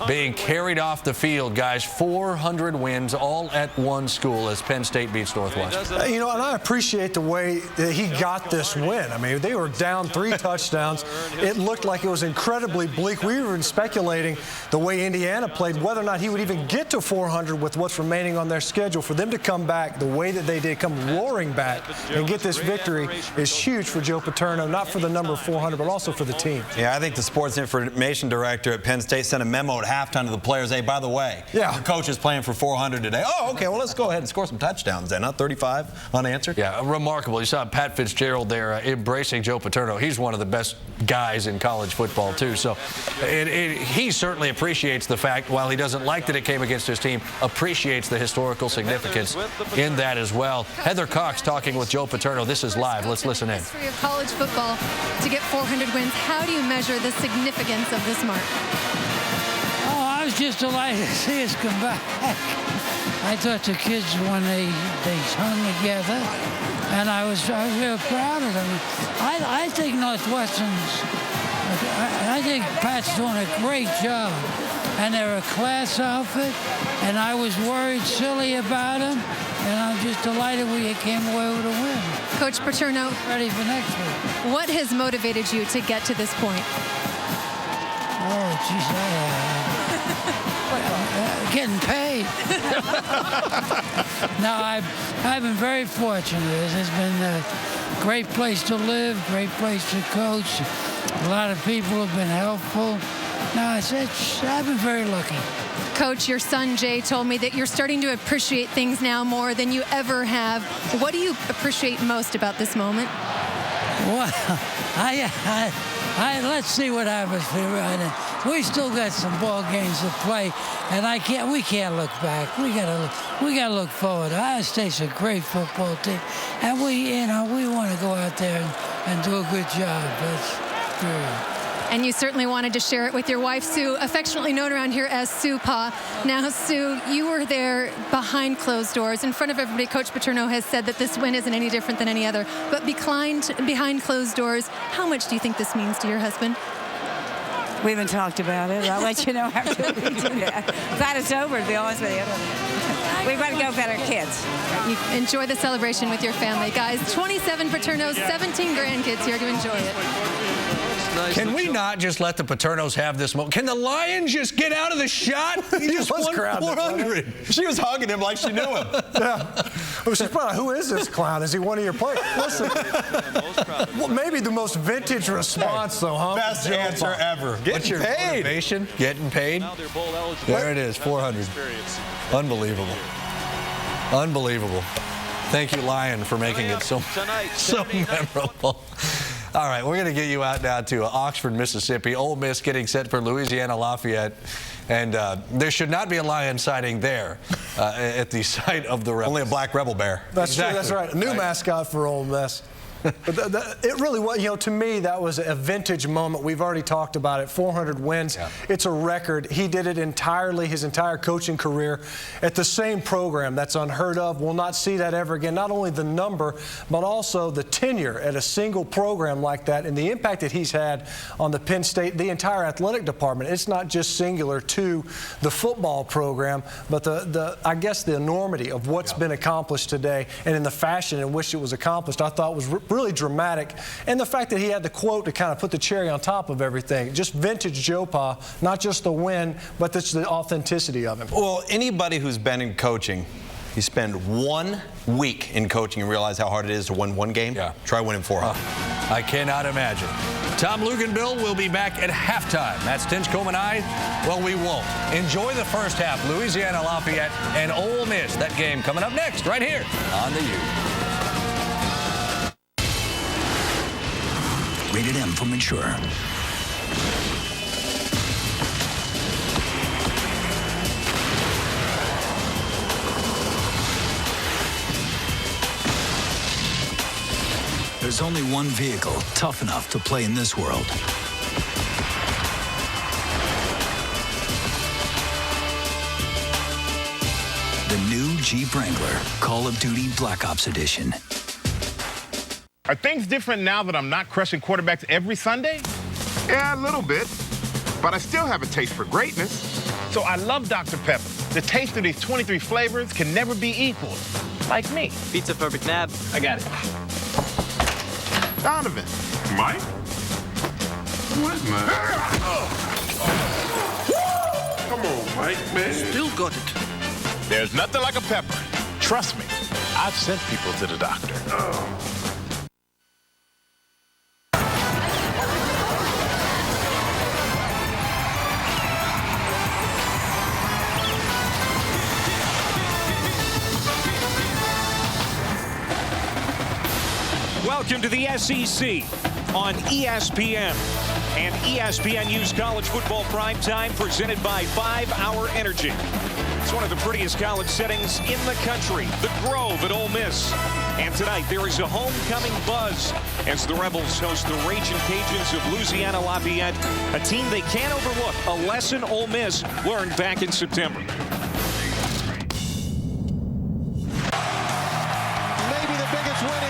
[SPEAKER 1] being carried off the field, guys. 400 wins all at one school as Penn State beats Northwestern.
[SPEAKER 17] You know, and I appreciate the way that he got this win. I mean, they were down 3 touchdowns. It looked like it was incredibly bleak. We were even speculating the way Indiana played, whether or not he would even get to 400 with what's remaining on their schedule. For them to come back the way that they did, come roaring back, and get this victory is huge for Joe Paterno, not for the number 400, but also for the team.
[SPEAKER 18] Yeah, I think the sports information director at Penn State sent a memo at halftime to the players. Hey, by the way, your coach is playing for 400 today. Oh, okay, well, let's go ahead and score some touchdowns then, not 35 unanswered.
[SPEAKER 1] Yeah, remarkable. You saw Pat Fitzgerald there embracing Joe Paterno. He's one of the best guys in college football, too. So he certainly appreciates the fact, while he doesn't like that it came against his team, appreciates the historical significance in that as well. Heather Cox talking with Joe Paterno. This is live. Let's listen in.
[SPEAKER 20] History of college football to get 400 wins. How do you measure the significance of this mark?
[SPEAKER 23] Oh, I was just delighted to see us come back. I thought the kids, when they hung together, and I was real proud of them. I think Northwestern's, I think Pat's doing a great job. And they're a class outfit, and I was worried silly about them, and I'm just delighted we came away with a win.
[SPEAKER 20] Coach Paterno,
[SPEAKER 23] ready for next week.
[SPEAKER 20] What has motivated you to get to this point?
[SPEAKER 23] Oh, geez, getting paid. No, I've been very fortunate. It's been a great place to live, great place to coach. A lot of people have been helpful. No, I've been very lucky.
[SPEAKER 20] Coach, your son Jay told me that you're starting to appreciate things now more than you ever have. What do you appreciate most about this moment?
[SPEAKER 23] Well, let's see what happens. We still got some ball games to play, and we can't look back. We gotta look forward. Ohio State's a great football team, and we want to go out there and do a good job. That's true.
[SPEAKER 20] And you certainly wanted to share it with your wife, Sue, affectionately known around here as Sue Pa. Now, Sue, you were there behind closed doors. In front of everybody, Coach Paterno has said that this win isn't any different than any other. But behind closed doors, how much do you think this means to your husband?
[SPEAKER 26] We haven't talked about it. I'll let you know after we do that. Glad it's over, to be honest with you. We've got to go get our kids.
[SPEAKER 20] You enjoy the celebration with your family. Guys, 27 Paternos, 17 grandkids here to enjoy it.
[SPEAKER 2] nice.
[SPEAKER 1] Can we not just let the Paternos have this moment? Can the Lions just get out of the shot? He just won 400.
[SPEAKER 18] She was hugging him like she knew him.
[SPEAKER 17] Yeah. Well, she's probably, who is this clown? Is he one of your players? Listen, well, maybe the most vintage response, though, huh?
[SPEAKER 18] Best answer ever.
[SPEAKER 1] What's your motivation? Getting paid? There it is, 400. Unbelievable. Unbelievable. Thank you, Lion, for making it so memorable. All right, we're going to get you out now to Oxford, Mississippi. Ole Miss getting set for Louisiana Lafayette. And there should not be a lion sighting there at the site of the Rebels.
[SPEAKER 18] Only a black rebel bear.
[SPEAKER 17] That's true, that's right. A new mascot for Ole Miss. But it really was, to me, that was a vintage moment. We've already talked about it. 400 wins. Yeah. It's a record. He did it entirely, his entire coaching career, at the same program. That's unheard of. We'll not see that ever again. Not only the number, but also the tenure at a single program like that and the impact that he's had on the Penn State, the entire athletic department. It's not just singular to the football program, but I guess the enormity of what's been accomplished today and in the fashion in which it was accomplished, I thought was really dramatic. And the fact that he had the quote to kind of put the cherry on top of everything. Just vintage Joe Pa, not just the win, but it's the authenticity of him.
[SPEAKER 18] Well, anybody who's been in coaching, you spend 1 week in coaching and realize how hard it is to win one game. Yeah. Try winning 400.
[SPEAKER 1] I cannot imagine. Tom Luganbill will be back at halftime. That's Stinchcomb and I. Well, we won't. Enjoy the first half. Louisiana Lafayette and Ole Miss. That game coming up next right here on the U.
[SPEAKER 16] Rated M for mature. There's only one vehicle tough enough to play in this world. The new Jeep Wrangler Call of Duty Black Ops Edition.
[SPEAKER 9] Are things different now that I'm not crushing quarterbacks every Sunday? Yeah, a little bit. But I still have a taste for greatness. So I love Dr. Pepper. The taste of these 23 flavors can never be equaled. Like me.
[SPEAKER 2] Pizza perfect nab.
[SPEAKER 9] I got it. Donovan.
[SPEAKER 12] Mike? What, man? Come on, Mike, man.
[SPEAKER 9] Still got it. There's nothing like a pepper. Trust me. I've sent people to the doctor.
[SPEAKER 14] Welcome to the SEC on ESPN and ESPNU's College Football Primetime presented by 5 Hour Energy. It's one of the prettiest college settings in the country, the Grove at Ole Miss. And tonight there is a homecoming buzz as the Rebels host the Raging Cajuns of Louisiana Lafayette, a team they can't overlook, a lesson Ole Miss learned back in September.